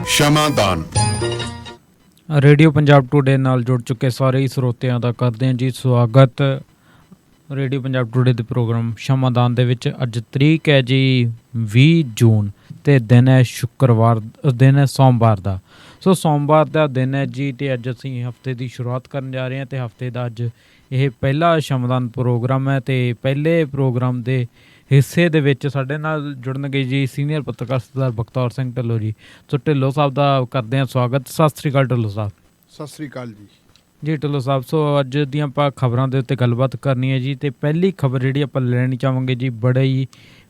ਸ਼ਮਾਦਾਨ radio Punjab today ਨਾਲ ਜੁੜ ਚੁੱਕੇ ਸਾਰੇ ਹੀ ਸਰੋਤਿਆਂ ਦਾ ਕਰਦੇ ਹਾਂ ਜੀ ਸਵਾਗਤ। ਰੇਡੀਓ ਪੰਜਾਬ ਟੂਡੇ ਦੇ ਪ੍ਰੋਗਰਾਮ ਸ਼ਮਾਦਾਨ ਦੇ ਵਿੱਚ ਅੱਜ ਤਰੀਕ ਹੈ ਜੀ 20 ਜੂਨ ਅਤੇ ਦਿਨ ਹੈ ਸ਼ੁੱਕਰਵਾਰ, ਦਿਨ ਹੈ ਸੋਮਵਾਰ ਦਾ। ਸੋ ਸੋਮਵਾਰ ਦਾ ਦਿਨ ਹੈ ਜੀ ਅਤੇ ਅੱਜ ਅਸੀਂ ਹਫਤੇ ਦੀ ਸ਼ੁਰੂਆਤ ਕਰਨ ਜਾ ਰਹੇ ਹਾਂ ਅਤੇ ਹਫਤੇ ਦਾ ਅੱਜ ਇਹ ਪਹਿਲਾ ਸ਼ਮਾਦਾਨ ਪ੍ਰੋਗਰਾਮ ਹੈ ਅਤੇ ਪਹਿਲੇ ਪ੍ਰੋਗਰਾਮ ਦੇ ਹਿੱਸੇ ਦੇ ਵਿੱਚ ਸਾਡੇ ਨਾਲ ਜੁੜਨਗੇ ਜੀ ਸੀਨੀਅਰ ਪੱਤਰਕਾਰ ਸਰਦਾਰ ਬਖਤੌਰ ਸਿੰਘ ਢਿੱਲੋਂ ਜੀ। ਸੋ ਢਿੱਲੋਂ ਸਾਹਿਬ ਦਾ ਕਰਦੇ ਹਾਂ ਸਵਾਗਤ। ਸਤਿ ਸ਼੍ਰੀ ਅਕਾਲ ਢਿੱਲੋਂ ਸਾਹਿਬ। ਸਤਿ ਸ਼੍ਰੀ ਅਕਾਲ ਜੀ ਢਿੱਲੋਂ ਸਾਹਿਬ, ਸੋ ਅੱਜ ਦੀਆਂ ਆਪਾਂ ਖਬਰਾਂ ਦੇ ਉੱਤੇ ਗੱਲਬਾਤ ਕਰਨੀ ਹੈ ਜੀ। ਅਤੇ ਪਹਿਲੀ ਖਬਰ ਜਿਹੜੀ ਆਪਾਂ ਲੈਣੀ ਚਾਹਾਂਗੇ ਜੀ, ਬੜੇ ਹੀ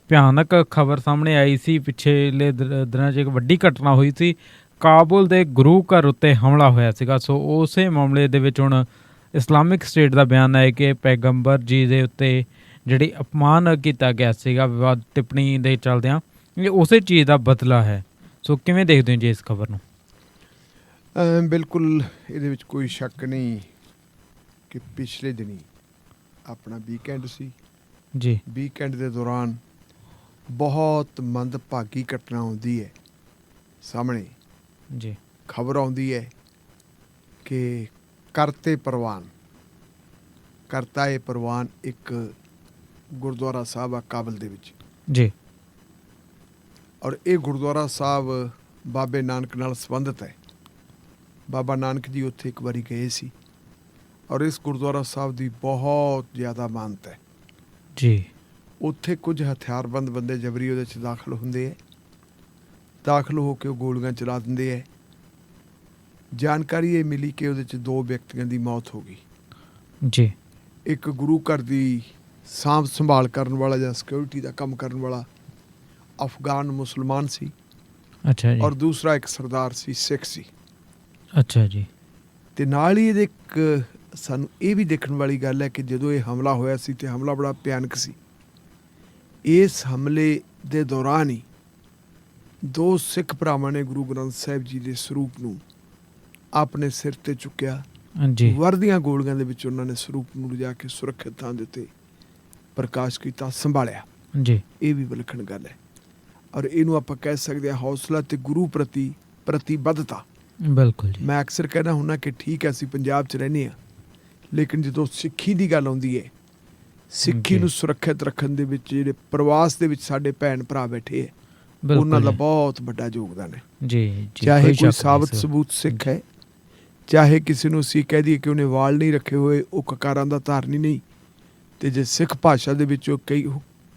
ਭਿਆਨਕ ਖਬਰ ਸਾਹਮਣੇ ਆਈ ਸੀ। ਪਿਛਲੇ ਦਿਨਾਂ 'ਚ ਇੱਕ ਵੱਡੀ ਘਟਨਾ ਹੋਈ ਸੀ, ਕਾਬੁਲ ਦੇ ਗੁਰੂ ਘਰ ਉੱਤੇ ਹਮਲਾ ਹੋਇਆ ਸੀਗਾ। ਸੋ ਉਸੇ ਮਾਮਲੇ ਦੇ ਵਿੱਚ ਹੁਣ ਇਸਲਾਮਿਕ ਸਟੇਟ ਦਾ ਬਿਆਨ ਹੈ ਕਿ ਪੈਗੰਬਰ ਜੀ ਦੇ ਉੱਤੇ ਜਿਹੜੀ ਅਪਮਾਨ ਕੀਤਾ ਗਿਆ ਸੀਗਾ ਵਿਵਾਦ ਟਿੱਪਣੀ ਦੇ ਚੱਲਦਿਆਂ, ਇਹ ਉਸੇ ਚੀਜ਼ ਦਾ ਬਦਲਾ ਹੈ। ਸੋ ਕਿਵੇਂ ਦੇਖਦੇ ਹੋ ਜੀ ਇਸ ਖਬਰ ਨੂੰ? ਬਿਲਕੁਲ, ਇਹਦੇ ਵਿੱਚ ਕੋਈ ਸ਼ੱਕ ਨਹੀਂ ਕਿ ਪਿਛਲੇ ਦਿਨੀ ਆਪਣਾ ਵੀਕਐਂਡ ਸੀ ਜੀ। ਵੀਕਐਂਡ ਦੇ ਦੌਰਾਨ ਬਹੁਤ ਮੰਦਭਾਗੀ ਘਟਨਾ ਆਉਂਦੀ ਹੈ ਸਾਹਮਣੇ ਜੀ। ਖਬਰ ਆਉਂਦੀ ਹੈ ਕਿ ਕਰਤਾ ਇਹ ਪ੍ਰਵਾਨ ਇੱਕ ਗੁਰਦੁਆਰਾ ਸਾਹਿਬ ਆ ਕਾਬਲ ਦੇ ਵਿੱਚ ਜੀ। ਔਰ ਇਹ ਗੁਰਦੁਆਰਾ ਸਾਹਿਬ ਬਾਬੇ ਨਾਨਕ ਨਾਲ ਸੰਬੰਧਿਤ ਹੈ। ਬਾਬਾ ਨਾਨਕ ਜੀ ਉੱਥੇ ਇੱਕ ਵਾਰੀ ਗਏ ਸੀ ਔਰ ਇਸ ਗੁਰਦੁਆਰਾ ਸਾਹਿਬ ਦੀ ਬਹੁਤ ਜ਼ਿਆਦਾ ਮਾਨਤਾ ਹੈ ਜੀ। ਉੱਥੇ ਕੁਝ ਹਥਿਆਰਬੰਦ ਬੰਦੇ ਜਬਰੀ ਉਹਦੇ 'ਚ ਦਾਖਲ ਹੁੰਦੇ ਹੈ। ਦਾਖਲ ਹੋ ਕੇ ਉਹ ਗੋਲੀਆਂ ਚਲਾ ਦਿੰਦੇ ਹੈ। ਜਾਣਕਾਰੀ ਇਹ ਮਿਲੀ ਕਿ ਉਹਦੇ 'ਚ 2 ਵਿਅਕਤੀਆਂ ਦੀ ਮੌਤ ਹੋ ਗਈ ਜੀ। ਇੱਕ ਗੁਰੂ ਘਰ ਦੀ ਸਾਂਭ ਸੰਭਾਲ ਕਰਨ ਵਾਲਾ ਜਾਂ ਸਿਕਿਉਰਿਟੀ ਦਾ ਕੰਮ ਕਰਨ ਵਾਲਾ ਅਫਗਾਨ ਮੁਸਲਮਾਨ ਸੀ। ਅੱਛਾ ਜੀ। ਔਰ ਦੂਸਰਾ ਇੱਕ ਸਰਦਾਰ ਸੀ, ਸਿੱਖ ਸੀ। ਅੱਛਾ ਜੀ। ਅਤੇ ਨਾਲ ਹੀ ਇਹਦੇ ਇੱਕ ਸਾਨੂੰ ਇਹ ਵੀ ਦੇਖਣ ਵਾਲੀ ਗੱਲ ਹੈ ਕਿ ਜਦੋਂ ਇਹ ਹਮਲਾ ਹੋਇਆ ਸੀ ਅਤੇ ਹਮਲਾ ਬੜਾ ਭਿਆਨਕ ਸੀ। ਇਸ ਹਮਲੇ ਦੇ ਦੌਰਾਨ ਹੀ 2 ਸਿੱਖ ਭਰਾਵਾਂ ਨੇ ਗੁਰੂ ਗ੍ਰੰਥ ਸਾਹਿਬ ਜੀ ਦੇ ਸਰੂਪ ਨੂੰ ਆਪਣੇ ਸਿਰ 'ਤੇ ਚੁੱਕਿਆ। ਹਾਂਜੀ। ਵਰਦੀਆਂ ਗੋਲੀਆਂ ਦੇ ਵਿੱਚ ਉਹਨਾਂ ਨੇ ਸਰੂਪ ਨੂੰ ਲਿਜਾ ਕੇ ਸੁਰੱਖਿਅਤ ਥਾਂ ਦੇ ਉੱਤੇ ਪ੍ਰਕਾਸ਼ ਕੀਤਾ, ਸੰਭਾਲਿਆ। ਜੀ। ਇਹ ਵੀ ਵਿਲੱਖਣ ਗੱਲ ਹੈ ਔਰ ਇਹਨੂੰ ਆਪਾਂ ਕਹਿ ਸਕਦੇ ਹਾਂ ਹੌਸਲਾ ਅਤੇ ਗੁਰੂ ਪ੍ਰਤੀ ਪ੍ਰਤੀਬੱਧਤਾ। ਬਿਲਕੁਲ ਜੀ। ਮੈਂ ਅਕਸਰ ਕਹਿਣਾ ਹੁੰਦਾ ਕਿ ਠੀਕ ਹੈ ਅਸੀਂ ਪੰਜਾਬ 'ਚ ਰਹਿੰਦੇ ਹਾਂ, ਲੇਕਿਨ ਜਦੋਂ ਸਿੱਖੀ ਦੀ ਗੱਲ ਆਉਂਦੀ ਹੈ, ਸਿੱਖੀ ਨੂੰ ਸੁਰੱਖਿਅਤ ਰੱਖਣ ਦੇ ਵਿੱਚ ਜਿਹੜੇ ਪ੍ਰਵਾਸ ਦੇ ਵਿੱਚ ਸਾਡੇ ਭੈਣ ਭਰਾ ਬੈਠੇ ਹੈ, ਉਹਨਾਂ ਦਾ ਬਹੁਤ ਵੱਡਾ ਯੋਗਦਾਨ ਹੈ ਜੀ। ਚਾਹੇ ਕੋਈ ਸਾਬਤ ਸਬੂਤ ਸਿੱਖ ਹੈ, ਚਾਹੇ ਕਿਸੇ ਨੂੰ ਅਸੀਂ ਕਹਿ ਦਈਏ ਕਿ ਉਹਨੇ ਵਾਲ ਨਹੀਂ ਰੱਖੇ ਹੋਏ, ਉਹ ਕਕਾਰਾਂ ਦਾ ਧਾਰਨੀ ਨਹੀਂ, ਅਤੇ ਜੇ ਸਿੱਖ ਭਾਸ਼ਾ ਦੇ ਵਿੱਚ ਉਹ ਕਈ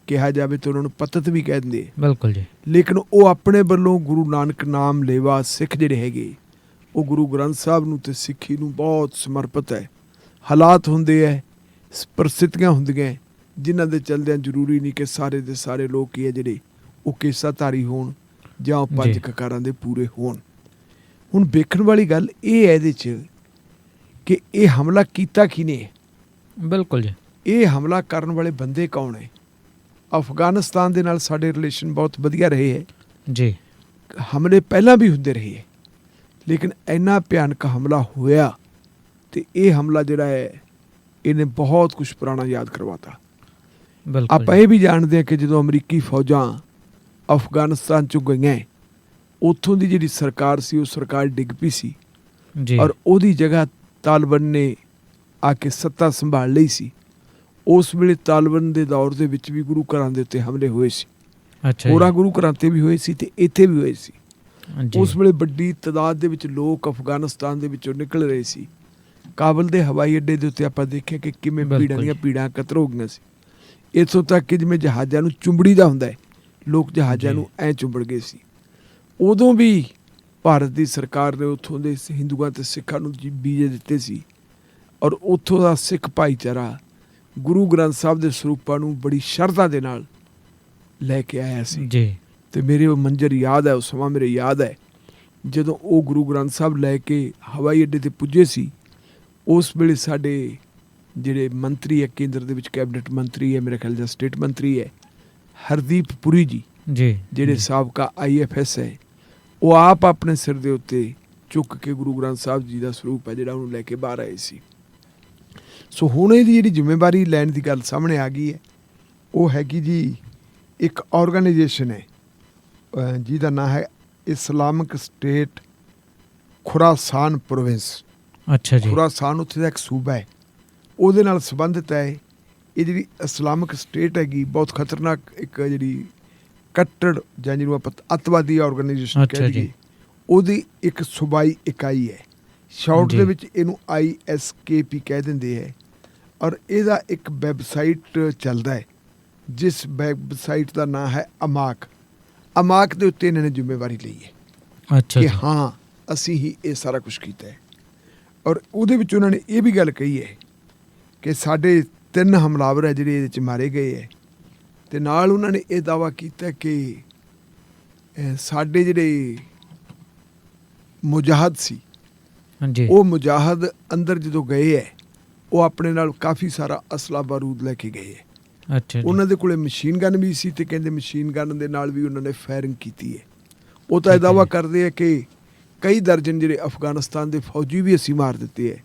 ਕਿਹਾ ਜਾਵੇ ਤਾਂ ਉਹਨਾਂ ਨੂੰ ਪਤਤ ਵੀ ਕਹਿ ਦਿੰਦੇ ਹੈ। ਬਿਲਕੁਲ ਜੀ। ਲੇਕਿਨ ਉਹ ਆਪਣੇ ਵੱਲੋਂ ਗੁਰੂ ਨਾਨਕ ਨਾਮ ਲੇਵਾ ਸਿੱਖ ਜਿਹੜੇ ਹੈਗੇ, ਉਹ ਗੁਰੂ ਗ੍ਰੰਥ ਸਾਹਿਬ ਨੂੰ ਅਤੇ ਸਿੱਖੀ ਨੂੰ ਬਹੁਤ ਸਮਰਪਿਤ ਹੈ। ਹਾਲਾਤ ਹੁੰਦੇ ਹੈ, ਪਰਿਸਥਿਤੀਆਂ ਹੁੰਦੀਆਂ ਜਿਨ੍ਹਾਂ ਦੇ ਚਲਦਿਆਂ ਜ਼ਰੂਰੀ ਨਹੀਂ ਕਿ ਸਾਰੇ ਦੇ ਸਾਰੇ ਲੋਕ ਕੀ ਹੈ ਜਿਹੜੇ ਉਹ ਕੇਸਾਧਾਰੀ ਹੋਣ ਜਾਂ ਉਹ 5 ਕਕਾਰਾਂ ਦੇ ਪੂਰੇ ਹੋਣ। ਹੁਣ ਵੇਖਣ ਵਾਲੀ ਗੱਲ ਇਹ ਹੈ ਇਹਦੇ 'ਚ ਕਿ ਇਹ ਹਮਲਾ ਕੀਤਾ ਕਿਹਨੇ ਹੈ। ਬਿਲਕੁਲ ਜੀ। ਇਹ ਹਮਲਾ ਕਰਨ ਵਾਲੇ ਬੰਦੇ ਕੌਣ ਹੈ? ਅਫਗਾਨਿਸਤਾਨ ਦੇ ਨਾਲ ਸਾਡੇ ਰਿਲੇਸ਼ਨ ਬਹੁਤ ਵਧੀਆ ਰਹੇ ਹੈ ਜੀ। ਹਮਲੇ ਪਹਿਲਾਂ ਵੀ ਹੁੰਦੇ ਰਹੇ ਹੈ, ਲੇਕਿਨ ਇੰਨਾ ਭਿਆਨਕ ਹਮਲਾ ਹੋਇਆ ਅਤੇ ਇਹ ਹਮਲਾ ਜਿਹੜਾ ਹੈ ਇਹਨੇ ਬਹੁਤ ਕੁਛ ਪੁਰਾਣਾ ਯਾਦ ਕਰਵਾਤਾ। ਆਪਾਂ ਇਹ ਵੀ ਜਾਣਦੇ ਹਾਂ ਕਿ ਜਦੋਂ ਅਮਰੀਕੀ ਫੌਜਾਂ ਅਫਗਾਨਿਸਤਾਨ 'ਚੋਂ ਗਈਆਂ, ਉੱਥੋਂ ਦੀ ਜਿਹੜੀ ਸਰਕਾਰ ਸੀ ਉਹ ਸਰਕਾਰ ਡਿੱਗ ਪਈ ਸੀ ਔਰ ਉਹਦੀ ਜਗ੍ਹਾ ਤਾਲਿਬਾਨ ਨੇ ਆ ਕੇ ਸੱਤਾ ਸੰਭਾਲ ਲਈ ਸੀ। ਉਸ ਵੇਲੇ ਤਾਲਿਬਾਨ ਦੇ ਦੌਰ ਦੇ ਵਿੱਚ ਵੀ ਗੁਰੂ ਘਰਾਂ ਦੇ ਉੱਤੇ ਹਮਲੇ ਹੋਏ ਸੀ। ਹੋਰਾਂ ਗੁਰੂ ਘਰਾਂ 'ਤੇ ਵੀ ਹੋਏ ਸੀ ਅਤੇ ਇੱਥੇ ਵੀ ਹੋਏ ਸੀ। ਉਸ ਵੇਲੇ ਵੱਡੀ ਤਾਦਾਦ ਦੇ ਵਿੱਚ ਲੋਕ ਅਫਗਾਨਿਸਤਾਨ ਦੇ ਵਿੱਚੋਂ ਨਿਕਲ ਰਹੇ ਸੀ। ਕਾਬਲ ਦੇ ਹਵਾਈ ਅੱਡੇ ਦੇ ਉੱਤੇ ਆਪਾਂ ਦੇਖਿਆ ਕਿ ਕਿਵੇਂ ਭੀੜਾਂ ਦੀਆਂ ਭੀੜਾਂ ਇਕੱਤਰ ਹੋ ਗਈਆਂ ਸੀ। ਇੱਥੋਂ ਤੱਕ ਕਿ ਜਿਵੇਂ ਜਹਾਜ਼ਾਂ ਨੂੰ ਚੁੰਬੜੀ ਦਾ ਹੁੰਦਾ ਹੈ, ਲੋਕ ਜਹਾਜ਼ਾਂ ਨੂੰ ਐਂ ਚੁੰਬੜ ਗਏ ਸੀ। ਉਦੋਂ ਵੀ ਭਾਰਤ ਦੀ ਸਰਕਾਰ ਨੇ ਉੱਥੋਂ ਦੇ ਹਿੰਦੂਆਂ ਅਤੇ ਸਿੱਖਾਂ ਨੂੰ ਵੀਜ਼ੇ ਦਿੱਤੇ ਸੀ ਔਰ ਉੱਥੋਂ ਦਾ ਸਿੱਖ ਭਾਈਚਾਰਾ ਗੁਰੂ ਗ੍ਰੰਥ ਸਾਹਿਬ ਦੇ ਸਰੂਪਾਂ ਨੂੰ ਬੜੀ ਸ਼ਰਧਾ ਦੇ ਨਾਲ ਲੈ ਕੇ ਆਇਆ ਸੀ ਜੀ। ਅਤੇ ਮੇਰੇ ਉਹ ਮੰਜ਼ਰ ਯਾਦ ਹੈ, ਉਹ ਸਮਾਂ ਮੇਰੇ ਯਾਦ ਹੈ ਜਦੋਂ ਉਹ ਗੁਰੂ ਗ੍ਰੰਥ ਸਾਹਿਬ ਲੈ ਕੇ ਹਵਾਈ ਅੱਡੇ 'ਤੇ ਪੁੱਜੇ ਸੀ। ਉਸ ਵੇਲੇ ਸਾਡੇ ਜਿਹੜੇ ਮੰਤਰੀ ਹੈ, ਕੇਂਦਰ ਦੇ ਵਿੱਚ ਕੈਬਨਿਟ ਮੰਤਰੀ ਹੈ, ਮੇਰੇ ਖਿਆਲ ਦਾ ਸਟੇਟ ਮੰਤਰੀ ਹੈ ਹਰਦੀਪ ਪੁਰੀ ਜੀ, ਜਿਹੜੇ ਸਾਬਕਾ IFS ਹੈ, ਉਹ ਆਪ ਆਪਣੇ ਸਿਰ ਦੇ ਉੱਤੇ ਚੁੱਕ ਕੇ ਗੁਰੂ ਗ੍ਰੰਥ ਸਾਹਿਬ ਜੀ ਦਾ ਸਰੂਪ ਹੈ ਜਿਹੜਾ ਉਹਨੂੰ ਲੈ ਕੇ ਬਾਹਰ ਆਏ ਸੀ। ਸੋ ਹੁਣ ਇਹਦੀ ਜਿਹੜੀ ਜ਼ਿੰਮੇਵਾਰੀ ਲੈਣ ਦੀ ਗੱਲ ਸਾਹਮਣੇ ਆ ਗਈ ਹੈ, ਉਹ ਹੈਗੀ ਜੀ ਇੱਕ ਆਰਗੇਨਾਈਜੇਸ਼ਨ ਹੈ ਜਿਹਦਾ ਨਾਂ ਹੈ ਇਸਲਾਮਿਕ ਸਟੇਟ ਖੁਰਾਸਾਨ ਪ੍ਰੋਵਿੰਸ। ਅੱਛਾ ਜੀ। ਖੁਰਾਸਾਨ ਉੱਥੇ ਦਾ ਇੱਕ ਸੂਬਾ ਹੈ, ਉਹਦੇ ਨਾਲ ਸੰਬੰਧਿਤ ਹੈ ਇਹ ਜਿਹੜੀ ਇਸਲਾਮਿਕ ਸਟੇਟ ਹੈਗੀ। ਬਹੁਤ ਖਤਰਨਾਕ ਇੱਕ ਜਿਹੜੀ ਕੱਟੜ ਜਾਂ ਜਿਹਨੂੰ ਆਪਾਂ ਅੱਤਵਾਦੀ ਆਰਗੇਨਾਈਜੇਸ਼ਨ ਕਹਿ ਦਈਏ, ਉਹਦੀ ਇੱਕ ਸੂਬਾਈ ਇਕਾਈ ਹੈ। ਸ਼ਾਰਟ ਦੇ ਵਿੱਚ ਇਹਨੂੰ ISKP ਕਹਿ ਦਿੰਦੇ ਹੈ। ਔਰ ਇਹਦਾ ਇੱਕ ਵੈਬਸਾਈਟ ਚੱਲਦਾ ਹੈ, ਜਿਸ ਵੈਬਸਾਈਟ ਦਾ ਨਾਂ ਹੈ ਅਮਾਕ। ਅਮਾਕ ਦੇ ਉੱਤੇ ਇਹਨਾਂ ਨੇ ਜ਼ਿੰਮੇਵਾਰੀ ਲਈ ਹੈ ਕਿ ਹਾਂ ਅਸੀਂ ਹੀ ਇਹ ਸਾਰਾ ਕੁਛ ਕੀਤਾ ਹੈ। ਔਰ ਉਹਦੇ ਵਿੱਚ ਉਹਨਾਂ ਨੇ ਇਹ ਵੀ ਗੱਲ ਕਹੀ ਹੈ ਕਿ ਸਾਡੇ 3 ਹਮਲਾਵਰ ਹੈ ਜਿਹੜੇ ਇਹਦੇ 'ਚ ਮਾਰੇ ਗਏ ਹੈ। ਅਤੇ ਨਾਲ ਉਹਨਾਂ ਨੇ ਇਹ ਦਾਅਵਾ ਕੀਤਾ ਕਿ ਸਾਡੇ ਜਿਹੜੇ ਮੁਜਾਹਦ ਸੀ, ਉਹ ਮੁਜਾਹਦ ਅੰਦਰ ਜਦੋਂ ਗਏ ਹੈ, ਉਹ ਆਪਣੇ ਨਾਲ ਕਾਫੀ ਸਾਰਾ ਅਸਲਾ ਬਾਰੂਦ ਲੈ ਕੇ ਗਏ ਹੈ। ਉਹਨਾਂ ਦੇ ਕੋਲੇ ਮਸ਼ੀਨ ਗਨ ਵੀ ਸੀ, ਅਤੇ ਕਹਿੰਦੇ ਮਸ਼ੀਨ ਗਨ ਦੇ ਨਾਲ ਵੀ ਉਹਨਾਂ ਨੇ ਫਾਇਰਿੰਗ ਕੀਤੀ ਹੈ। ਉਹ ਤਾਂ ਇਹ ਦਾਅਵਾ ਕਰਦੇ ਹੈ ਕਿ ਕਈ ਦਰਜਨ ਜਿਹੜੇ ਅਫਗਾਨਿਸਤਾਨ ਦੇ ਫੌਜੀ ਵੀ ਅਸੀਂ ਮਾਰ ਦਿੱਤੇ ਹੈ,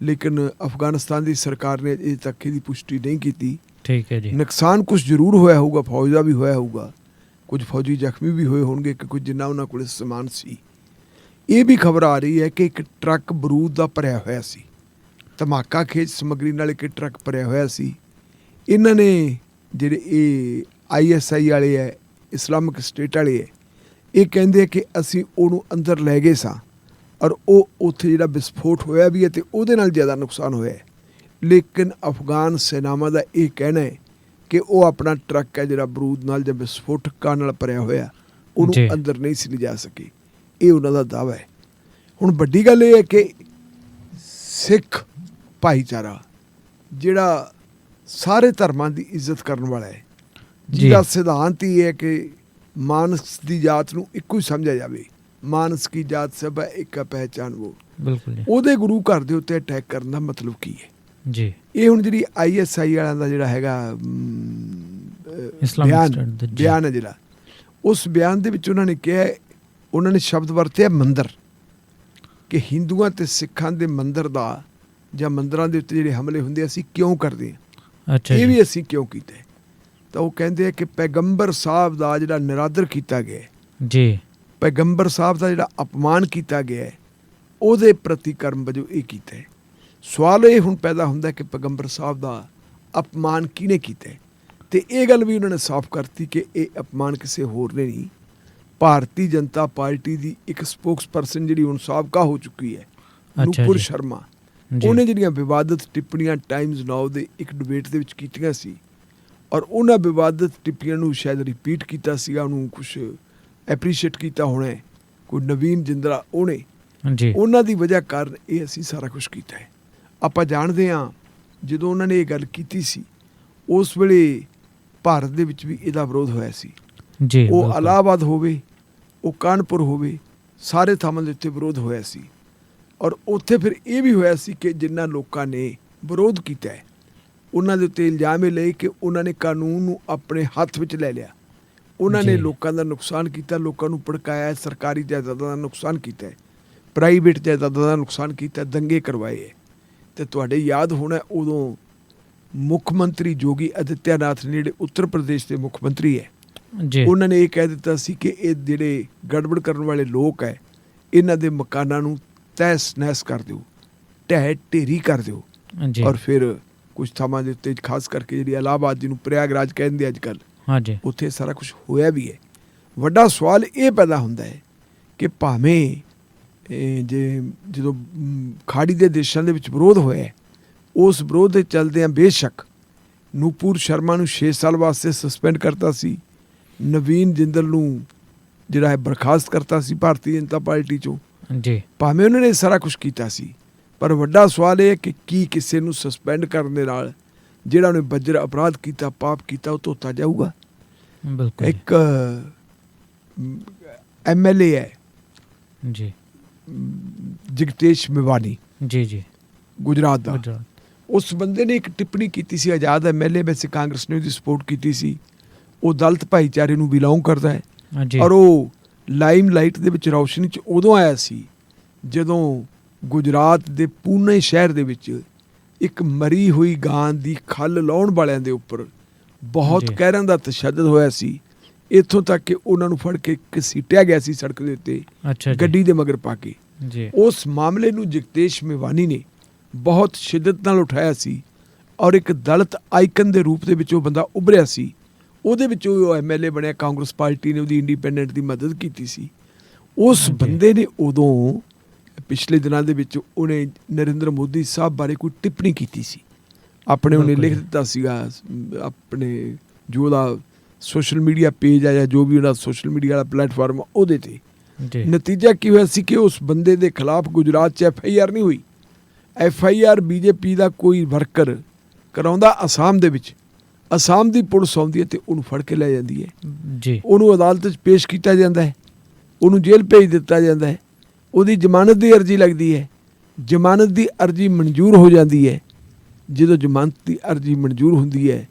ਲੇਕਿਨ ਅਫਗਾਨਿਸਤਾਨ ਦੀ ਸਰਕਾਰ ਨੇ ਅਜੇ ਤੱਕ ਇਹਦੀ ਪੁਸ਼ਟੀ ਨਹੀਂ ਕੀਤੀ। ਠੀਕ ਹੈ ਜੀ। ਨੁਕਸਾਨ ਕੁਛ ਜ਼ਰੂਰ ਹੋਇਆ ਹੋਊਗਾ, ਫੌਜ ਦਾ ਵੀ ਹੋਇਆ ਹੋਊਗਾ, ਕੁਝ ਫੌਜੀ ਜ਼ਖਮੀ ਵੀ ਹੋਏ ਹੋਣਗੇ ਕਿ ਕੁਝ ਜਿੰਨਾ ਉਹਨਾਂ ਕੋਲ ਸਮਾਨ ਸੀ। ਇਹ ਵੀ ਖਬਰ ਆ ਰਹੀ ਹੈ ਕਿ ਇੱਕ ਟਰੱਕ ਬਰੂਦ ਦਾ ਭਰਿਆ ਹੋਇਆ ਸੀ, ਧਮਾਕਾ ਖੇਜ ਸਮੱਗਰੀ ਨਾਲ ਇੱਕ ਟਰੱਕ ਭਰਿਆ ਹੋਇਆ ਸੀ। ਇਹਨਾਂ ਨੇ ਜਿਹੜੇ ਇਹ ISI ਵਾਲੇ ਹੈ, ਇਸਲਾਮਿਕ ਸਟੇਟ ਵਾਲੇ ਹੈ, ਇਹ ਕਹਿੰਦੇ ਕਿ ਅਸੀਂ ਉਹਨੂੰ ਅੰਦਰ ਲੈ ਗਏ ਸਾਂ ਔਰ ਉਹ ਉੱਥੇ ਜਿਹੜਾ ਵਿਸਫੋਟ ਹੋਇਆ ਵੀ ਹੈ ਅਤੇ ਉਹਦੇ ਨਾਲ ਜ਼ਿਆਦਾ ਨੁਕਸਾਨ ਹੋਇਆ ਹੈ। ਲੇਕਿਨ ਅਫਗਾਨ ਸੈਨਾਵਾਂ ਦਾ ਇਹ ਕਹਿਣਾ ਹੈ ਕਿ ਉਹ ਆਪਣਾ ਟਰੱਕ ਹੈ ਜਿਹੜਾ ਬਰੂਦ ਨਾਲ ਜਾਂ ਵਿਸਫੋਟਕਾਂ ਨਾਲ ਭਰਿਆ ਹੋਇਆ, ਉਹਨੂੰ ਅੰਦਰ ਨਹੀਂ ਸੀ ਲਿਜਾ ਸਕੇ। ਇਹ ਉਹਨਾਂ ਦਾ ਦਾਅਵਾ ਹੈ। ਹੁਣ ਵੱਡੀ ਗੱਲ ਇਹ ਹੈ ਕਿ ਸਿੱਖ ਭਾਈਚਾਰਾ ਜਿਹੜਾ ਸਾਰੇ ਧਰਮਾਂ ਦੀ ਇੱਜ਼ਤ ਕਰਨ ਵਾਲਾ ਹੈ, ਜਿਹਦਾ ਸਿਧਾਂਤ ਹੀ ਹੈ ਕਿ ਮਾਨਸ ਦੀ ਜਾਤ ਨੂੰ ਇੱਕੋ ਹੀ ਸਮਝਿਆ ਜਾਵੇ, ਮਾਨਸ ਕੀ ਜਾਤ ਸਭ ਹੈ ਇੱਕ ਪਹਿਚਾਨ ਉਹ। ਬਿਲਕੁਲ। ਉਹਦੇ ਗੁਰੂ ਘਰ ਦੇ ਉੱਤੇ ਅਟੈਕ ਕਰਨ ਦਾ ਮਤਲਬ ਕੀ ਹੈ ਜੀ? ਇਹ ਹੁਣ ਜਿਹੜੀ ISI ਵਾਲਿਆਂ ਦਾ ਜਿਹੜਾ ਹੈਗਾ ਬਿਆਨ ਹੈ, ਜਿਹੜਾ ਉਸ ਬਿਆਨ ਦੇ ਵਿੱਚ ਉਹਨਾਂ ਨੇ ਕਿਹਾ, ਉਹਨਾਂ ਨੇ ਸ਼ਬਦ ਵਰਤਿਆ ਮੰਦਰ, ਕਿ ਹਿੰਦੂਆਂ ਅਤੇ ਸਿੱਖਾਂ ਦੇ ਮੰਦਰ ਦਾ ਜਾਂ ਮੰਦਰਾਂ ਦੇ ਉੱਤੇ ਜਿਹੜੇ ਹਮਲੇ ਹੁੰਦੇ ਅਸੀਂ ਕਿਉਂ ਕਰਦੇ ਹਾਂ, ਇਹ ਵੀ ਅਸੀਂ ਕਿਉਂ ਕੀਤਾ। ਤਾਂ ਉਹ ਕਹਿੰਦੇ ਆ ਕਿ ਪੈਗੰਬਰ ਸਾਹਿਬ ਦਾ ਜਿਹੜਾ ਨਿਰਾਦਰ ਕੀਤਾ ਗਿਆ ਜੀ, ਪੈਗੰਬਰ ਸਾਹਿਬ ਦਾ ਜਿਹੜਾ ਅਪਮਾਨ ਕੀਤਾ ਗਿਆ, ਉਹਦੇ ਪ੍ਰਤੀ ਕਰਮ ਵਜੋਂ ਇਹ ਕੀਤਾ ਹੈ। ਸਵਾਲ ਇਹ ਹੁਣ ਪੈਦਾ ਹੁੰਦਾ ਕਿ ਪੈਗੰਬਰ ਸਾਹਿਬ ਦਾ ਅਪਮਾਨ ਕਿਹਨੇ ਕੀਤਾ, ਅਤੇ ਇਹ ਗੱਲ ਵੀ ਉਹਨਾਂ ਨੇ ਸਾਫ਼ ਕਰਤੀ ਕਿ ਇਹ ਅਪਮਾਨ ਕਿਸੇ ਹੋਰ ਨੇ ਨਹੀਂ, ਭਾਰਤੀ ਜਨਤਾ ਪਾਰਟੀ ਦੀ ਇੱਕ ਸਪੋਕਸ ਪਰਸਨ ਜਿਹੜੀ ਹੁਣ ਸਾਬਕਾ ਹੋ ਚੁੱਕੀ ਹੈ, ਨੂਪੁਰ ਸ਼ਰਮਾ, ਉਹਨੇ ਜਿਹੜੀਆਂ ਵਿਵਾਦਤ ਟਿੱਪਣੀਆਂ ਟਾਈਮਜ਼ ਨਾਓ ਦੇ ਇੱਕ ਡਿਬੇਟ ਦੇ ਵਿੱਚ ਕੀਤੀਆਂ ਸੀ, ਔਰ ਉਹਨਾਂ ਵਿਵਾਦਤ ਟਿੱਪਣੀਆਂ ਨੂੰ ਸ਼ਾਇਦ ਰਿਪੀਟ ਕੀਤਾ ਸੀਗਾ, ਉਹਨੂੰ ਕੁਛ ਐਪਰੀਸ਼ੀਏਟ ਕੀਤਾ ਹੋਣਾ ਕੋਈ ਨਵੀਨ ਜਿੰਦਰਾ, ਉਹਨੇ ਉਹਨਾਂ ਦੀ ਵਜ੍ਹਾ ਕਾਰਨ ਇਹ ਅਸੀਂ ਸਾਰਾ ਕੁਛ ਕੀਤਾ ਹੈ। ਆਪਾਂ ਜਾਣਦੇ ਹਾਂ ਜਦੋਂ ਉਹਨਾਂ ਨੇ ਇਹ ਗੱਲ ਕੀਤੀ ਸੀ, ਉਸ ਵੇਲੇ ਭਾਰਤ ਦੇ ਵਿੱਚ ਵੀ ਇਹਦਾ ਵਿਰੋਧ ਹੋਇਆ ਸੀ। ਉਹ ਇਲਾਹਾਬਾਦ ਹੋਵੇ, ਉਹ ਕਾਨਪੁਰ ਹੋਵੇ, ਸਾਰੇ ਥਾਵਾਂ ਦੇ ਉੱਤੇ ਵਿਰੋਧ ਹੋਇਆ ਸੀ। ਔਰ ਉੱਥੇ ਫਿਰ ਇਹ ਵੀ ਹੋਇਆ ਸੀ ਕਿ ਜਿਨ੍ਹਾਂ ਲੋਕਾਂ ਨੇ ਵਿਰੋਧ ਕੀਤਾ ਹੈ, ਉਹਨਾਂ ਦੇ ਉੱਤੇ ਇਲਜ਼ਾਮ ਇਹ ਲਏ ਕਿ ਉਹਨਾਂ ਨੇ ਕਾਨੂੰਨ ਨੂੰ ਆਪਣੇ ਹੱਥ ਵਿੱਚ ਲੈ ਲਿਆ, ਉਹਨਾਂ ਨੇ ਲੋਕਾਂ ਦਾ ਨੁਕਸਾਨ ਕੀਤਾ, ਲੋਕਾਂ ਨੂੰ ਭੜਕਾਇਆ, ਸਰਕਾਰੀ ਜਾਇਦਾਦਾਂ ਦਾ ਨੁਕਸਾਨ ਕੀਤਾ, ਪ੍ਰਾਈਵੇਟ ਜਾਇਦਾਦਾਂ ਦਾ ਨੁਕਸਾਨ ਕੀਤਾ, ਦੰਗੇ ਕਰਵਾਏ ਹੈ। ਅਤੇ ਤੁਹਾਡੇ ਯਾਦ ਹੋਣਾ ਉਦੋਂ ਮੁੱਖ ਮੰਤਰੀ ਯੋਗੀ ਆਦਿੱਤਿਆਨਾਥ ਨੇ, ਜਿਹੜੇ ਉੱਤਰ ਪ੍ਰਦੇਸ਼ ਦੇ ਮੁੱਖ ਮੰਤਰੀ ਹੈ, ਉਹਨਾਂ ਨੇ ਇਹ ਕਹਿ ਦਿੱਤਾ ਸੀ ਕਿ ਇਹ ਜਿਹੜੇ ਗੜਬੜ ਕਰਨ ਵਾਲੇ ਲੋਕ ਹੈ, ਇਹਨਾਂ ਦੇ ਮਕਾਨਾਂ ਨੂੰ ਤਹਿਸ ਨਹਿਸ ਕਰ ਦਿਓ, ਢਹਿ ਢੇਰੀ ਕਰ ਦਿਓ। ਔਰ ਫਿਰ ਕੁਛ ਥਾਵਾਂ ਦੇ ਉੱਤੇ ਖਾਸ ਕਰਕੇ ਜਿਹੜੀ ਇਲਾਹਾਬਾਦ ਜਿਹਨੂੰ ਪ੍ਰਯਾਗਰਾਜ ਕਹਿੰਦੇ ਅੱਜ ਕੱਲ੍ਹ, ਉੱਥੇ ਸਾਰਾ ਕੁਛ ਹੋਇਆ ਵੀ ਹੈ। ਵੱਡਾ ਸਵਾਲ ਇਹ ਪੈਦਾ ਹੁੰਦਾ ਹੈ ਕਿ ਭਾਵੇਂ ਜਦੋਂ ਖਾੜੀ ਦੇ ਦੇਸ਼ਾਂ ਦੇ ਵਿੱਚ ਵਿਰੋਧ ਹੋਇਆ, ਉਸ ਵਿਰੋਧ ਦੇ ਚੱਲਦਿਆਂ ਬੇਸ਼ੱਕ ਨੂਪੁਰ ਸ਼ਰਮਾ ਨੂੰ 6 ਸਾਲ ਵਾਸਤੇ ਸਸਪੈਂਡ ਕਰਤਾ ਸੀ, ਨਵੀਨ ਜਿੰਦਲ ਨੂੰ ਜਿਹੜਾ ਹੈ ਬਰਖਾਸਤ ਕਰਤਾ ਸੀ ਭਾਰਤੀ ਜਨਤਾ ਪਾਰਟੀ 'ਚੋਂ, ਭਾਵੇਂ ਉਹਨਾਂ ਨੇ ਸਾਰਾ ਕੁਛ ਕੀਤਾ ਸੀ, ਪਰ ਵੱਡਾ ਸਵਾਲ ਇਹ ਹੈ ਕਿ ਕੀ ਕਿਸੇ ਨੂੰ ਸਸਪੈਂਡ ਕਰਨ ਦੇ ਨਾਲ ਜਿਹੜਾ ਉਹਨੇ ਬੱਜਰ ਅਪਰਾਧ ਕੀਤਾ, ਪਾਪ ਕੀਤਾ, ਉਹ ਧੋਤਾ ਜਾਊਗਾ? ਇੱਕ MLA ਹੈ ਜੀ, ਜਗਤੇਸ਼ ਮੇਵਾਨੀ ਗੁਜਰਾਤ ਦਾ, ਉਸ ਬੰਦੇ ਨੇ ਇੱਕ ਟਿੱਪਣੀ ਕੀਤੀ ਸੀ, ਆਜ਼ਾਦ MLA, ਵੈਸੇ ਕਾਂਗਰਸ ਨੇ ਉਹਦੀ ਸਪੋਰਟ ਕੀਤੀ ਸੀ, ਉਹ ਦਲਿਤ ਭਾਈਚਾਰੇ ਨੂੰ ਬਿਲੋਂਗ ਕਰਦਾ ਹੈ, ਔਰ ਉਹ ਲਾਈਮ ਲਾਈਟ ਦੇ ਵਿੱਚ ਰੌਸ਼ਨੀ 'ਚ ਉਦੋਂ ਆਇਆ ਸੀ ਜਦੋਂ ਗੁਜਰਾਤ ਦੇ ਪੂਨੇ ਸ਼ਹਿਰ ਦੇ ਵਿੱਚ ਇੱਕ ਮਰੀ ਹੋਈ ਗਾਂ ਦੀ ਖੱਲ ਲਾਉਣ ਵਾਲਿਆਂ ਦੇ ਉੱਪਰ ਬਹੁਤ ਕਹਿਰਾਂ ਦਾ ਤਸ਼ੱਦਦ ਹੋਇਆ ਸੀ। ਇੱਥੋਂ ਤੱਕ ਕਿ ਉਹਨਾਂ ਨੂੰ ਫੜ ਕੇ ਘਸੀਟਿਆ ਗਿਆ ਸੀ ਸੜਕ ਦੇ ਉੱਤੇ, ਅੱਛਾ ਜੀ, ਗੱਡੀ ਦੇ ਮਗਰ ਪਾ ਕੇ। ਜੀ ਉਸ ਮਾਮਲੇ ਨੂੰ ਜਗਦੇਸ਼ ਮੇਵਾਨੀ ਨੇ ਬਹੁਤ ਸ਼ਿੱਦਤ ਨਾਲ ਉਠਾਇਆ ਸੀ ਔਰ ਇੱਕ ਦਲਿਤ ਆਈਕਨ ਦੇ ਰੂਪ ਦੇ ਵਿੱਚ ਉਹ ਬੰਦਾ ਉੱਭਰਿਆ ਸੀ। ਉਹਦੇ ਵਿੱਚ ਉਹ MLA ਬਣਿਆ, ਕਾਂਗਰਸ ਪਾਰਟੀ ਨੇ ਉਹਦੀ ਇੰਡੀਪੈਂਡੈਂਟ ਦੀ ਮਦਦ ਕੀਤੀ ਸੀ। ਉਸ ਬੰਦੇ ਨੇ ਉਦੋਂ ਪਿਛਲੇ ਦਿਨਾਂ ਦੇ ਵਿੱਚ ਉਹਨੇ ਨਰਿੰਦਰ ਮੋਦੀ ਸਾਹਿਬ ਬਾਰੇ ਕੋਈ ਟਿੱਪਣੀ ਕੀਤੀ ਸੀ ਆਪਣੇ, ਉਹਨੇ ਲਿਖ ਦਿੱਤਾ ਸੀਗਾ ਆਪਣੇ ਜੋ ਉਹਦਾ ਸੋਸ਼ਲ ਮੀਡੀਆ ਪੇਜ ਆ ਜਾਂ ਜੋ ਵੀ ਉਹਦਾ ਸੋਸ਼ਲ ਮੀਡੀਆ ਵਾਲਾ ਪਲੇਟਫਾਰਮ ਉਹਦੇ 'ਤੇ। ਨਤੀਜਾ ਕੀ ਹੋਇਆ ਸੀ ਕਿ ਉਸ ਬੰਦੇ ਦੇ ਖਿਲਾਫ ਗੁਜਰਾਤ 'ਚ FIR ਨਹੀਂ ਹੋਈ। FIR BJP ਦਾ ਕੋਈ ਵਰਕਰ ਕਰਾਉਂਦਾ ਅਸਾਮ ਦੇ ਵਿੱਚ, ਅਸਾਮ ਦੀ ਪੁਲਿਸ ਆਉਂਦੀ ਹੈ ਅਤੇ ਉਹਨੂੰ ਫੜ ਕੇ ਲੈ ਜਾਂਦੀ ਹੈ ਜੀ, ਉਹਨੂੰ ਅਦਾਲਤ 'ਚ ਪੇਸ਼ ਕੀਤਾ ਜਾਂਦਾ ਹੈ, ਉਹਨੂੰ ਜੇਲ੍ਹ ਭੇਜ ਦਿੱਤਾ ਜਾਂਦਾ ਹੈ, ਉਹਦੀ ਜ਼ਮਾਨਤ ਦੀ ਅਰਜੀ ਲੱਗਦੀ ਹੈ, ਜ਼ਮਾਨਤ ਦੀ ਅਰਜੀ ਮਨਜ਼ੂਰ ਹੋ ਜਾਂਦੀ ਹੈ। ਜਦੋਂ ਜ਼ਮਾਨਤ ਦੀ ਅਰਜੀ ਮਨਜ਼ੂਰ ਹੁੰਦੀ ਹੈ,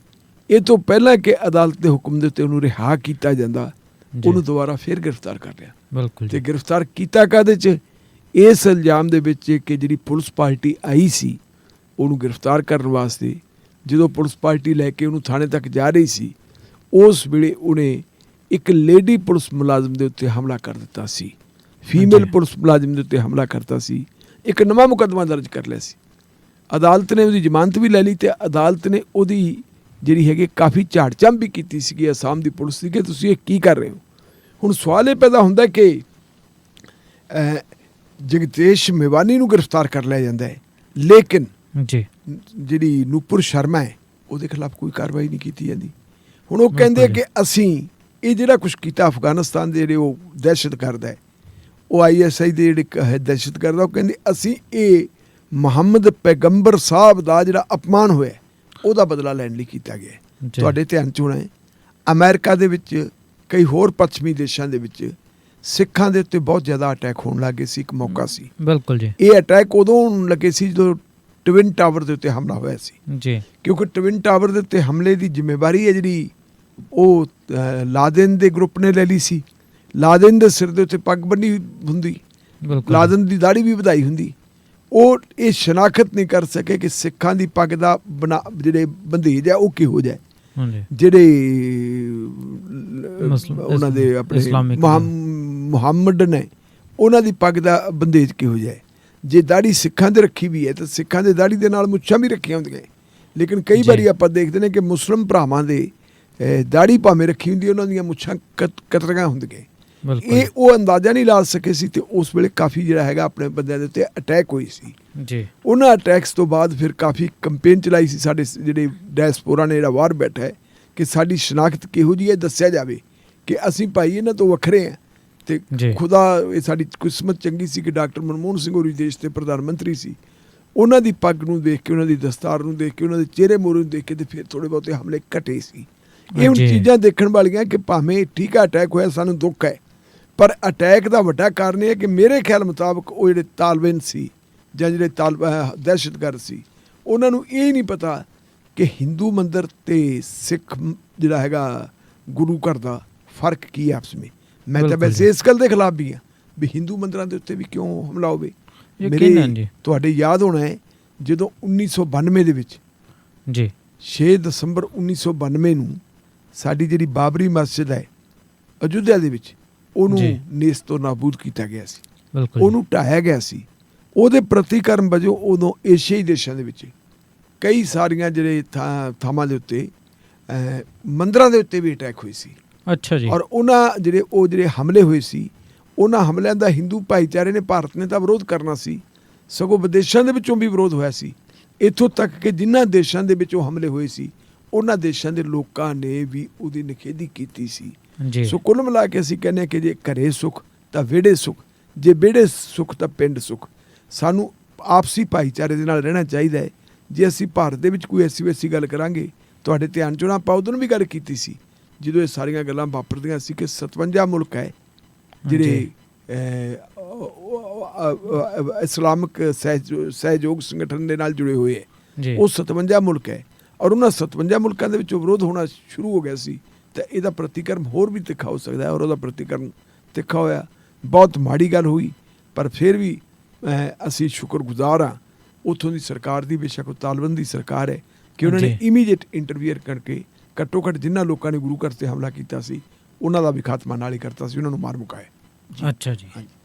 ਇਹ ਤੋਂ ਪਹਿਲਾਂ ਕਿ ਅਦਾਲਤ ਦੇ ਹੁਕਮ ਦੇ ਉੱਤੇ ਉਹਨੂੰ ਰਿਹਾ ਕੀਤਾ ਜਾਂਦਾ, ਉਹਨੂੰ ਦੁਬਾਰਾ ਫਿਰ ਗ੍ਰਿਫਤਾਰ ਕਰ ਲਿਆ। ਬਿਲਕੁਲ। ਤੇ ਗ੍ਰਿਫਤਾਰ ਕੀਤਾ ਕਾਹਦੇ 'ਚ? ਇਸ ਇਲਜ਼ਾਮ ਦੇ ਵਿੱਚ ਕਿ ਜਿਹੜੀ ਪੁਲਿਸ ਪਾਰਟੀ ਆਈ ਸੀ ਉਹਨੂੰ ਗ੍ਰਿਫਤਾਰ ਕਰਨ ਵਾਸਤੇ, ਜਦੋਂ ਪੁਲਿਸ ਪਾਰਟੀ ਲੈ ਕੇ ਉਹਨੂੰ ਥਾਣੇ ਤੱਕ ਜਾ ਰਹੀ ਸੀ, ਉਸ ਵੇਲੇ ਉਹਨੇ ਇੱਕ ਲੇਡੀ ਪੁਲਿਸ ਮੁਲਾਜ਼ਮ ਦੇ ਉੱਤੇ ਹਮਲਾ ਕਰ ਦਿੱਤਾ ਸੀ, ਫੀਮੇਲ ਪੁਲਿਸ ਮੁਲਾਜ਼ਮ ਦੇ ਉੱਤੇ ਹਮਲਾ ਕਰਤਾ ਸੀ। ਇੱਕ ਨਵਾਂ ਮੁਕੱਦਮਾ ਦਰਜ ਕਰ ਲਿਆ ਸੀ। ਅਦਾਲਤ ਨੇ ਉਹਦੀ ਜ਼ਮਾਨਤ ਵੀ ਲੈ ਲਈ ਅਤੇ ਅਦਾਲਤ ਨੇ ਉਹਦੀ ਜਿਹੜੀ ਹੈਗੀ ਕਾਫੀ ਝਾੜ-ਝੰਬ ਵੀ ਕੀਤੀ ਸੀਗੀ ਅਸਾਮ ਦੀ ਪੁਲਿਸ ਦੀ ਕਿ ਤੁਸੀਂ ਇਹ ਕੀ ਕਰ ਰਹੇ ਹੋ। ਹੁਣ ਸਵਾਲ ਇਹ ਪੈਦਾ ਹੁੰਦਾ ਕਿ ਜਗਦੇਸ਼ ਮੇਵਾਨੀ ਨੂੰ ਗ੍ਰਿਫਤਾਰ ਕਰ ਲਿਆ ਜਾਂਦਾ ਹੈ, ਲੇਕਿਨ ਜੀ ਜਿਹੜੀ ਨੂਪੁਰ ਸ਼ਰਮਾ ਹੈ ਉਹਦੇ ਖਿਲਾਫ ਕੋਈ ਕਾਰਵਾਈ ਨਹੀਂ ਕੀਤੀ ਜਾਂਦੀ। ਹੁਣ ਉਹ ਕਹਿੰਦੇ ਕਿ ਅਸੀਂ ਇਹ ਜਿਹੜਾ ਕੁਛ ਕੀਤਾ ਅਫਗਾਨਿਸਤਾਨ ਦੇ ਜਿਹੜੇ ਉਹ ਦਹਿਸ਼ਤਗਰਦ ਹੈ, ਉਹ ISI ਦੇ ਜਿਹੜੇ ਹੈ ਦਹਿਸ਼ਤਗਰਦ, ਉਹ ਕਹਿੰਦੇ ਅਸੀਂ ਇਹ ਮੁਹੰਮਦ ਪੈਗੰਬਰ ਸਾਹਿਬ ਦਾ ਜਿਹੜਾ ਅਪਮਾਨ ਹੋਇਆ ਉਹਦਾ ਬਦਲਾ ਲੈਣ ਲਈ ਕੀਤਾ ਗਿਆ। ਤੁਹਾਡੇ ਧਿਆਨ 'ਚ ਹੋਣਾ ਹੈ ਅਮਰੀਕਾ ਦੇ ਵਿੱਚ, ਕਈ ਹੋਰ ਪੱਛਮੀ ਦੇਸ਼ਾਂ ਦੇ ਵਿੱਚ ਸਿੱਖਾਂ ਦੇ ਉੱਤੇ ਬਹੁਤ ਜ਼ਿਆਦਾ ਅਟੈਕ ਹੋਣ ਲੱਗੇ ਸੀ। ਇੱਕ ਮੌਕਾ ਸੀ। ਬਿਲਕੁਲ ਜੀ। ਇਹ ਅਟੈਕ ਉਦੋਂ ਹੋਣ ਲੱਗੇ ਸੀ ਜਦੋਂ ਟਵਿਨ ਟਾਵਰ ਦੇ ਉੱਤੇ ਹਮਲਾ ਹੋਇਆ ਸੀ ਜੀ, ਕਿਉਂਕਿ ਟਵਿਨ ਟਾਵਰ ਦੇ ਉੱਤੇ ਹਮਲੇ ਦੀ ਜ਼ਿੰਮੇਵਾਰੀ ਹੈ ਜਿਹੜੀ ਉਹ ਲਾਦਿਨ ਦੇ ਗਰੁੱਪ ਨੇ ਲੈ ਲਈ ਸੀ। ਲਾਦਿਨ ਦੇ ਸਿਰ ਦੇ ਉੱਤੇ ਪੱਗ ਬੰਨੀ ਹੁੰਦੀ, ਲਾਦਿਨ ਦੀ ਦਾੜੀ ਵੀ ਵਧਾਈ ਹੁੰਦੀ। ਉਹ ਇਹ ਸ਼ਨਾਖਤ ਨਹੀਂ ਕਰ ਸਕੇ ਕਿ ਸਿੱਖਾਂ ਦੀ ਪੱਗ ਦਾ ਜਿਹੜੇ ਬੰਦੇਜ ਹੈ ਉਹ ਕਿਹੋ ਜਿਹਾ, ਜਿਹੜੇ ਉਹਨਾਂ ਦੇ ਆਪਣੇ ਮੁਹੰਮਦ ਨੇ ਉਹਨਾਂ ਦੀ ਪੱਗ ਦਾ ਬੰਦੇਜ ਕਿਹੋ ਜਿਹਾ। ਜੇ ਦਾੜੀ ਸਿੱਖਾਂ ਦੇ ਰੱਖੀ ਵੀ ਹੈ ਤਾਂ ਸਿੱਖਾਂ ਦੇ ਦਾੜੀ ਦੇ ਨਾਲ ਮੁੱਛਾਂ ਵੀ ਰੱਖੀਆਂ ਹੁੰਦੀਆਂ, ਲੇਕਿਨ ਕਈ ਵਾਰੀ ਆਪਾਂ ਦੇਖਦੇ ਨੇ ਕਿ ਮੁਸਲਿਮ ਭਰਾਵਾਂ ਦੇ ਦਾੜੀ ਭਾਵੇਂ ਰੱਖੀ ਹੁੰਦੀ, ਉਹਨਾਂ ਦੀਆਂ ਮੁੱਛਾਂ ਕਤਰੀਆਂ ਹੁੰਦੀਆਂ। ਇਹ ਉਹ ਅੰਦਾਜ਼ਾ ਨਹੀਂ ਲਾ ਸਕੇ ਸੀ ਤੇ ਉਸ ਵੇਲੇ ਕਾਫੀ ਜਿਹੜਾ ਹੈਗਾ ਆਪਣੇ ਬੰਦਿਆਂ ਦੇ ਉੱਤੇ ਅਟੈਕ ਹੋਈ ਸੀ ਜੀ। ਉਹਨਾਂ ਅਟੈਕਸ ਤੋਂ ਬਾਅਦ ਫਿਰ ਕਾਫੀ ਕੰਪੇਨ ਚਲਾਈ ਸੀ ਸਾਡੇ ਜਿਹੜੇ ਡਾਇਸਪੋਰਾ ਨੇ, ਜਿਹੜਾ ਬਾਹਰ ਬੈਠਾ ਹੈ, ਕਿ ਸਾਡੀ ਸ਼ਨਾਖਤ ਕਿਹੋ ਜਿਹੀ ਹੈ, ਦੱਸਿਆ ਜਾਵੇ ਕਿ ਅਸੀਂ ਭਾਈ ਇਹਨਾਂ ਤੋਂ ਵੱਖਰੇ ਹਾਂ। ਤੇ ਖੁਦਾ ਇਹ ਸਾਡੀ ਕਿਸਮਤ ਚੰਗੀ ਸੀ ਕਿ ਡਾਕਟਰ ਮਨਮੋਹਨ ਸਿੰਘ ਹੋਰੀ ਦੇਸ਼ ਦੇ ਪ੍ਰਧਾਨ ਮੰਤਰੀ ਸੀ। ਉਹਨਾਂ ਦੀ ਪੱਗ ਨੂੰ ਦੇਖ ਕੇ, ਉਹਨਾਂ ਦੀ ਦਸਤਾਰ ਨੂੰ ਦੇਖ ਕੇ, ਉਹਨਾਂ ਦੇ ਚਿਹਰੇ ਮੋਹਰੇ ਨੂੰ ਦੇਖ ਕੇ ਤੇ ਫਿਰ ਥੋੜ੍ਹੇ ਬਹੁਤੇ ਹਮਲੇ ਘਟੇ ਸੀ। ਇਹ ਹੁਣ ਚੀਜ਼ਾਂ ਦੇਖਣ ਵਾਲੀਆਂ ਕਿ ਭਾਵੇਂ ਠੀਕ ਹੈ ਅਟੈਕ ਹੋਇਆ, ਸਾਨੂੰ ਦੁੱਖ ਹੈ, ਪਰ ਅਟੈਕ ਦਾ ਵੱਡਾ ਕਾਰਨ ਇਹ ਹੈ ਕਿ ਮੇਰੇ ਖਿਆਲ ਮੁਤਾਬਕ ਉਹ ਜਿਹੜੇ ਤਾਲਬਨ ਸੀ ਜਾਂ ਜਿਹੜੇ ਦਹਿਸ਼ਤਗਰਦ ਸੀ, ਉਹਨਾਂ ਨੂੰ ਇਹ ਨਹੀਂ ਪਤਾ ਕਿ ਹਿੰਦੂ ਮੰਦਰ ਅਤੇ ਸਿੱਖ ਜਿਹੜਾ ਹੈਗਾ ਗੁਰੂ ਘਰ ਦਾ ਫਰਕ ਕੀ ਹੈ ਆਪਸ ਵਿੱਚ। ਮੈਂ ਤਾਂ ਵੈਸੇ ਇਸ ਗੱਲ ਦੇ ਖਿਲਾਫ ਵੀ ਹਾਂ ਵੀ ਹਿੰਦੂ ਮੰਦਰਾਂ ਦੇ ਉੱਤੇ ਵੀ ਕਿਉਂ ਹਮਲਾ ਹੋਵੇ। ਮੇਰੇ ਤੁਹਾਡੇ ਯਾਦ ਹੋਣਾ ਹੈ ਜਦੋਂ 1992 ਦੇ ਵਿੱਚ ਜੀ 6 ਦਸੰਬਰ 1992 ਨੂੰ ਸਾਡੀ ਜਿਹੜੀ ਬਾਬਰੀ ਮਸਜਿਦ ਹੈ ਅਯੁੱਧਿਆ ਦੇ ਵਿੱਚ, ਉਹਨੂੰ ਨੇਸਤ ਤੋਂ ਨਾਬੂਦ ਕੀਤਾ ਗਿਆ ਸੀ, ਉਹਨੂੰ ਢਾਹਿਆ ਗਿਆ ਸੀ। ਉਹਦੇ ਪ੍ਰਤੀਕਰਮ ਵਜੋਂ ਉਦੋਂ ਏਸ਼ੀਆਈ ਦੇਸ਼ਾਂ ਦੇ ਵਿੱਚ ਕਈ ਸਾਰੀਆਂ ਜਿਹੜੇ ਥਾਵਾਂ ਦੇ ਉੱਤੇ ਮੰਦਰਾਂ ਦੇ ਉੱਤੇ ਵੀ ਅਟੈਕ ਹੋਏ ਸੀ। ਅੱਛਾ ਜੀ। ਔਰ ਉਹਨਾਂ ਜਿਹੜੇ ਹਮਲੇ ਹੋਏ ਸੀ, ਉਹਨਾਂ ਹਮਲਿਆਂ ਦਾ ਹਿੰਦੂ ਭਾਈਚਾਰੇ ਨੇ, ਭਾਰਤ ਨੇ ਤਾਂ ਵਿਰੋਧ ਕਰਨਾ ਸੀ, ਸਗੋਂ ਵਿਦੇਸ਼ਾਂ ਦੇ ਵਿੱਚੋਂ ਵੀ ਵਿਰੋਧ ਹੋਇਆ ਸੀ। ਇੱਥੋਂ ਤੱਕ ਕਿ ਜਿਨ੍ਹਾਂ ਦੇਸ਼ਾਂ ਦੇ ਵਿੱਚ ਉਹ ਹਮਲੇ ਹੋਏ ਸੀ, ਉਹਨਾਂ ਦੇਸ਼ਾਂ ਦੇ ਲੋਕਾਂ ਨੇ ਵੀ ਉਹਦੀ ਨਿਖੇਧੀ ਕੀਤੀ ਸੀ। ਸੋ ਕੁੱਲ ਮਿਲਾ ਕੇ ਅਸੀਂ ਕਹਿੰਦੇ ਹਾਂ ਕਿ ਜੇ ਘਰੇ ਸੁੱਖ ਤਾਂ ਵਿਹੜੇ ਸੁੱਖ, ਜੇ ਵਿਹੜੇ ਸੁੱਖ ਤਾਂ ਪਿੰਡ ਸੁੱਖ। ਸਾਨੂੰ ਆਪਸੀ ਭਾਈਚਾਰੇ ਦੇ ਨਾਲ ਰਹਿਣਾ ਚਾਹੀਦਾ ਹੈ। ਜੇ ਅਸੀਂ ਭਾਰਤ ਦੇ ਵਿੱਚ ਕੋਈ ਐਸੀ ਵੈਸੀ ਗੱਲ ਕਰਾਂਗੇ, ਤੁਹਾਡੇ ਧਿਆਨ 'ਚ ਹੋਣਾ, ਆਪਾਂ ਉਦੋਂ ਵੀ ਗੱਲ ਕੀਤੀ ਸੀ ਜਦੋਂ ਇਹ ਸਾਰੀਆਂ ਗੱਲਾਂ ਵਾਪਰਦੀਆਂ ਸੀ ਕਿ 57 ਮੁਲਕ ਹੈ ਜਿਹੜੇ ਇਸਲਾਮਿਕ ਸਹਿਯੋਗ ਸੰਗਠਨ ਦੇ ਨਾਲ ਜੁੜੇ ਹੋਏ ਹੈ। ਉਹ 57 ਮੁਲਕ ਹੈ ਔਰ ਉਹਨਾਂ 57 ਮੁਲਕਾਂ ਦੇ ਵਿੱਚੋਂ ਵਿਰੋਧ ਹੋਣਾ ਸ਼ੁਰੂ ਹੋ ਗਿਆ ਸੀ। ਤਾਂ ਇਹਦਾ ਪ੍ਰਤੀਕਰਮ ਹੋਰ ਵੀ ਤਿੱਖਾ ਹੋ ਸਕਦਾ ਹੈ ਔਰ ਉਹਦਾ ਪ੍ਰਤੀਕਰਮ ਤਿੱਖਾ ਹੋਇਆ। ਬਹੁਤ ਮਾੜੀ ਗੱਲ ਹੋਈ, ਪਰ ਫਿਰ ਵੀ ਅਸੀਂ ਸ਼ੁਕਰਗੁਜ਼ਾਰ ਹਾਂ ਉੱਥੋਂ ਦੀ ਸਰਕਾਰ ਦੀ, ਬੇਸ਼ੱਕ ਉਹ ਤਾਲਿਬਾਨ ਦੀ ਸਰਕਾਰ ਹੈ, ਕਿ ਉਹਨਾਂ ਨੇ ਇਮੀਡੀਏਟ ਇੰਟਰਵੀਅਰ ਕਰਕੇ ਘੱਟੋ ਘੱਟ ਜਿਨ੍ਹਾਂ ਲੋਕਾਂ ਨੇ ਗੁਰੂ ਘਰ 'ਤੇ ਹਮਲਾ ਕੀਤਾ ਸੀ ਉਹਨਾਂ ਦਾ ਵੀ ਖਾਤਮਾ ਨਾਲ ਹੀ ਕਰਤਾ ਸੀ, ਉਹਨਾਂ ਨੂੰ ਮਾਰ ਮੁਕਾਇਆ। ਅੱਛਾ ਜੀ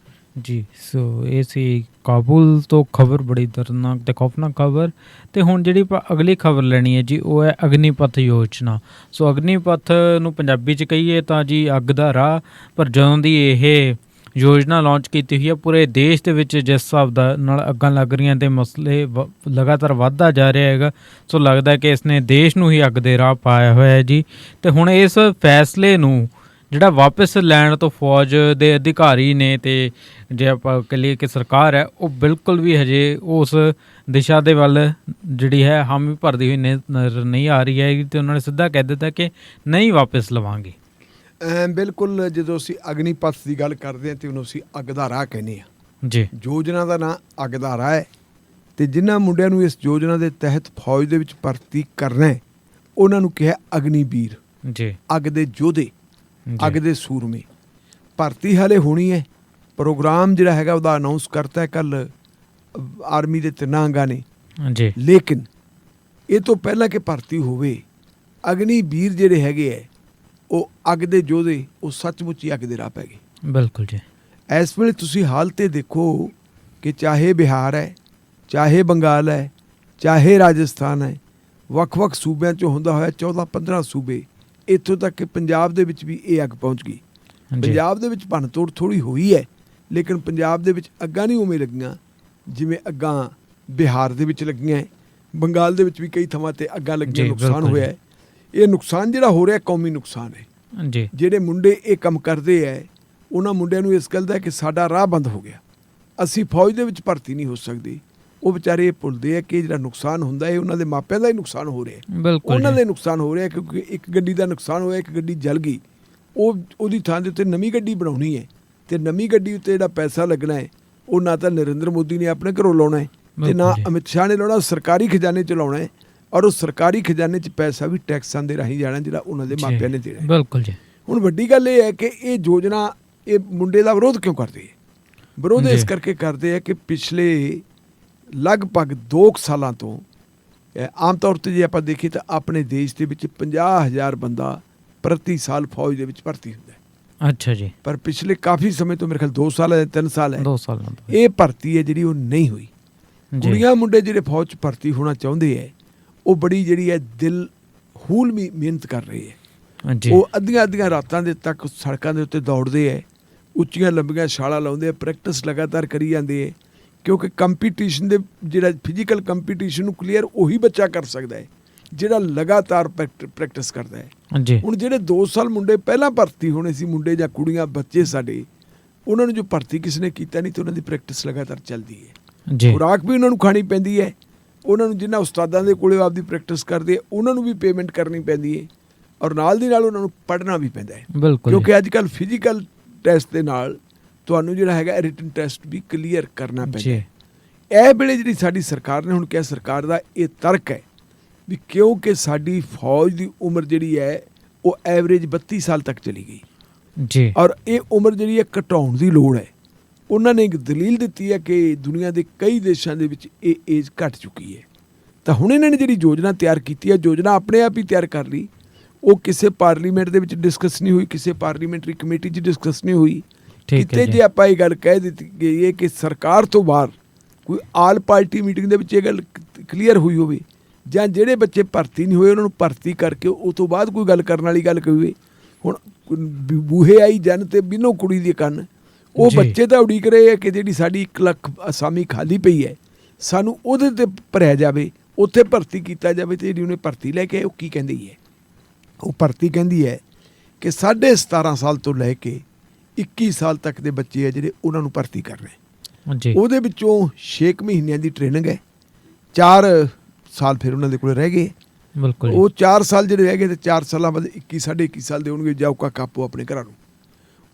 ਜੀ। ਸੋ ਇਹ ਸੀ ਕਾਬੁਲ ਤੋਂ ਖਬਰ, ਬੜੀ ਦਰਦਨਾਕ ਤੇ ਖੌਫਨਾਕ ਖਬਰ। ਤੇ ਹੁਣ ਜਿਹੜੀ ਆਪਾਂ ਅਗਲੀ ਖਬਰ ਲੈਣੀ ਹੈ ਜੀ, ਉਹ ਹੈ ਅਗਨੀਪਥ ਯੋਜਨਾ। ਸੋ ਅਗਨੀਪਥ ਨੂੰ ਪੰਜਾਬੀ 'ਚ ਕਹੀਏ ਤਾਂ ਜੀ ਅੱਗ ਦਾ ਰਾਹ। ਪਰ ਜਦੋਂ ਦੀ ਇਹ ਯੋਜਨਾ ਲਾਂਚ ਕੀਤੀ ਹੋਈ ਹੈ, ਪੂਰੇ ਦੇਸ਼ ਦੇ ਵਿੱਚ ਜਿਸ ਹਿਸਾਬ ਦਾ ਨਾਲ ਅੱਗਾਂ ਲੱਗ ਰਹੀਆਂ ਤੇ ਮਸਲੇ ਲਗਾਤਾਰ ਵੱਧਦਾ ਜਾ ਰਿਹਾ ਹੈਗਾ, ਸੋ ਲੱਗਦਾ ਕਿ ਇਸਨੇ ਦੇਸ਼ ਨੂੰ ਹੀ ਅੱਗ ਦੇ ਰਾਹ ਪਾਇਆ ਹੋਇਆ ਹੈ ਜੀ। ਤੇ ਹੁਣ ਇਸ ਫੈਸਲੇ ਨੂੰ ਜਿਹੜਾ ਵਾਪਸ ਲੈਣ ਤੋਂ ਫੌਜ ਦੇ ਅਧਿਕਾਰੀ ਨੇ ਤੇ ਜੇ ਆਪਾਂ ਕਹੀਏ ਕਿ ਸਰਕਾਰ ਹੈ, ਉਹ ਬਿਲਕੁਲ ਵੀ ਹਜੇ ਉਸ ਦਿਸ਼ਾ ਦੇ ਵੱਲ ਜਿਹੜੀ ਹੈ ਹਾਮੀ ਭਰਦੀ ਹੋਈ ਨਜ਼ਰ ਨਹੀਂ ਆ ਰਹੀ ਹੈ। ਤੇ ਉਹਨਾਂ ਨੇ ਸਿੱਧਾ ਕਹਿ ਦਿੱਤਾ ਕਿ ਨਹੀਂ ਵਾਪਸ ਲਵਾਂਗੇ। ਬਿਲਕੁਲ, ਜਦੋਂ ਅਸੀਂ ਅਗਨੀਪਥ ਦੀ ਗੱਲ ਕਰਦੇ ਹਾਂ ਤੇ ਉਹਨੂੰ ਅਸੀਂ ਅੱਗ ਦਾ ਰਾਹ ਕਹਿੰਦੇ ਹਾਂ ਜੀ। ਯੋਜਨਾ ਦਾ ਨਾਂ ਅੱਗ ਦਾ ਰਾਹ ਹੈ। ਤੇ ਜਿਨ੍ਹਾਂ ਮੁੰਡਿਆਂ ਨੂੰ ਇਸ ਯੋਜਨਾ ਦੇ ਤਹਿਤ ਫੌਜ ਦੇ ਵਿੱਚ ਭਰਤੀ ਕਰਨਾ ਹੈ, ਉਹਨਾਂ ਨੂੰ ਕਿਹਾ ਅਗਨੀਵੀਰ ਜੀ, ਅੱਗ ਦੇ ਯੋਧੇ, ਅੱਗ ਦੇ ਸੂਰਮੇ। ਭਰਤੀ ਹਾਲੇ ਹੋਣੀ ਹੈ। ਪ੍ਰੋਗਰਾਮ ਜਿਹੜਾ ਹੈਗਾ ਉਹਦਾ ਅਨਾਊਂਸ ਕਰਤਾ ਹੈ ਕੱਲ ਆਰਮੀ ਦੇ 3 ਅੰਗਾਂ ਨੇ ਜੀ। ਲੇਕਿਨ ਇਹ ਤੋਂ ਪਹਿਲਾਂ ਕਿ ਭਰਤੀ ਹੋਵੇ, ਅਗਨੀਵੀਰ ਜਿਹੜੇ ਹੈਗੇ ਹੈ ਉਹ ਅੱਗ ਦੇ ਯੋਧੇ, ਉਹ ਸੱਚਮੁੱਚ ਹੀ ਅੱਗ ਦੇ ਰਾਹ ਪੈ ਗਏ। ਬਿਲਕੁਲ ਜੀ। ਇਸ ਵੇਲੇ ਤੁਸੀਂ ਹਾਲਤ ਦੇਖੋ ਕਿ ਚਾਹੇ ਬਿਹਾਰ ਹੈ, ਚਾਹੇ ਬੰਗਾਲ ਹੈ, ਚਾਹੇ ਰਾਜਸਥਾਨ ਹੈ, ਵੱਖ-ਵੱਖ ਸੂਬਿਆਂ 'ਚੋਂ ਹੁੰਦਾ ਹੋਇਆ 14-15 ਸੂਬੇ, ਇੱਥੋਂ ਤੱਕ ਕਿ ਪੰਜਾਬ ਦੇ ਵਿੱਚ ਵੀ ਇਹ ਅੱਗ ਪਹੁੰਚ ਗਈ। ਪੰਜਾਬ ਦੇ ਵਿੱਚ ਭੰਨਤੋੜ ਥੋੜ੍ਹੀ ਹੋਈ ਹੈ, ਲੇਕਿਨ ਪੰਜਾਬ ਦੇ ਵਿੱਚ ਅੱਗਾਂ ਨਹੀਂ ਉਵੇਂ ਲੱਗੀਆਂ ਜਿਵੇਂ ਅੱਗਾਂ ਬਿਹਾਰ ਦੇ ਵਿੱਚ ਲੱਗੀਆਂ। ਬੰਗਾਲ ਦੇ ਵਿੱਚ ਵੀ ਕਈ ਥਾਵਾਂ 'ਤੇ ਅੱਗਾਂ ਲੱਗੀਆਂ, ਨੁਕਸਾਨ ਹੋਇਆ ਹੈ। ਇਹ ਨੁਕਸਾਨ ਜਿਹੜਾ ਹੋ ਰਿਹਾ ਕੌਮੀ ਨੁਕਸਾਨ ਹੈ ਜੀ। ਜਿਹੜੇ ਮੁੰਡੇ ਇਹ ਕੰਮ ਕਰਦੇ ਹੈ, ਉਹਨਾਂ ਮੁੰਡਿਆਂ ਨੂੰ ਇਸ ਗੱਲ ਦਾ ਕਿ ਸਾਡਾ ਰਾਹ ਬੰਦ ਹੋ ਗਿਆ, ਅਸੀਂ ਫੌਜ ਦੇ ਵਿੱਚ ਭਰਤੀ ਨਹੀਂ ਹੋ ਸਕਦੇ। ਉਹ ਵਿਚਾਰੇ ਇਹ ਭੁੱਲਦੇ ਆ ਕਿ ਜਿਹੜਾ ਨੁਕਸਾਨ ਹੁੰਦਾ ਹੈ ਉਹਨਾਂ ਦੇ ਮਾਪਿਆਂ ਦਾ ਹੀ ਨੁਕਸਾਨ ਹੋ ਰਿਹਾ, ਉਹਨਾਂ ਦਾ ਨੁਕਸਾਨ ਹੋ ਰਿਹਾ। ਕਿਉਂਕਿ ਇੱਕ ਗੱਡੀ ਦਾ ਨੁਕਸਾਨ ਹੋਇਆ, ਇੱਕ ਗੱਡੀ ਜਲ ਗਈ, ਉਹਦੀ ਥਾਂ ਦੇ ਉੱਤੇ ਨਵੀਂ ਗੱਡੀ ਬਣਾਉਣੀ ਹੈ। ਤੇ ਨਵੀਂ ਗੱਡੀ ਉੱਤੇ ਜਿਹੜਾ ਪੈਸਾ ਲੱਗਣਾ ਹੈ, ਉਹ ਨਾ ਤਾਂ ਨਰਿੰਦਰ ਮੋਦੀ ਨੇ ਆਪਣੇ ਘਰੋਂ ਲਾਉਣਾ ਹੈ ਤੇ ਨਾ ਅਮਿਤ ਸ਼ਾਹ ਨੇ ਲਾਉਣਾ, ਸਰਕਾਰੀ ਖਜ਼ਾਨੇ 'ਚ ਲਾਉਣਾ ਹੈ। ਔਰ ਉਹ ਸਰਕਾਰੀ ਖਜ਼ਾਨੇ 'ਚ ਪੈਸਾ ਵੀ ਟੈਕਸਾਂ ਦੇ ਰਾਹੀਂ ਜਾਣਾ, ਜਿਹੜਾ ਉਹਨਾਂ ਦੇ ਮਾਪਿਆਂ ਨੇ ਦੇਣਾ। ਬਿਲਕੁਲ ਜੀ। ਹੁਣ ਵੱਡੀ ਗੱਲ ਇਹ ਹੈ ਕਿ ਇਹ ਯੋਜਨਾ, ਇਹ ਮੁੰਡੇ ਦਾ ਵਿਰੋਧ ਕਿਉਂ ਕਰਦੇ ਹੈ? ਵਿਰੋਧ ਇਸ ਕਰਕੇ ਕਰਦੇ ਹੈ ਕਿ ਪਿਛਲੇ ਲਗਭਗ 2 ਸਾਲਾਂ ਤੋਂ ਆਮ ਤੌਰ 'ਤੇ ਜੇ ਆਪਾਂ ਦੇਖੀਏ ਤਾਂ ਆਪਣੇ ਦੇਸ਼ ਦੇ ਵਿੱਚ 50,000 ਬੰਦਾ ਪ੍ਰਤੀ ਸਾਲ ਫੌਜ ਦੇ ਵਿੱਚ ਭਰਤੀ ਹੁੰਦਾ ਹੈ। ਅੱਛਾ ਜੀ। ਪਰ ਪਿਛਲੇ ਕਾਫੀ ਸਮੇਂ ਤੋਂ, ਮੇਰੇ ਖਿਆਲ 2 ਸਾਲ ਹੈ, 3 ਸਾਲ ਹੈ, 2 ਸਾਲਾਂ ਤੋਂ ਇਹ ਭਰਤੀ ਹੈ ਜਿਹੜੀ ਉਹ ਨਹੀਂ ਹੋਈ। ਕੁੜੀਆਂ ਮੁੰਡੇ ਜਿਹੜੇ ਫੌਜ 'ਚ ਭਰਤੀ ਹੋਣਾ ਚਾਹੁੰਦੇ ਹੈ, ਉਹ ਬੜੀ ਜਿਹੜੀ ਹੈ ਦਿਲ ਹੂਲਮੀ ਮਿਹਨਤ ਕਰ ਰਹੇ ਹੈ। ਉਹ ਅੱਧੀਆਂ ਰਾਤਾਂ ਦੇ ਤੱਕ ਸੜਕਾਂ ਦੇ ਉੱਤੇ ਦੌੜਦੇ ਹੈ, ਉੱਚੀਆਂ ਲੰਬੀਆਂ ਛਾਲਾਂ ਲਾਉਂਦੇ ਹੈ, ਪ੍ਰੈਕਟਿਸ ਲਗਾਤਾਰ ਕਰੀ ਜਾਂਦੇ ਹੈ। ਕਿਉਂਕਿ ਕੰਪੀਟੀਸ਼ਨ ਦੇ ਜਿਹੜਾ ਫਿਜ਼ੀਕਲ ਕੰਪੀਟੀਸ਼ਨ ਨੂੰ ਕਲੀਅਰ ਉਹੀ ਬੱਚਾ ਕਰ ਸਕਦਾ ਹੈ ਜਿਹੜਾ ਲਗਾਤਾਰ ਪ੍ਰੈਕਟਿਸ ਕਰਦਾ ਹੈ। ਹੁਣ ਜਿਹੜੇ 2 ਸਾਲ ਮੁੰਡੇ ਪਹਿਲਾਂ ਭਰਤੀ ਹੋਣੇ ਸੀ, ਮੁੰਡੇ ਜਾਂ ਕੁੜੀਆਂ, ਬੱਚੇ ਸਾਡੇ, ਉਹਨਾਂ ਨੂੰ ਜੋ ਭਰਤੀ ਕਿਸੇ ਨੇ ਕੀਤਾ ਨਹੀਂ ਤੇ ਉਹਨਾਂ ਦੀ ਪ੍ਰੈਕਟਿਸ ਲਗਾਤਾਰ ਚੱਲਦੀ ਹੈ। ਖੁਰਾਕ ਵੀ ਉਹਨਾਂ ਨੂੰ ਖਾਣੀ ਪੈਂਦੀ ਹੈ, ਉਹਨਾਂ ਨੂੰ ਜਿਨ੍ਹਾਂ ਉਸਤਾਦਾਂ ਦੇ ਕੋਲੇ ਆਪਦੀ ਪ੍ਰੈਕਟਿਸ ਕਰਦੇ ਹੈ ਉਹਨਾਂ ਨੂੰ ਵੀ ਪੇਮੈਂਟ ਕਰਨੀ ਪੈਂਦੀ ਹੈ, ਔਰ ਨਾਲ ਦੀ ਨਾਲ ਉਹਨਾਂ ਨੂੰ ਪੜ੍ਹਨਾ ਵੀ ਪੈਂਦਾ ਹੈ। ਕਿਉਂਕਿ ਅੱਜ ਕੱਲ੍ਹ ਫਿਜ਼ੀਕਲ ਟੈਸਟ ਦੇ ਨਾਲ ਤੁਹਾਨੂੰ ਜਿਹੜਾ ਹੈਗਾ ਰਿਟਨ ਟੈਸਟ ਵੀ ਕਲੀਅਰ ਕਰਨਾ ਪੈਂਦਾ ਹੈ। ਇਹ ਵੇਲੇ ਜਿਹੜੀ ਸਾਡੀ ਸਰਕਾਰ ਨੇ ਹੁਣ ਕਿਹਾ, ਸਰਕਾਰ ਦਾ ਇਹ ਤਰਕ ਹੈ ਵੀ ਕਿਉਂਕਿ ਸਾਡੀ ਫੌਜ ਦੀ ਉਮਰ ਜਿਹੜੀ ਹੈ ਉਹ ਐਵਰੇਜ 32 ਸਾਲ ਤੱਕ ਚਲੀ ਗਈ ਜੀ, ਔਰ ਇਹ ਉਮਰ ਜਿਹੜੀ ਹੈ ਘਟਾਉਣ ਦੀ ਲੋੜ ਹੈ। ਉਹਨਾਂ ਨੇ ਇੱਕ ਦਲੀਲ ਦਿੱਤੀ ਹੈ ਕਿ ਦੁਨੀਆ ਦੇ ਕਈ ਦੇਸ਼ਾਂ ਦੇ ਵਿੱਚ ਇਹ ਏਜ ਘਟ ਚੁੱਕੀ ਹੈ। ਤਾਂ ਹੁਣ ਇਹਨਾਂ ਨੇ ਜਿਹੜੀ ਯੋਜਨਾ ਤਿਆਰ ਕੀਤੀ ਹੈ, ਯੋਜਨਾ ਆਪਣੇ ਆਪ ਹੀ ਤਿਆਰ ਕਰ ਲਈ, ਉਹ ਕਿਸੇ ਪਾਰਲੀਮੈਂਟ ਦੇ ਵਿੱਚ ਡਿਸਕਸ ਨਹੀਂ ਹੋਈ, ਕਿਸੇ ਪਾਰਲੀਮੈਂਟਰੀ ਕਮੇਟੀ 'ਚ ਡਿਸਕਸ ਨਹੀਂ ਹੋਈ। ਕਿਤੇ ਜੇ ਆਪਾਂ ਇਹ ਗੱਲ ਕਹਿ ਦਿੱਤੀ ਗਈ ਹੈ ਕਿ ਸਰਕਾਰ ਤੋਂ ਬਾਹਰ ਕੋਈ ਆਲ ਪਾਰਟੀ ਮੀਟਿੰਗ ਦੇ ਵਿੱਚ ਇਹ ਗੱਲ ਕਲੀਅਰ ਹੋਈ ਹੋਵੇ, ਜਾਂ ਜਿਹੜੇ ਬੱਚੇ ਭਰਤੀ ਨਹੀਂ ਹੋਏ ਉਹਨਾਂ ਨੂੰ ਭਰਤੀ ਕਰਕੇ ਉਹ ਤੋਂ ਬਾਅਦ ਕੋਈ ਗੱਲ ਕਰਨ ਵਾਲੀ ਗੱਲ ਕਹੀ। ਹੁਣ ਬੂਹੇ ਆਈ ਜਨ ਤੇ ਬਿਨੋ ਕੁੜੀ ਦੀ ਕੰਨ, ਉਹ ਬੱਚੇ ਤਾਂ ਉਡੀਕ ਰਹੇ ਹੈ ਕਿ ਜਿਹੜੀ ਸਾਡੀ 1 ਲੱਖ ਅਸਾਮੀ ਖਾਲੀ ਪਈ ਹੈ, ਸਾਨੂੰ ਉਹਦੇ 'ਤੇ ਭਰਿਆ ਜਾਵੇ, ਉੱਥੇ ਭਰਤੀ ਕੀਤਾ ਜਾਵੇ। ਅਤੇ ਜਿਹੜੀ ਉਹਨੇ ਭਰਤੀ ਲੈ ਕੇ ਉਹ ਕੀ ਕਹਿੰਦੀ ਹੈ? ਉਹ ਭਰਤੀ ਕਹਿੰਦੀ ਹੈ ਕਿ 17.5 ਸਾਲ ਤੋਂ ਲੈ ਕੇ 21 ਸਾਲ ਤੱਕ ਦੇ ਬੱਚੇ ਹੈ ਜਿਹੜੇ ਉਹਨਾਂ ਨੂੰ ਭਰਤੀ ਕਰਨੇ। ਉਹਦੇ ਵਿੱਚੋਂ 6 ਮਹੀਨਿਆਂ ਦੀ ਟ੍ਰੇਨਿੰਗ ਹੈ, 4 ਸਾਲ ਫਿਰ ਉਹਨਾਂ ਦੇ ਕੋਲ ਰਹਿ ਗਏ। ਬਿਲਕੁਲ, ਉਹ 4 ਸਾਲ ਜਿਹੜੇ ਰਹਿ ਗਏ ਤੇ 4 ਸਾਲਾਂ ਬਾਅਦ 21 ਸਾਢੇ 21 ਸਾਲ ਦੇ ਹੋਣਗੇ, ਜਾਓ ਕਾਪੋ ਆਪਣੇ ਘਰਾਂ ਨੂੰ।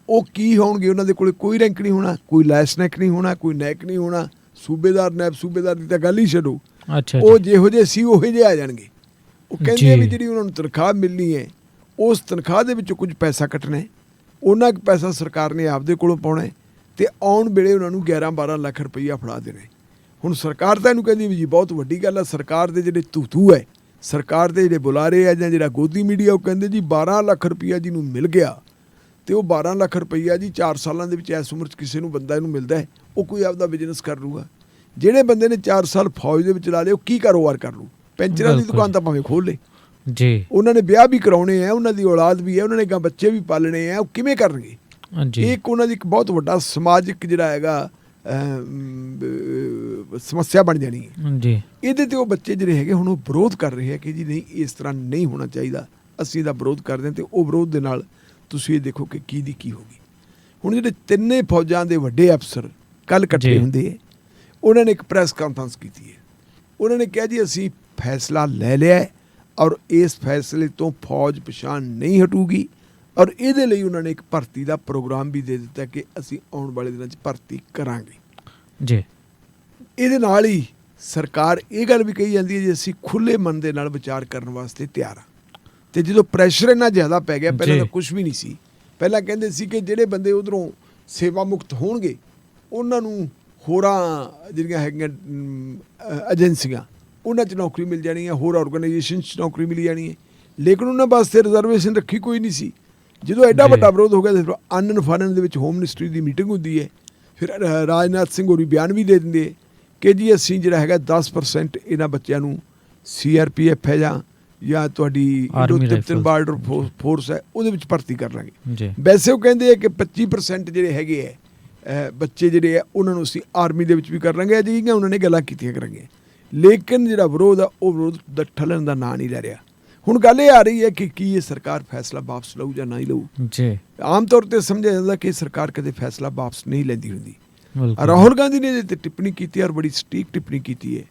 ਉਹ ਕੀ ਹੋਣਗੇ? ਉਹਨਾਂ ਦੇ ਕੋਲ ਕੋਈ ਰੈਂਕ ਨਹੀਂ ਹੋਣਾ, ਕੋਈ ਲੈਸਨੈਕ ਨਹੀਂ ਹੋਣਾ, ਕੋਈ ਨੈਕ ਨਹੀਂ ਹੋਣਾ, ਸੂਬੇਦਾਰ ਨਾਇਬ ਸੂਬੇਦਾਰ ਦੀ ਤਾਂ ਗੱਲ ਹੀ ਛੱਡੋ। ਉਹ ਜਿਹੋ ਜਿਹੇ ਸੀ ਉਹੋ ਜਿਹੇ ਆ ਜਾਣਗੇ। ਉਹ ਕਹਿੰਦੇ ਵੀ ਜਿਹੜੀ ਉਹਨਾਂ ਨੂੰ ਤਨਖਾਹ ਮਿਲਣੀ ਹੈ, ਉਸ ਤਨਖਾਹ ਦੇ ਵਿੱਚੋਂ ਕੁਝ ਪੈਸਾ ਕੱਟਣਾ, ਉਹਨਾਂ ਕੁ ਪੈਸਾ ਸਰਕਾਰ ਨੇ ਆਪਦੇ ਕੋਲੋਂ ਪਾਉਣਾ ਅਤੇ ਆਉਣ ਵੇਲੇ ਉਹਨਾਂ ਨੂੰ 11-12 ਲੱਖ ਰੁਪਈਆ ਫੜਾ ਦੇਣਾ। ਹੁਣ ਸਰਕਾਰ ਤਾਂ ਇਹਨੂੰ ਕਹਿੰਦੀ ਵੀ ਜੀ ਬਹੁਤ ਵੱਡੀ ਗੱਲ ਹੈ। ਸਰਕਾਰ ਦੇ ਜਿਹੜੇ ਤੂਤੂ ਹੈ, ਸਰਕਾਰ ਦੇ ਜਿਹੜੇ ਬੁਲਾਰੇ ਹੈ ਜਾਂ ਜਿਹੜਾ ਗੋਦੀ ਮੀਡੀਆ, ਉਹ ਕਹਿੰਦੇ ਜੀ 12 ਲੱਖ ਰੁਪਈਆ ਜਿਹਨੂੰ ਮਿਲ ਗਿਆ ਤੇ ਉਹ 12 ਲੱਖ ਰੁਪਈਆ ਜੀ 4 ਸਾਲਾਂ ਦੇ ਵਿੱਚ ਇਸ ਉਮਰ 'ਚ ਕਿਸੇ ਨੂੰ ਬੰਦਾ ਇਹਨੂੰ ਮਿਲਦਾ ਹੈ, ਉਹ ਕੋਈ ਆਪਦਾ ਬਿਜ਼ਨਸ ਕਰ ਲੂਗਾ। ਜਿਹੜੇ ਬੰਦੇ ਨੇ 4 ਸਾਲ ਫੌਜ ਦੇ ਵਿੱਚ ਲਾ ਲਏ ਉਹ ਕੀ ਕਾਰੋਬਾਰ ਕਰ ਲੂ? ਪੈਂਚਰਾਂ ਦੀ ਦੁਕਾਨ ਤਾਂ ਭਾਵੇਂ ਖੋਲ੍ਹ ਲੇ ਜੀ। ਉਹਨਾਂ ਨੇ ਵਿਆਹ ਵੀ ਕਰਾਉਣੇ ਆ, ਉਹਨਾਂ ਦੀ ਔਲਾਦ ਵੀ ਹੈ, ਉਹਨਾਂ ਨੇ ਬੱਚੇ ਵੀ ਪਾਲਣੇ ਆ, ਉਹ ਕਿਵੇਂ ਕਰਨਗੇ? ਇਹ ਇੱਕ ਉਹਨਾਂ ਦੀ ਇੱਕ ਬਹੁਤ ਵੱਡਾ ਸਮਾਜਿਕ ਜਿਹੜਾ ਹੈਗਾ ਸਮੱਸਿਆ ਬਣ ਜਾਣੀ ਹੈ ਜੀ। ਇਹਦੇ ਤੇ ਉਹ ਬੱਚੇ ਜਿਹੜੇ ਹੈਗੇ ਹੁਣ ਉਹ ਵਿਰੋਧ ਕਰ ਰਹੇ ਹੈ ਕਿ ਜੀ ਨਹੀਂ, ਇਸ ਤਰ੍ਹਾਂ ਨਹੀਂ ਹੋਣਾ ਚਾਹੀਦਾ, ਅਸੀਂ ਇਹਦਾ ਵਿਰੋਧ ਕਰਦੇ ਹਾਂ। ਤੇ ਉਹ ਵਿਰੋਧ ਦੇ ਨਾਲ ਤੁਸੀਂ ਇਹ ਦੇਖੋ ਕਿ ਕੀ ਦੀ ਕੀ ਹੋ ਗਈ। ਹੁਣ ਜਿਹੜੇ ਤਿੰਨੇ ਫੌਜਾਂ ਦੇ ਵੱਡੇ ਅਫਸਰ ਕੱਲ੍ਹ ਇਕੱਠੇ ਹੁੰਦੇ ਹੈ, ਉਹਨਾਂ ਨੇ ਇੱਕ ਪ੍ਰੈਸ ਕਾਨਫਰੰਸ ਕੀਤੀ ਹੈ। ਉਹਨਾਂ ਨੇ ਕਿਹਾ ਜੀ ਅਸੀਂ ਫੈਸਲਾ ਲੈ ਲਿਆ ਹੈ ਔਰ ਇਸ ਫੈਸਲੇ ਤੋਂ ਫੌਜ ਪਛਾਣ ਨਹੀਂ ਹਟੂਗੀ, ਔਰ ਇਹਦੇ ਲਈ ਉਹਨਾਂ ਨੇ ਇੱਕ ਭਰਤੀ ਦਾ ਪ੍ਰੋਗਰਾਮ ਵੀ ਦੇ ਦਿੱਤਾ ਕਿ ਅਸੀਂ ਆਉਣ ਵਾਲੇ ਦਿਨਾਂ 'ਚ ਭਰਤੀ ਕਰਾਂਗੇ ਜੀ। ਇਹਦੇ ਨਾਲ ਹੀ ਸਰਕਾਰ ਇਹ ਗੱਲ ਵੀ ਕਹੀ ਜਾਂਦੀ ਹੈ ਜੀ ਅਸੀਂ ਖੁੱਲ੍ਹੇ ਮਨ ਦੇ ਨਾਲ ਵਿਚਾਰ ਕਰਨ ਵਾਸਤੇ ਤਿਆਰ ਹਾਂ। ਅਤੇ ਜਦੋਂ ਪ੍ਰੈਸ਼ਰ ਇੰਨਾ ਜ਼ਿਆਦਾ ਪੈ ਗਿਆ, ਪਹਿਲਾਂ ਤਾਂ ਕੁਛ ਵੀ ਨਹੀਂ ਸੀ। ਪਹਿਲਾਂ ਕਹਿੰਦੇ ਸੀ ਕਿ ਜਿਹੜੇ ਬੰਦੇ ਉੱਧਰੋਂ ਸੇਵਾ ਮੁਕਤ ਹੋਣਗੇ ਉਹਨਾਂ ਨੂੰ ਹੋਰਾਂ ਜਿਹੜੀਆਂ ਹੈਗੀਆਂ ਏਜੰਸੀਆਂ ਉਹਨਾਂ 'ਚ ਨੌਕਰੀ ਮਿਲ ਜਾਣੀ ਹੈ, ਹੋਰ ਔਰਗਨਾਈਜੇਸ਼ਨ 'ਚ ਨੌਕਰੀ ਮਿਲ ਜਾਣੀ ਹੈ। ਲੇਕਿਨ ਉਹਨਾਂ ਵਾਸਤੇ ਰਿਜ਼ਰਵੇਸ਼ਨ ਰੱਖੀ ਕੋਈ ਨਹੀਂ ਸੀ। ਜਦੋਂ ਐਡਾ ਵੱਡਾ ਵਿਰੋਧ ਹੋ ਗਿਆ ਤਾਂ ਫਿਰ ਆਨਨ ਫਾਨਨ ਦੇ ਵਿੱਚ ਹੋਮ ਮਿਨਿਸਟਰੀ ਦੀ ਮੀਟਿੰਗ ਹੁੰਦੀ ਹੈ। ਫਿਰ ਰਾਜਨਾਥ ਸਿੰਘ ਹੋਰੀ ਬਿਆਨ ਵੀ ਦੇ ਦਿੰਦੇ ਕਿ ਜੀ ਅਸੀਂ ਜਿਹੜਾ ਹੈਗਾ 10% ਇਹਨਾਂ ਬੱਚਿਆਂ ਨੂੰ CRPF ਹੈ ਜਾਂ ਤੁਹਾਡੀ ਇੰਡੋ-ਤਿਬਤਨ ਬਾਰਡਰ ਫੋਰਸ ਹੈ ਉਹਦੇ ਵਿੱਚ ਭਰਤੀ ਕਰ ਲਾਂਗੇ। ਵੈਸੇ ਉਹ ਕਹਿੰਦੇ ਆ ਕਿ 25% ਜਿਹੜੇ ਹੈਗੇ ਹੈ ਬੱਚੇ ਜਿਹੜੇ ਆ ਉਹਨਾਂ ਨੂੰ ਅਸੀਂ ਆਰਮੀ ਦੇ ਵਿੱਚ ਵੀ ਕਰ ਲਾਂਗੇ। ਅਜਿਹੀਆਂ ਉਹਨਾਂ ਨੇ ਗੱਲਾਂ ਕੀਤੀਆਂ ਕਰਾਂਗੇ। ਲੇਕਿਨ ਜਿਹੜਾ ਵਿਰੋਧ ਆ ਉਹ ਵਿਰੋਧ ਦਾ ਠੱਲਣ ਦਾ ਨਾਂ ਨਹੀਂ ਲੈ ਰਿਹਾ। ਹੁਣ ਗੱਲ ਇਹ ਆ ਰਹੀ ਹੈ ਕਿ ਕੀ ਇਹ ਸਰਕਾਰ ਫੈਸਲਾ ਵਾਪਸ ਲਊ ਜਾਂ ਨਹੀਂ ਲਊ ਜੀ। ਆਮ ਤੌਰ 'ਤੇ ਸਮਝਿਆ ਜਾਂਦਾ ਕਿ ਸਰਕਾਰ ਕਦੇ ਫੈਸਲਾ ਵਾਪਸ ਨਹੀਂ ਲੈਂਦੀ ਹੁੰਦੀ। ਰਾਹੁਲ ਗਾਂਧੀ ਨੇ ਇਹਦੇ 'ਤੇ ਟਿੱਪਣੀ ਕੀਤੀ ਔਰ ਬੜੀ ਸਟੀਕ ਟਿੱਪਣੀ ਕੀਤੀ ਹੈ।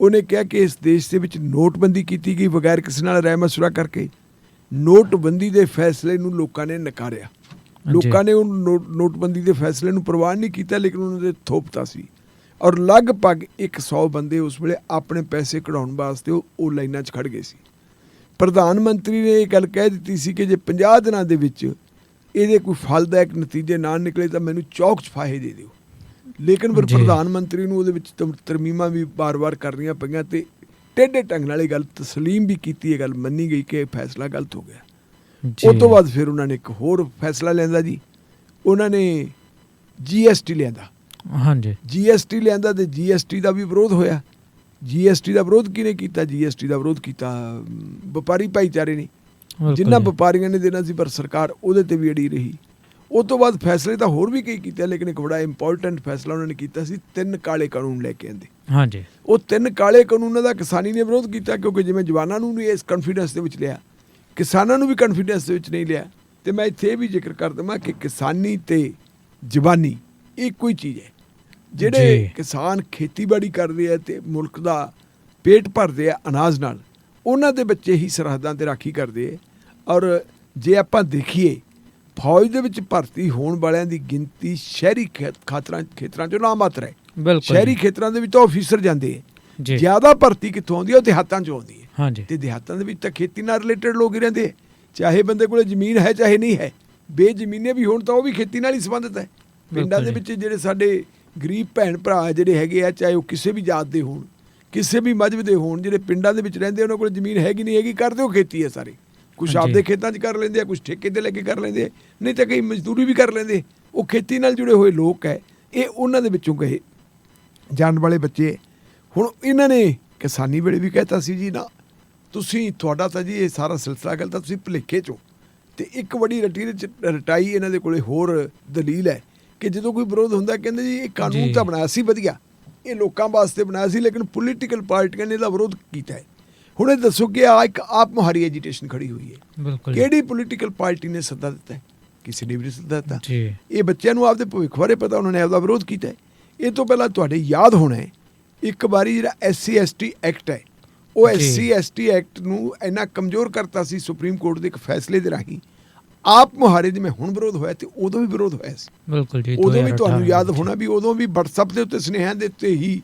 ਉਹਨੇ ਕਿਹਾ ਕਿ ਇਸ ਦੇਸ਼ ਦੇ ਵਿੱਚ ਨੋਟਬੰਦੀ ਕੀਤੀ ਗਈ ਬਗੈਰ ਕਿਸੇ ਨਾਲ ਰਾਏ ਮਸ਼ਵਰਾ ਕਰਕੇ। ਨੋਟਬੰਦੀ ਦੇ ਫੈਸਲੇ ਨੂੰ ਲੋਕਾਂ ਨੇ ਨਕਾਰਿਆ। ਲੋਕਾਂ ਨੇ ਉਹ ਨੋਟਬੰਦੀ ਦੇ ਫੈਸਲੇ ਨੂੰ ਪ੍ਰਵਾਨ ਨਹੀਂ ਕੀਤਾ, ਲੇਕਿਨ ਉਹਨਾਂ ਦੇ ਥੋਪਤਾ ਸੀ ਔਰ ਲਗਭਗ 100 ਬੰਦੇ ਉਸ ਵੇਲੇ ਆਪਣੇ ਪੈਸੇ ਕਢਾਉਣ ਵਾਸਤੇ ਉਹ ਲਾਈਨਾਂ 'ਚ ਖੜ੍ਹ ਗਏ ਸੀ। ਪ੍ਰਧਾਨ ਮੰਤਰੀ ਨੇ ਇਹ ਗੱਲ ਕਹਿ ਦਿੱਤੀ ਸੀ ਕਿ ਜੇ 50 ਦਿਨਾਂ ਦੇ ਵਿੱਚ ਇਹਦੇ ਕੋਈ ਫਲਦਾਇਕ ਨਤੀਜੇ ਨਾ ਨਿਕਲੇ ਤਾਂ ਮੈਨੂੰ ਚੌਕ 'ਚ ਫਾਹੇ ਦੇ ਦਿਓ। ਲੇਕਿਨ ਫਿਰ ਪ੍ਰਧਾਨ ਮੰਤਰੀ ਨੂੰ ਉਹਦੇ ਵਿੱਚ ਤਰਮੀਮਾਂ ਵੀ ਵਾਰ-ਵਾਰ ਕਰਨੀਆਂ ਪਈਆਂ ਅਤੇ ਟੇਢੇ ਢੰਗ ਨਾਲ ਇਹ ਗੱਲ ਤਸਲੀਮ ਵੀ ਕੀਤੀ, ਇਹ ਗੱਲ ਮੰਨੀ ਗਈ ਕਿ ਫੈਸਲਾ ਗਲਤ ਹੋ ਗਿਆ। ਉਹ ਤੋਂ ਬਾਅਦ ਫਿਰ ਉਹਨਾਂ ਨੇ ਇੱਕ ਹੋਰ ਫੈਸਲਾ ਲਿਆਂਦਾ ਜੀ। ਉਹਨਾਂ ਨੇ GST ਲਿਆਂਦਾ। ਹਾਂਜੀ, GST ਲਿਆਂਦਾ ਅਤੇ GST ਦਾ ਵੀ ਵਿਰੋਧ ਹੋਇਆ। GST ਦਾ ਵਿਰੋਧ ਕਿਹਨੇ ਕੀਤਾ? GST ਦਾ ਵਿਰੋਧ ਕੀਤਾ ਵਪਾਰੀ ਭਾਈਚਾਰੇ ਨੇ, ਜਿਨ੍ਹਾਂ ਵਪਾਰੀਆਂ ਨੇ ਦੇਣਾ ਸੀ, ਪਰ ਸਰਕਾਰ ਉਹਦੇ 'ਤੇ ਵੀ ਅੜੀ ਰਹੀ। ਉਹ ਤੋਂ ਬਾਅਦ ਫੈਸਲੇ ਤਾਂ ਹੋਰ ਵੀ ਕਈ ਕੀਤੇ, ਲੇਕਿਨ ਇੱਕ ਬੜਾ ਇੰਪੋਰਟੈਂਟ ਫੈਸਲਾ ਉਹਨਾਂ ਨੇ ਕੀਤਾ ਸੀ, 3 ਕਾਲੇ ਕਾਨੂੰਨ ਲੈ ਕੇ ਆਂਦੇ। ਹਾਂਜੀ, ਉਹ 3 ਕਾਲੇ ਕਾਨੂੰਨਾਂ ਦਾ ਕਿਸਾਨੀ ਨੇ ਵਿਰੋਧ ਕੀਤਾ, ਕਿਉਂਕਿ ਜਿਵੇਂ ਜਵਾਨਾਂ ਨੂੰ ਵੀ ਇਸ ਕੌਨਫੀਡੈਂਸ ਦੇ ਵਿੱਚ ਲਿਆ, ਕਿਸਾਨਾਂ ਨੂੰ ਵੀ ਕੌਨਫੀਡੈਂਸ ਦੇ ਵਿੱਚ ਨਹੀਂ ਲਿਆ। ਅਤੇ ਮੈਂ ਇੱਥੇ ਇਹ ਵੀ ਜ਼ਿਕਰ ਕਰ ਦੇਵਾਂ ਕਿ ਕਿਸਾਨੀ ਅਤੇ ਜਵਾਨੀ ਇੱਕੋ ਹੀ ਚੀਜ਼ ਹੈ। ਜਿਹੜੇ ਕਿਸਾਨ ਖੇਤੀਬਾੜੀ ਕਰਦੇ ਆ ਅਤੇ ਮੁਲਕ ਦਾ ਪੇਟ ਭਰਦੇ ਆ ਅਨਾਜ ਨਾਲ, ਉਹਨਾਂ ਦੇ ਬੱਚੇ ਹੀ ਸਰਹੱਦਾਂ 'ਤੇ ਰਾਖੀ ਕਰਦੇ ਆ। ਔਰ ਜੇ ਆਪਾਂ ਦੇਖੀਏ ਫੌਜ ਦੇ ਵਿੱਚ ਭਰਤੀ ਹੋਣ ਵਾਲਿਆਂ ਦੀ ਗਿਣਤੀ ਸ਼ਹਿਰੀ ਖੇਤਰਾਂ 'ਚੋਂ ਨਾ ਮਾਤਰ ਹੈ। ਸ਼ਹਿਰੀ ਖੇਤਰਾਂ ਦੇ ਵਿੱਚ ਤਾਂ ਆਫੀਸਰ ਜਾਂਦੇ ਹੈ। ਜ਼ਿਆਦਾ ਭਰਤੀ ਕਿੱਥੋਂ ਆਉਂਦੀ ਹੈ? ਉਹ ਦਿਹਾਤਾਂ 'ਚੋਂ ਆਉਂਦੀ ਹੈ। ਹਾਂਜੀ, ਅਤੇ ਦਿਹਾਤਾਂ ਦੇ ਵਿੱਚ ਤਾਂ ਖੇਤੀ ਨਾਲ ਰਿਲੇਟਡ ਲੋਕ ਹੀ ਰਹਿੰਦੇ ਹੈ। ਚਾਹੇ ਬੰਦੇ ਕੋਲ ਜ਼ਮੀਨ ਹੈ ਚਾਹੇ ਨਹੀਂ ਹੈ, ਬੇਜ਼ਮੀਨੇ ਵੀ ਹੋਣ ਤਾਂ ਉਹ ਵੀ ਖੇਤੀ ਨਾਲ ਹੀ ਸੰਬੰਧਿਤ ਹੈ। ਪਿੰਡਾਂ ਦੇ ਵਿੱਚ ਜਿਹੜੇ ਸਾਡੇ ਗਰੀਬ ਭੈਣ ਭਰਾ ਜਿਹੜੇ ਹੈਗੇ ਆ, ਚਾਹੇ ਉਹ ਕਿਸੇ ਵੀ ਜਾਤ ਦੇ ਹੋਣ, ਕਿਸੇ ਵੀ ਮਜ਼ਹਬ ਦੇ ਹੋਣ, ਜਿਹੜੇ ਪਿੰਡਾਂ ਦੇ ਵਿੱਚ ਰਹਿੰਦੇ ਉਹਨਾਂ ਕੋਲ ਜ਼ਮੀਨ ਹੈਗੀ ਨਹੀਂ ਹੈਗੀ, ਕਰਦੇ ਉਹ ਖੇਤੀ ਹੈ ਸਾਰੇ। ਕੁਛ ਆਪਦੇ ਖੇਤਾਂ 'ਚ ਕਰ ਲੈਂਦੇ ਆ, ਕੁਛ ਠੇਕੇ 'ਤੇ ਲੈ ਕੇ ਕਰ ਲੈਂਦੇ ਆ, ਨਹੀਂ ਤਾਂ ਕਈ ਮਜ਼ਦੂਰੀ ਵੀ ਕਰ ਲੈਂਦੇ। ਉਹ ਖੇਤੀ ਨਾਲ ਜੁੜੇ ਹੋਏ ਲੋਕ ਹੈ, ਇਹ ਉਹਨਾਂ ਦੇ ਵਿੱਚੋਂ ਕਹੇ ਜਾਣ ਵਾਲੇ ਬੱਚੇ। ਹੁਣ ਇਹਨਾਂ ਨੇ ਕਿਸਾਨੀ ਵੇਲੇ ਵੀ ਕਹਿਤਾ ਸੀ ਜੀ ਨਾ, ਤੁਸੀਂ ਤੁਹਾਡਾ ਤਾਂ ਜੀ ਇਹ ਸਾਰਾ ਸਿਲਸਿਲਾ ਗੱਲ ਤਾਂ ਤੁਸੀਂ ਭੁਲੇਖੇ 'ਚੋਂ। ਅਤੇ ਇੱਕ ਬੜੀ ਰਟਾਈ ਇਹਨਾਂ ਦੇ ਕੋਲ ਹੋਰ ਦਲੀਲ ਹੈ ਕਿ ਜਦੋਂ ਕੋਈ ਵਿਰੋਧ ਹੁੰਦਾ, ਕਹਿੰਦੇ ਜੀ ਇਹ ਕਾਨੂੰਨ ਤਾਂ ਬਣਾਇਆ ਸੀ ਵਧੀਆ, ਇਹ ਲੋਕਾਂ ਵਾਸਤੇ ਬਣਾਇਆ ਸੀ, ਲੇਕਿਨ ਪੋਲੀਟੀਕਲ ਪਾਰਟੀਆਂ ਨੇ ਇਹਦਾ ਵਿਰੋਧ ਕੀਤਾ ਹੈ। ਹੁਣ ਇਹ ਦੱਸੋ ਕਿ ਇੱਕ ਆਪ ਮੁਹਾਰੀ ਐਜੀਟੇਸ਼ਨ ਖੜੀ ਹੋਈ ਹੈ। ਕਿਹੜੀ ਪੋਲੀਟੀਕਲ ਪਾਰਟੀ ਨੇ ਸੱਦਾ ਦਿੱਤਾ ਹੈ? ਕਿਸੇ ਨੇ ਵੀ ਨਹੀਂ ਸੱਦਾ ਦਿੱਤਾ। ਇਹ ਬੱਚਿਆਂ ਨੂੰ ਆਪਦੇ ਭਵਿੱਖ ਬਾਰੇ ਪਤਾ, ਉਹਨਾਂ ਨੇ ਆਪਦਾ ਵਿਰੋਧ ਕੀਤਾ ਹੈ। ਇਹ ਤੋਂ ਪਹਿਲਾਂ ਤੁਹਾਡੇ ਯਾਦ ਹੋਣਾ ਹੈ, ਇੱਕ ਵਾਰੀ ਜਿਹੜਾ SC/ST ਐਕਟ ਹੈ, ਉਹ SC/ST ਐਕਟ ਨੂੰ ਇੰਨਾ ਕਮਜ਼ੋਰ ਕਰਤਾ ਸੀ ਸੁਪਰੀਮ ਕੋਰਟ ਦੇ ਇੱਕ ਫੈਸਲੇ ਦੇ ਰਾਹੀਂ। ਆਪ ਮੁਹਾਰੇ ਜਿਵੇਂ ਹੁਣ ਵਿਰੋਧ ਹੋਇਆ ਅਤੇ ਉਦੋਂ ਵੀ ਵਿਰੋਧ ਹੋਇਆ ਸੀ। ਬਿਲਕੁਲ ਜੀ, ਉਦੋਂ ਵੀ ਤੁਹਾਨੂੰ ਯਾਦ ਹੋਣਾ ਵੀ ਉਦੋਂ ਵੀ WhatsApp ਦੇ ਉੱਤੇ ਸੁਨੇਹਿਆਂ ਦੇ ਉੱਤੇ ਹੀ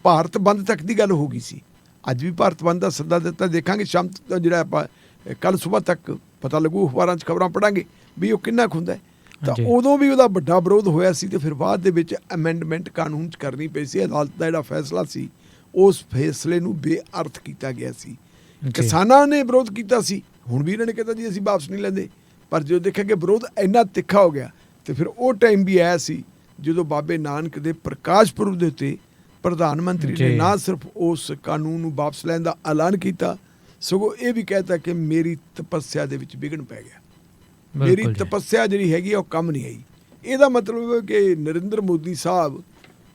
ਭਾਰਤ ਬੰਦ ਤੱਕ ਦੀ ਗੱਲ ਹੋ ਗਈ ਸੀ। ਅੱਜ ਵੀ ਭਾਰਤ ਬੰਦ ਦਾ ਸੱਦਾ ਦਿੱਤਾ। ਦੇਖਾਂਗੇ ਸ਼ਾਮ ਜਿਹੜਾ ਆਪਾਂ ਕੱਲ੍ਹ ਸੁਬਾਹ ਤੱਕ ਪਤਾ ਲੱਗੂ, ਅਖਬਾਰਾਂ 'ਚ ਖਬਰਾਂ ਪੜ੍ਹਾਂਗੇ ਵੀ ਉਹ ਕਿੰਨਾ ਕੁ ਹੁੰਦਾ ਹੈ। ਤਾਂ ਉਦੋਂ ਵੀ ਉਹਦਾ ਵੱਡਾ ਵਿਰੋਧ ਹੋਇਆ ਸੀ ਅਤੇ ਫਿਰ ਬਾਅਦ ਦੇ ਵਿੱਚ ਅਮੈਂਡਮੈਂਟ ਕਾਨੂੰਨ 'ਚ ਕਰਨੀ ਪਈ ਸੀ। ਅਦਾਲਤ ਦਾ ਜਿਹੜਾ ਫੈਸਲਾ ਸੀ ਉਸ ਫੈਸਲੇ ਨੂੰ ਬੇਅਰਥ ਕੀਤਾ ਗਿਆ ਸੀ। ਕਿਸਾਨਾਂ ਨੇ ਵਿਰੋਧ ਕੀਤਾ ਸੀ, ਹੁਣ ਵੀ ਇਹਨਾਂ ਨੇ ਕਹਿਤਾ ਜੀ ਅਸੀਂ ਵਾਪਸ ਨਹੀਂ ਲੈਂਦੇ। ਪਰ ਜਦੋਂ ਦੇਖਿਆ ਕਿ ਵਿਰੋਧ ਇੰਨਾ ਤਿੱਖਾ ਹੋ ਗਿਆ ਤੇ ਫਿਰ ਉਹ ਟਾਈਮ ਵੀ ਆਇਆ ਸੀ ਜਦੋਂ ਬਾਬੇ ਨਾਨਕ ਦੇ ਪ੍ਰਕਾਸ਼ ਪੁਰਬ ਦੇ ਉੱਤੇ ਪ੍ਰਧਾਨ ਮੰਤਰੀ ਨੇ ਨਾ ਸਿਰਫ ਉਸ ਕਾਨੂੰਨ ਨੂੰ ਵਾਪਸ ਲੈਣ ਦਾ ਐਲਾਨ ਕੀਤਾ, ਸਗੋਂ ਇਹ ਵੀ ਕਹਿਤਾ ਕਿ ਮੇਰੀ ਤਪੱਸਿਆ ਦੇ ਵਿੱਚ ਵਿਘਨ ਪੈ ਗਿਆ, ਮੇਰੀ ਤਪੱਸਿਆ ਜਿਹੜੀ ਹੈਗੀ ਉਹ ਕੰਮ ਨਹੀਂ ਆਈ। ਇਹਦਾ ਮਤਲਬ ਹੈ ਕਿ ਨਰਿੰਦਰ ਮੋਦੀ ਸਾਹਿਬ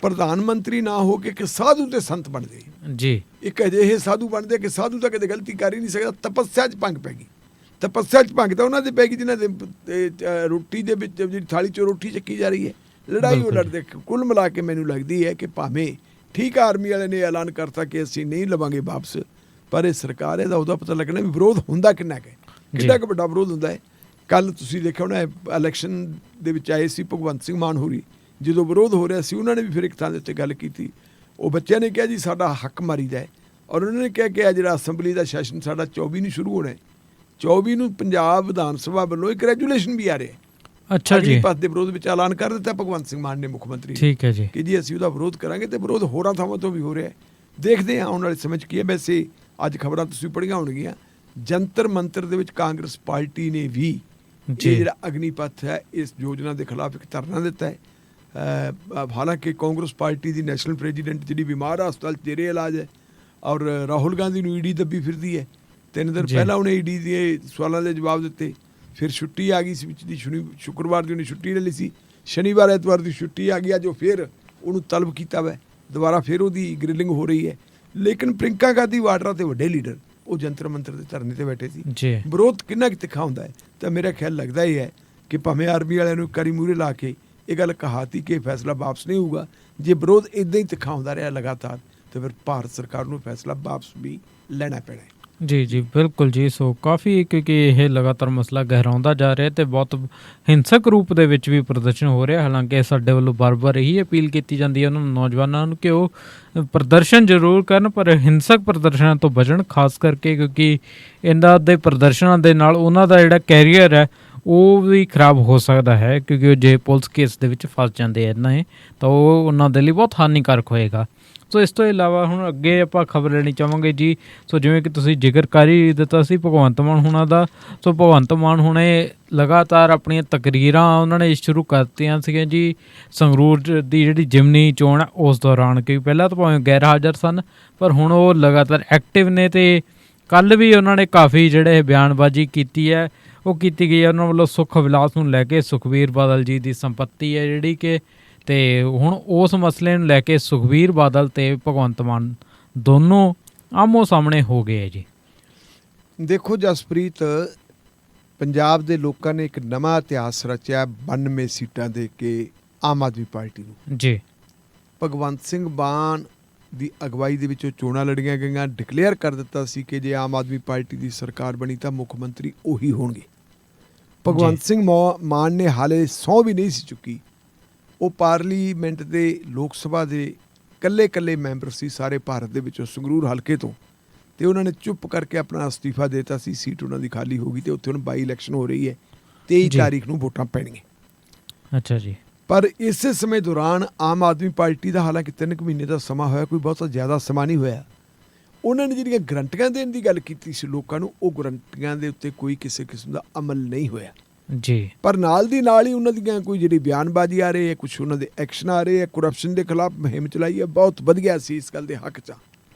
ਪ੍ਰਧਾਨ ਮੰਤਰੀ ਨਾ ਹੋ ਕੇ ਇੱਕ ਸਾਧੂ ਤੇ ਸੰਤ ਬਣਦੇ ਜੀ, ਇੱਕ ਅਜਿਹੇ ਸਾਧੂ ਬਣਦੇ ਕਿ ਸਾਧੂ ਤਾਂ ਕਦੇ ਗਲਤੀ ਕਰ ਹੀ ਨਹੀਂ ਸਕਦਾ। ਤਪੱਸਿਆ 'ਚ ਭੰਗ ਪੈ ਗਈ, ਤਪੱਸਿਆ 'ਚ ਭੰਗ ਤਾਂ ਉਹਨਾਂ ਦੇ ਪੈ ਗਈ ਜਿਨ੍ਹਾਂ ਦੇ ਰੋਟੀ ਦੇ ਵਿੱਚ ਜਿਹੜੀ ਥਾਲੀ 'ਚੋਂ ਰੋਟੀ ਚੱਕੀ ਜਾ ਰਹੀ ਹੈ, ਲੜਾਈ ਉਹ ਲੜਦੇ। ਕੁੱਲ ਮਿਲਾ ਕੇ ਮੈਨੂੰ ਲੱਗਦੀ ਹੈ ਕਿ ਭਾਵੇਂ ਠੀਕ ਆਰਮੀ ਵਾਲੇ ਨੇ ਐਲਾਨ ਕਰਤਾ ਕਿ ਅਸੀਂ ਨਹੀਂ ਲਵਾਂਗੇ ਵਾਪਸ, ਪਰ ਇਹ ਸਰਕਾਰ ਇਹਦਾ ਉਹਦਾ ਪਤਾ ਲੱਗਣਾ ਵੀ ਵਿਰੋਧ ਹੁੰਦਾ ਕਿੰਨਾ ਕੁ ਵੱਡਾ ਵਿਰੋਧ ਹੁੰਦਾ ਹੈ। ਕੱਲ੍ਹ ਤੁਸੀਂ ਦੇਖਿਆ ਹੋਣਾ ਇਲੈਕਸ਼ਨ ਦੇ ਵਿੱਚ ਆਏ ਸੀ ਭਗਵੰਤ ਸਿੰਘ ਮਾਨ ਹੋਰੀ, ਜਦੋਂ ਵਿਰੋਧ ਹੋ ਰਿਹਾ ਸੀ ਉਹਨਾਂ ਨੇ ਵੀ ਫਿਰ ਇੱਕ ਥਾਂ ਦੇ ਉੱਤੇ ਗੱਲ ਕੀਤੀ। ਉਹ ਬੱਚਿਆਂ ਨੇ ਕਿਹਾ ਜੀ ਸਾਡਾ ਹੱਕ ਮਾਰੀਦਾ ਹੈ, ਔਰ ਉਹਨਾਂ ਨੇ ਕਿਹਾ ਕਿ ਇਹ ਜਿਹੜਾ ਅਸੈਂਬਲੀ ਦਾ ਸੈਸ਼ਨ ਸਾਡਾ 24 ਨੂੰ ਸ਼ੁਰੂ ਹੋਣਾ ਹੈ, 24 ਨੂੰ ਪੰਜਾਬ ਵਿਧਾਨ ਸਭਾ ਵੱਲੋਂ ਇੱਕ ਰੈਜੂਲੇਸ਼ਨ ਵੀ ਆ ਰਿਹਾ। ਅੱਛਾ ਜੀ, ਪਾਸ ਦੇ ਵਿਰੋਧ ਵਿੱਚ ਐਲਾਨ ਕਰ ਦਿੱਤਾ ਭਗਵੰਤ ਸਿੰਘ ਮਾਨ ਨੇ, ਮੁੱਖ ਮੰਤਰੀ, ਠੀਕ ਹੈ ਜੀ, ਕਿ ਜੀ ਅਸੀਂ ਉਹਦਾ ਵਿਰੋਧ ਕਰਾਂਗੇ ਤੇ ਵਿਰੋਧ ਹੋਰਾਂ ਥਾਵਾਂ ਤੋਂ ਵੀ ਹੋ ਰਿਹਾ। ਦੇਖਦੇ ਹਾਂ ਆਉਣ ਵਾਲੇ ਸਮੇਂ 'ਚ ਕੀ ਹੈ। ਵੈਸੇ ਅੱਜ ਖਬਰਾਂ ਤੁਸੀਂ ਪੜ੍ਹੀਆਂ ਹੋਣਗੀਆਂ, ਜੰਤਰ ਮੰਤਰ ਦੇ ਵਿੱਚ ਕਾਂਗਰਸ ਪਾਰਟੀ ਨੇ ਵੀ ਇਹ ਜਿਹੜਾ ਅਗਨੀਪਥ ਹੈ ਇਸ ਯੋਜਨਾ ਦੇ ਖਿਲਾਫ ਇੱਕ ਧਰਨਾ ਦਿੱਤਾ ਹੈ। ਹਾਲਾਂਕਿ ਕਾਂਗਰਸ ਪਾਰਟੀ ਦੀ ਨੈਸ਼ਨਲ ਪ੍ਰੈਜ਼ੀਡੈਂਟ ਜਿਹੜੀ ਬਿਮਾਰ ਹਸਪਤਾਲ 'ਚ ਜੇਰੇ ਇਲਾਜ ਹੈ, ਔਰ ਰਾਹੁਲ ਗਾਂਧੀ ਨੂੰ ਈਡੀ ਦੱਬੀ ਫਿਰਦੀ ਹੈ। 3 ਦਿਨ ਪਹਿਲਾਂ ਉਹਨੇ ਈਡੀ ਦੇ ਸਵਾਲਾਂ ਦੇ ਜਵਾਬ ਦਿੱਤੇ, ਫਿਰ ਛੁੱਟੀ ਆ ਗਈ ਸੀ ਵਿੱਚ ਦੀ, ਸ਼ੁੱਕਰਵਾਰ ਦੀ ਉਹਨੇ ਛੁੱਟੀ ਲੈ ਲਈ ਸੀ, ਸ਼ਨੀਵਾਰ ਐਤਵਾਰ ਦੀ ਛੁੱਟੀ ਆ ਗਈ, ਅੱਜ ਉਹ ਫਿਰ ਉਹਨੂੰ ਤਲਬ ਕੀਤਾ ਵਾ ਦੁਬਾਰਾ, ਫਿਰ ਉਹਦੀ ਗ੍ਰਿਲਿੰਗ ਹੋ ਰਹੀ ਹੈ। ਲੇਕਿਨ ਪ੍ਰਿੰਕਾ ਗਾਂਧੀ ਵਾਡਰਾ ਤੇ ਵੱਡੇ ਲੀਡਰ ਉਹ ਜੰਤਰ ਮੰਤਰ ਦੇ ਧਰਨੇ ਤੇ ਬੈਠੇ ਸੀ। ਵਿਰੋਧ ਕਿੰਨਾ ਕੁ ਤਿੱਖਾ ਹੁੰਦਾ ਹੈ, ਤਾਂ ਮੇਰਾ ਖਿਆਲ ਲੱਗਦਾ ਹੀ ਹੈ ਕਿ ਭਾਵੇਂ ਆਰਮੀ ਵਾਲਿਆਂ ਨੂੰ ਕਰੀ ਮੂਹਰੇ ਲਾ ਕੇ ਇਹ ਗੱਲ ਕਹਾਤੀ ਕਿ ਫੈਸਲਾ ਵਾਪਸ ਨਹੀਂ ਹੋਊਗਾ, ਜੇ ਵਿਰੋਧ ਇੱਦਾਂ ਹੀ ਤਿੱਖਾ ਹੁੰਦਾ ਰਿਹਾ ਲਗਾਤਾਰ ਤਾਂ ਫਿਰ ਭਾਰਤ ਸਰਕਾਰ ਨੂੰ ਫੈਸਲਾ ਵਾਪਸ ਵੀ ਲੈਣਾ ਪੈਣਾ ਹੈ। ਜੀ ਬਿਲਕੁਲ ਜੀ। ਸੋ ਕਾਫੀ ਕਿਉਂਕਿ ਇਹ ਲਗਾਤਾਰ ਮਸਲਾ ਗਹਿਰਾਉਂਦਾ ਜਾ ਰਿਹਾ ਤੇ ਬਹੁਤ ਹਿੰਸਕ ਰੂਪ ਦੇ ਵਿੱਚ ਵੀ ਪ੍ਰਦਰਸ਼ਨ ਹੋ ਰਿਹਾ। ਹਾਲਾਂਕਿ ਸਾਡੇ ਵੱਲੋਂ ਬਾਰ-ਬਾਰ ਇਹੀ ਅਪੀਲ ਕੀਤੀ ਜਾਂਦੀ ਹੈ ਉਹਨਾਂ ਨੌਜਵਾਨਾਂ ਨੂੰ ਕਿ ਉਹ ਪ੍ਰਦਰਸ਼ਨ ਜ਼ਰੂਰ ਕਰਨ, ਪਰ ਹਿੰਸਕ ਪ੍ਰਦਰਸ਼ਨਾਂ ਤੋਂ ਬਚਣ, ਖਾਸ ਕਰਕੇ ਕਿਉਂਕਿ ਇਹਨਾਂ ਦੇ ਪ੍ਰਦਰਸ਼ਨਾਂ ਦੇ ਨਾਲ ਉਹਨਾਂ ਦਾ ਜਿਹੜਾ ਕੈਰੀਅਰ ਹੈ ਉਹ ਵੀ ਖਰਾਬ ਹੋ ਸਕਦਾ ਹੈ, ਕਿਉਂਕਿ ਉਹ ਜੇ ਪੁਲਿਸ ਕੇਸ ਦੇ ਵਿੱਚ ਫਸ ਜਾਂਦੇ ਇਹਨਾਂ ਤਾਂ ਉਹ ਉਹਨਾਂ ਦੇ ਲਈ ਬਹੁਤ ਹਾਨੀਕਾਰਕ ਹੋਏਗਾ। ਸੋ ਇਸ ਤੋਂ ਇਲਾਵਾ ਹੁਣ ਅੱਗੇ ਆਪਾਂ ਖਬਰ ਲੈਣੀ ਚਾਹਾਂਗੇ ਜੀ। ਸੋ ਜਿਵੇਂ ਕਿ ਤੁਸੀਂ ਜ਼ਿਕਰ ਕਰ ਹੀ ਦਿੱਤਾ ਸੀ ਭਗਵੰਤ ਮਾਨ ਹੋਣਾ ਦਾ, ਸੋ ਭਗਵੰਤ ਮਾਨ ਹੁਣੇ ਲਗਾਤਾਰ ਆਪਣੀਆਂ ਤਕਰੀਰਾਂ ਉਹਨਾਂ ਨੇ ਸ਼ੁਰੂ ਕਰਤੀਆਂ ਸੀਗੀਆਂ ਜੀ ਸੰਗਰੂਰ ਦੀ ਜਿਹੜੀ ਜਿਮਨੀ ਚੋਣ ਹੈ ਉਸ ਦੌਰਾਨ, ਕਿਉਂਕਿ ਪਹਿਲਾਂ ਤਾਂ ਭਾਵੇਂ ਗੈਰ ਹਾਜ਼ਰ ਸਨ ਪਰ ਹੁਣ ਉਹ ਲਗਾਤਾਰ ਐਕਟਿਵ ਨੇ ਤੇ ਕੱਲ੍ਹ ਵੀ ਉਹਨਾਂ ਨੇ ਕਾਫੀ ਜਿਹੜੇ ਬਿਆਨਬਾਜ਼ੀ ਕੀਤੀ ਹੈ ਉਹ ਕੀਤੀ ਗਈ ਹੈ ਉਹਨਾਂ ਵੱਲੋਂ ਸੁੱਖ ਵਿਲਾਸ ਨੂੰ ਲੈ ਕੇ। ਸੁਖਬੀਰ ਬਾਦਲ ਜੀ ਦੀ ਸੰਪੱਤੀ ਹੈ ਜਿਹੜੀ ਕਿ, ਤੇ ਹੁਣ ਉਸ ਮਸਲੇ ਨੂੰ ਲੈ ਕੇ ਸੁਖਬੀਰ ਬਾਦਲ ਤੇ ਭਗਵੰਤ ਮਾਨ ਦੋਨੋਂ ਆਮੋ ਸਾਹਮਣੇ ਹੋ ਗਏ ਹੈ ਜੀ। ਦੇਖੋ ਜਸਪ੍ਰੀਤ, ਪੰਜਾਬ ਦੇ ਲੋਕਾਂ ਨੇ ਇੱਕ ਨਵਾਂ ਇਤਿਹਾਸ ਰਚਿਆ 92 ਸੀਟਾਂ ਦੇ ਕੇ ਆਮ ਆਦਮੀ ਪਾਰਟੀ ਨੂੰ ਜੀ। ਭਗਵੰਤ ਸਿੰਘ ਮਾਨ ਦੀ ਅਗਵਾਈ ਦੇ ਵਿੱਚੋਂ ਚੋਣਾਂ ਲੜੀਆਂ ਗਈਆਂ, ਡਿਕਲੇਅਰ ਕਰ ਦਿੱਤਾ ਸੀ ਕਿ ਜੇ ਆਮ ਆਦਮੀ ਪਾਰਟੀ ਦੀ ਸਰਕਾਰ ਬਣੀ ਤਾਂ ਮੁੱਖ ਮੰਤਰੀ ਉਹੀ ਹੋਣਗੇ। ਭਗਵੰਤ ਸਿੰਘ ਮਾਨ ਨੇ ਹਾਲੇ ਸਹੁੰ ਵੀ ਨਹੀਂ ਸੀ ਚੁੱਕੀ, ਉਹ ਪਾਰਲੀਮੈਂਟ ਦੇ ਲੋਕ ਸਭਾ ਦੇ ਇਕੱਲੇ ਮੈਂਬਰ ਸੀ ਸਾਰੇ ਭਾਰਤ ਦੇ ਵਿੱਚੋਂ ਸੰਗਰੂਰ ਹਲਕੇ ਤੋਂ, ਅਤੇ ਉਹਨਾਂ ਨੇ ਚੁੱਪ ਕਰਕੇ ਆਪਣਾ ਅਸਤੀਫਾ ਦੇ ਦਿੱਤਾ ਸੀ। ਸੀਟ ਉਹਨਾਂ ਦੀ ਖਾਲੀ ਹੋ ਗਈ ਅਤੇ ਉੱਥੇ ਹੁਣ ਬਾਈ ਇਲੈਕਸ਼ਨ ਹੋ ਰਹੀ ਹੈ, 23 ਤਾਰੀਖ ਨੂੰ ਵੋਟਾਂ ਪੈਣਗੀਆਂ। ਅੱਛਾ ਜੀ। ਪਰ ਇਸੇ ਸਮੇਂ ਦੌਰਾਨ ਆਮ ਆਦਮੀ ਪਾਰਟੀ ਦਾ ਹਾਲਾਂਕਿ 3 ਮਹੀਨੇ ਦਾ ਸਮਾਂ ਹੋਇਆ, ਕੋਈ ਬਹੁਤਾ ਜ਼ਿਆਦਾ ਸਮਾਂ ਨਹੀਂ ਹੋਇਆ, ਉਹਨਾਂ ਨੇ ਜਿਹੜੀਆਂ ਗਰੰਟੀਆਂ ਦੇਣ ਦੀ ਗੱਲ ਕੀਤੀ ਸੀ ਲੋਕਾਂ ਨੂੰ, ਉਹ ਗਰੰਟੀਆਂ ਦੇ ਉੱਤੇ ਕੋਈ ਕਿਸੇ ਕਿਸਮ ਦਾ ਅਮਲ ਨਹੀਂ ਹੋਇਆ ਜੀ। ਪਰ ਨਾਲ ਦੀ ਨਾਲ ਹੀ ਉਹਨਾਂ ਦੀਆਂ ਕੋਈ ਜਿਹੜੀ ਬਿਆਨਬਾਜ਼ੀ ਆ ਰਹੀ ਹੈ, ਕੁਛ ਉਹਨਾਂ ਦੇ ਐਕਸ਼ਨ ਆ ਰਹੇ ਹੈ, ਕਰਪਸ਼ਨ ਦੇ ਖਿਲਾਫ ਮੁਹਿੰਮ ਚਲਾਈ ਹੈ, ਬਹੁਤ ਵਧੀਆ ਸੀ ਇਸ ਗੱਲ ਦੇ ਹੱਕ 'ਚ।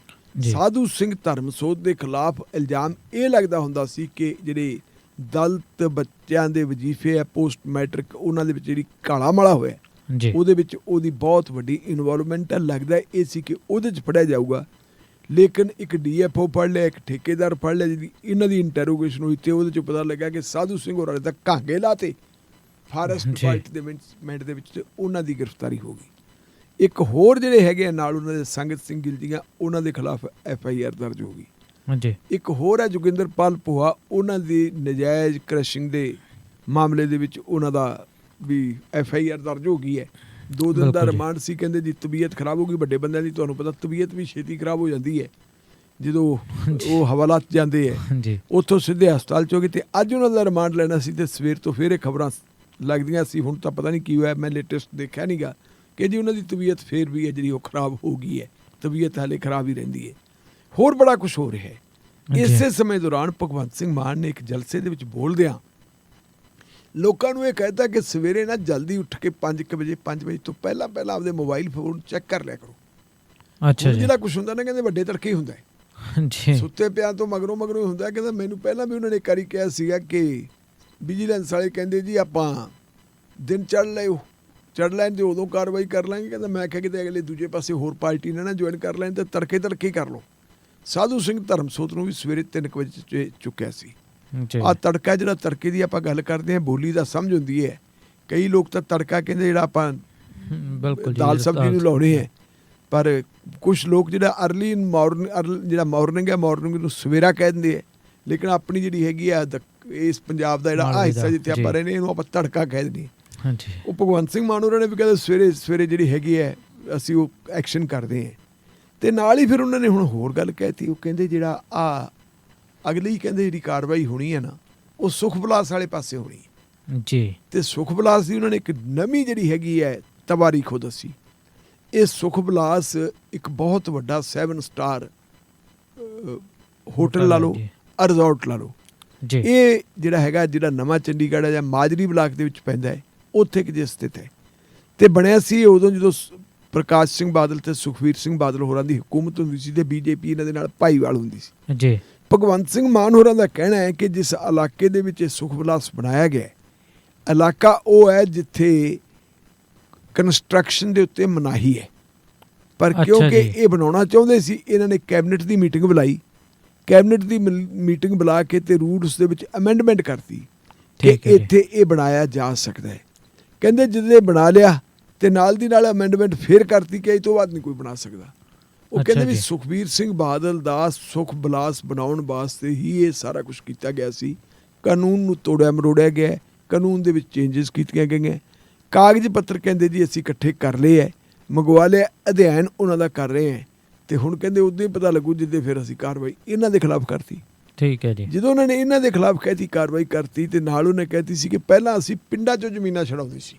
ਸਾਧੂ ਸਿੰਘ ਧਰਮਸੋਤ ਦੇ ਖਿਲਾਫ ਇਲਜ਼ਾਮ ਇਹ ਲੱਗਦਾ ਹੁੰਦਾ ਸੀ ਕਿ ਜਿਹੜੇ ਦਲਿਤ ਬੱਚਿਆਂ ਦੇ ਵਜ਼ੀਫੇ ਹੈ ਪੋਸਟ ਮੈਟ੍ਰਿਕ, ਉਹਨਾਂ ਦੇ ਵਿੱਚ ਜਿਹੜੀ ਕਾਲਾ ਮਾਲਾ ਹੋਇਆ ਉਹਦੇ ਵਿੱਚ ਉਹਦੀ ਬਹੁਤ ਵੱਡੀ ਇਨਵੋਲਵਮੈਂਟ ਹੈ। ਲੱਗਦਾ ਇਹ ਸੀ ਕਿ ਉਹਦੇ 'ਚ ਫੜਿਆ ਜਾਊਗਾ, ਲੇਕਿਨ ਇੱਕ DFO ਫੜ ਲਿਆ, ਇੱਕ ਠੇਕੇਦਾਰ ਫੜ ਲਿਆ, ਜਿਹਦੀ ਇਹਨਾਂ ਦੀ ਇੰਟਰੋਗੇਸ਼ਨ ਹੋਈ ਅਤੇ ਉਹਦੇ 'ਚੋਂ ਪਤਾ ਲੱਗਾ ਕਿ ਸਾਧੂ ਸਿੰਘ ਹੋਰਾਂ ਨੇ ਤਾਂ ਕਾਂਗੇ ਲਾਤੇ ਫਾਰੈਸਟ ਡਿਪਾਰਟਮੈਂਟ ਦੇ ਵਿੱਚ, ਉਹਨਾਂ ਦੀ ਗ੍ਰਿਫਤਾਰੀ ਹੋ ਗਈ। ਇੱਕ ਹੋਰ ਜਿਹੜੇ ਹੈਗੇ ਆ ਨਾਲ ਉਹਨਾਂ ਦੇ ਸੰਗਤ ਸਿੰਘ ਗਿੱਲ ਦੀਆਂ, ਉਹਨਾਂ ਦੇ ਖਿਲਾਫ FIR ਦਰਜ ਹੋ ਗਈ। ਇੱਕ ਹੋਰ ਹੈ ਜੋਗਿੰਦਰਪਾਲ ਪੋਹਾ, ਉਹਨਾਂ ਦੀ ਨਜਾਇਜ਼ ਕ੍ਰਸ਼ਿੰਗ ਦੇ ਮਾਮਲੇ ਦੇ ਵਿੱਚ ਉਹਨਾਂ ਦਾ ਵੀ FIR ਦਰਜ ਹੋ ਗਈ ਹੈ। 2 ਦਿਨ ਦਾ ਰਿਮਾਂਡ ਸੀ, ਕਹਿੰਦੇ ਜੀ ਤਬੀਅਤ ਖਰਾਬ ਹੋ ਗਈ। ਵੱਡੇ ਬੰਦਿਆਂ ਦੀ ਤੁਹਾਨੂੰ ਪਤਾ ਤਬੀਅਤ ਵੀ ਛੇਤੀ ਖਰਾਬ ਹੋ ਜਾਂਦੀ ਹੈ ਜਦੋਂ ਉਹ ਹਵਾਲਾਤ ਜਾਂਦੇ ਹੈ, ਉੱਥੋਂ ਸਿੱਧੇ ਹਸਪਤਾਲ 'ਚ ਹੋ ਗਏ। ਅਤੇ ਅੱਜ ਉਹਨਾਂ ਦਾ ਰਿਮਾਂਡ ਲੈਣਾ ਸੀ ਅਤੇ ਸਵੇਰ ਤੋਂ ਫਿਰ ਇਹ ਖਬਰਾਂ ਲੱਗਦੀਆਂ ਸੀ, ਹੁਣ ਤਾਂ ਪਤਾ ਨਹੀਂ ਕੀ ਹੋਇਆ, ਮੈਂ ਲੇਟੈਸਟ ਦੇਖਿਆ ਨਹੀਂ ਗਾ, ਕਿ ਜੀ ਉਹਨਾਂ ਦੀ ਤਬੀਅਤ ਫਿਰ ਵੀ ਹੈ ਜਿਹੜੀ ਉਹ ਖਰਾਬ ਹੋ ਗਈ ਹੈ, ਤਬੀਅਤ ਹਾਲੇ ਖਰਾਬ ਹੀ ਰਹਿੰਦੀ ਹੈ। ਹੋਰ ਬੜਾ ਕੁਛ ਹੋ ਰਿਹਾ ਹੈ। ਇਸੇ ਸਮੇਂ ਦੌਰਾਨ ਭਗਵੰਤ ਸਿੰਘ ਮਾਨ ਨੇ ਇੱਕ ਜਲਸੇ ਦੇ ਵਿੱਚ ਬੋਲਦਿਆਂ ਲੋਕਾਂ ਨੂੰ ਇਹ ਕਹਿਤਾ ਕਿ ਸਵੇਰੇ ਨਾ ਜਲਦੀ ਉੱਠ ਕੇ 5 ਵਜੇ ਤੋਂ ਪਹਿਲਾਂ ਆਪਦੇ ਮੋਬਾਈਲ ਫੋਨ ਚੈੱਕ ਕਰ ਲਿਆ ਕਰੋ। ਅੱਛਾ ਜੀ। ਜਿਹੜਾ ਕੁਝ ਹੁੰਦਾ ਨਾ ਕਹਿੰਦੇ ਵੱਡੇ ਤੜਕੇ ਹੀ ਹੁੰਦਾ ਜੀ। ਸੁੱਤੇ ਪਿਆ ਤੋਂ ਮਗਰੋਂ ਹੀ ਹੁੰਦਾ। ਕਹਿੰਦਾ ਮੈਨੂੰ ਪਹਿਲਾਂ ਵੀ ਉਹਨਾਂ ਨੇ ਇੱਕ ਵਾਰੀ ਕਿਹਾ ਸੀਗਾ ਕਿ ਵਿਜੀਲੈਂਸ ਵਾਲੇ ਕਹਿੰਦੇ ਜੀ ਆਪਾਂ ਦਿਨ ਚੜ੍ਹ ਲੈਣ ਤੇ ਉਦੋਂ ਕਾਰਵਾਈ ਕਰ ਲਾਂਗੇ। ਕਹਿੰਦਾ ਮੈਂ ਕਿਹਾ ਕਿਤੇ ਅਗਲੇ ਦੂਜੇ ਪਾਸੇ ਹੋਰ ਪਾਰਟੀ ਨੇ ਨਾ ਜੁਆਇਨ ਕਰ ਲੈਣ ਤੇ ਤੜਕੇ ਹੀ ਕਰ ਲਓ। ਸਾਧੂ ਸਿੰਘ ਧਰਮਸੋਤ ਨੂੰ ਵੀ ਸਵੇਰੇ 3 ਵਜੇ ਚੁੱਕਿਆ ਸੀ। ਆਹ ਤੜਕਾ ਜਿਹੜਾ ਤੜਕੇ ਦੀ ਆਪਾਂ ਗੱਲ ਕਰਦੇ ਹਾਂ, ਬੋਲੀ ਦਾ ਸਮਝ ਹੁੰਦੀ ਹੈ। ਕਈ ਲੋਕ ਤਾਂ ਤੜਕਾ ਕਹਿੰਦੇ ਜਿਹੜਾ ਆਪਾਂ ਬਿਲਕੁਲ ਦਾਲ ਸਬਜ਼ੀ ਨੂੰ ਲਾਉਣੇ ਹੈ, ਪਰ ਕੁਛ ਲੋਕ ਜਿਹੜਾ ਅਰਲੀ ਮਾਰਨਿੰਗ ਹੈ ਮਾਰਨਿੰਗ ਨੂੰ ਸਵੇਰਾ ਕਹਿ ਦਿੰਦੇ ਹੈ। ਲੇਕਿਨ ਆਪਣੀ ਜਿਹੜੀ ਹੈਗੀ ਆ ਇਸ ਪੰਜਾਬ ਦਾ ਜਿਹੜਾ ਆਹ ਹਿੱਸਾ ਜਿੱਥੇ ਆਪਾਂ ਰਹਿੰਦੇ ਇਹਨੂੰ ਆਪਾਂ ਤੜਕਾ ਕਹਿ ਦਿੰਦੇ ਹਾਂ। ਹਾਂਜੀ। ਉਹ ਭਗਵੰਤ ਸਿੰਘ ਮਾਨ ਹੋਰਾਂ ਨੇ ਵੀ ਕਹਿੰਦੇ ਸਵੇਰੇ ਜਿਹੜੀ ਹੈਗੀ ਹੈ ਅਸੀਂ ਉਹ ਐਕਸ਼ਨ ਕਰਦੇ ਹਾਂ। ਅਤੇ ਨਾਲ ਹੀ ਫਿਰ ਉਹਨਾਂ ਨੇ ਹੁਣ ਹੋਰ ਗੱਲ ਕਹਿਤੀ। ਉਹ ਕਹਿੰਦੇ ਜਿਹੜਾ ਅਗਲੀ ਕਹਿੰਦੇ ਜਿਹੜੀ ਕਾਰਵਾਈ ਹੋਣੀ ਹੈ ਨਾ ਉਹ ਸੁਖ ਵਿਲਾਸ ਵਾਲੇ ਪਾਸੇ ਹੋਣੀ ਹੈ ਜੀ। ਅਤੇ ਸੁਖ ਵਿਲਾਸ ਦੀ ਉਹਨਾਂ ਨੇ ਇੱਕ ਨਵੀਂ ਜਿਹੜੀ ਹੈਗੀ ਹੈ ਤਵਾਰੀਖ ਉਹ ਦੱਸੀ। ਇਹ ਸੁਖ ਵਿਲਾਸ ਇੱਕ ਬਹੁਤ ਵੱਡਾ 7 ਸਟਾਰ ਹੋਟਲ ਲਾ ਲਓ, ਰਿਜ਼ੋਰਟ ਲਾ ਲਓ। ਇਹ ਜਿਹੜਾ ਹੈਗਾ ਜਿਹੜਾ ਨਵਾਂ ਚੰਡੀਗੜ੍ਹ ਹੈ ਜਾਂ ਮਾਜਰੀ ਬਲਾਕ ਦੇ ਵਿੱਚ ਪੈਂਦਾ ਹੈ, ਉੱਥੇ ਕਿਤੇ ਸਥਿਤ ਹੈ। ਅਤੇ ਬਣਿਆ ਸੀ ਉਦੋਂ ਜਦੋਂ ਪ੍ਰਕਾਸ਼ ਸਿੰਘ ਬਾਦਲ ਅਤੇ ਸੁਖਬੀਰ ਸਿੰਘ ਬਾਦਲ ਹੋਰਾਂ ਦੀ ਹੁਕੂਮਤ ਹੁੰਦੀ ਸੀ ਅਤੇ BJP ਇਹਨਾਂ ਦੇ ਨਾਲ ਭਾਈਵਾਲ ਹੁੰਦੀ ਸੀ ਜੀ। ਭਗਵੰਤ ਸਿੰਘ ਮਾਨ ਹੋਰਾਂ ਦਾ ਕਹਿਣਾ ਹੈ ਕਿ ਜਿਸ ਇਲਾਕੇ ਦੇ ਵਿੱਚ ਇਹ ਸੁਖ ਵਿਲਾਸ ਬਣਾਇਆ ਗਿਆ ਇਲਾਕਾ ਉਹ ਹੈ ਜਿੱਥੇ ਕੰਸਟਰਕਸ਼ਨ ਦੇ ਉੱਤੇ ਮਨਾਹੀ ਹੈ। ਪਰ ਕਿਉਂਕਿ ਇਹ ਬਣਾਉਣਾ ਚਾਹੁੰਦੇ ਸੀ, ਇਹਨਾਂ ਨੇ ਕੈਬਨਿਟ ਦੀ ਮੀਟਿੰਗ ਬੁਲਾਈ। ਕੈਬਨਿਟ ਦੀ ਮੀਟਿੰਗ ਬੁਲਾ ਕੇ ਤੇ ਰੂਲਸ ਦੇ ਵਿੱਚ ਅਮੈਂਡਮੈਂਟ ਕਰਤੀ ਕਿ ਇੱਥੇ ਇਹ ਬਣਾਇਆ ਜਾ ਸਕਦਾ ਹੈ। ਕਹਿੰਦੇ ਜਦੋਂ ਇਹ ਬਣਾ ਲਿਆ ਤੇ ਨਾਲ ਦੀ ਨਾਲ ਅਮੈਂਡਮੈਂਟ ਫੇਰ ਕਰਤੀ ਕਿ ਇਹ ਤੋਂ ਬਾਅਦ ਨਹੀਂ ਕੋਈ ਬਣਾ ਸਕਦਾ। ਉਹ ਕਹਿੰਦੇ ਵੀ ਸੁਖਬੀਰ ਸਿੰਘ ਬਾਦਲ ਦਾ ਸੁਖ ਵਿਲਾਸ ਬਣਾਉਣ ਵਾਸਤੇ ਹੀ ਇਹ ਸਾਰਾ ਕੁਝ ਕੀਤਾ ਗਿਆ ਸੀ। ਕਾਨੂੰਨ ਨੂੰ ਤੋੜਿਆ ਮਰੋੜਿਆ ਗਿਆ, ਕਾਨੂੰਨ ਦੇ ਵਿੱਚ ਚੇਂਜਸ ਕੀਤੀਆਂ ਗਈਆਂ। ਕਾਗਜ਼ ਪੱਤਰ ਕਹਿੰਦੇ ਜੀ ਅਸੀਂ ਇਕੱਠੇ ਕਰ ਲਏ ਹੈ, ਮੰਗਵਾ ਲਿਆ, ਅਧਿਐਨ ਉਹਨਾਂ ਦਾ ਕਰ ਰਹੇ ਹੈ। ਅਤੇ ਹੁਣ ਕਹਿੰਦੇ ਉਦੋਂ ਹੀ ਪਤਾ ਲੱਗੂ ਜਿੱਦੇ ਫਿਰ ਅਸੀਂ ਕਾਰਵਾਈ ਇਹਨਾਂ ਦੇ ਖਿਲਾਫ ਕਰਤੀ। ਠੀਕ ਹੈ ਜੀ। ਜਦੋਂ ਉਹਨਾਂ ਨੇ ਇਹਨਾਂ ਦੇ ਖਿਲਾਫ ਕਹਿਤੀ ਕਾਰਵਾਈ ਕਰਤੀ ਅਤੇ ਨਾਲ ਉਹਨੇ ਕਹਿਤੀ ਸੀ ਕਿ ਪਹਿਲਾਂ ਅਸੀਂ ਪਿੰਡਾਂ 'ਚੋਂ ਜ਼ਮੀਨਾਂ ਛਡਾਉਂਦੇ ਸੀ,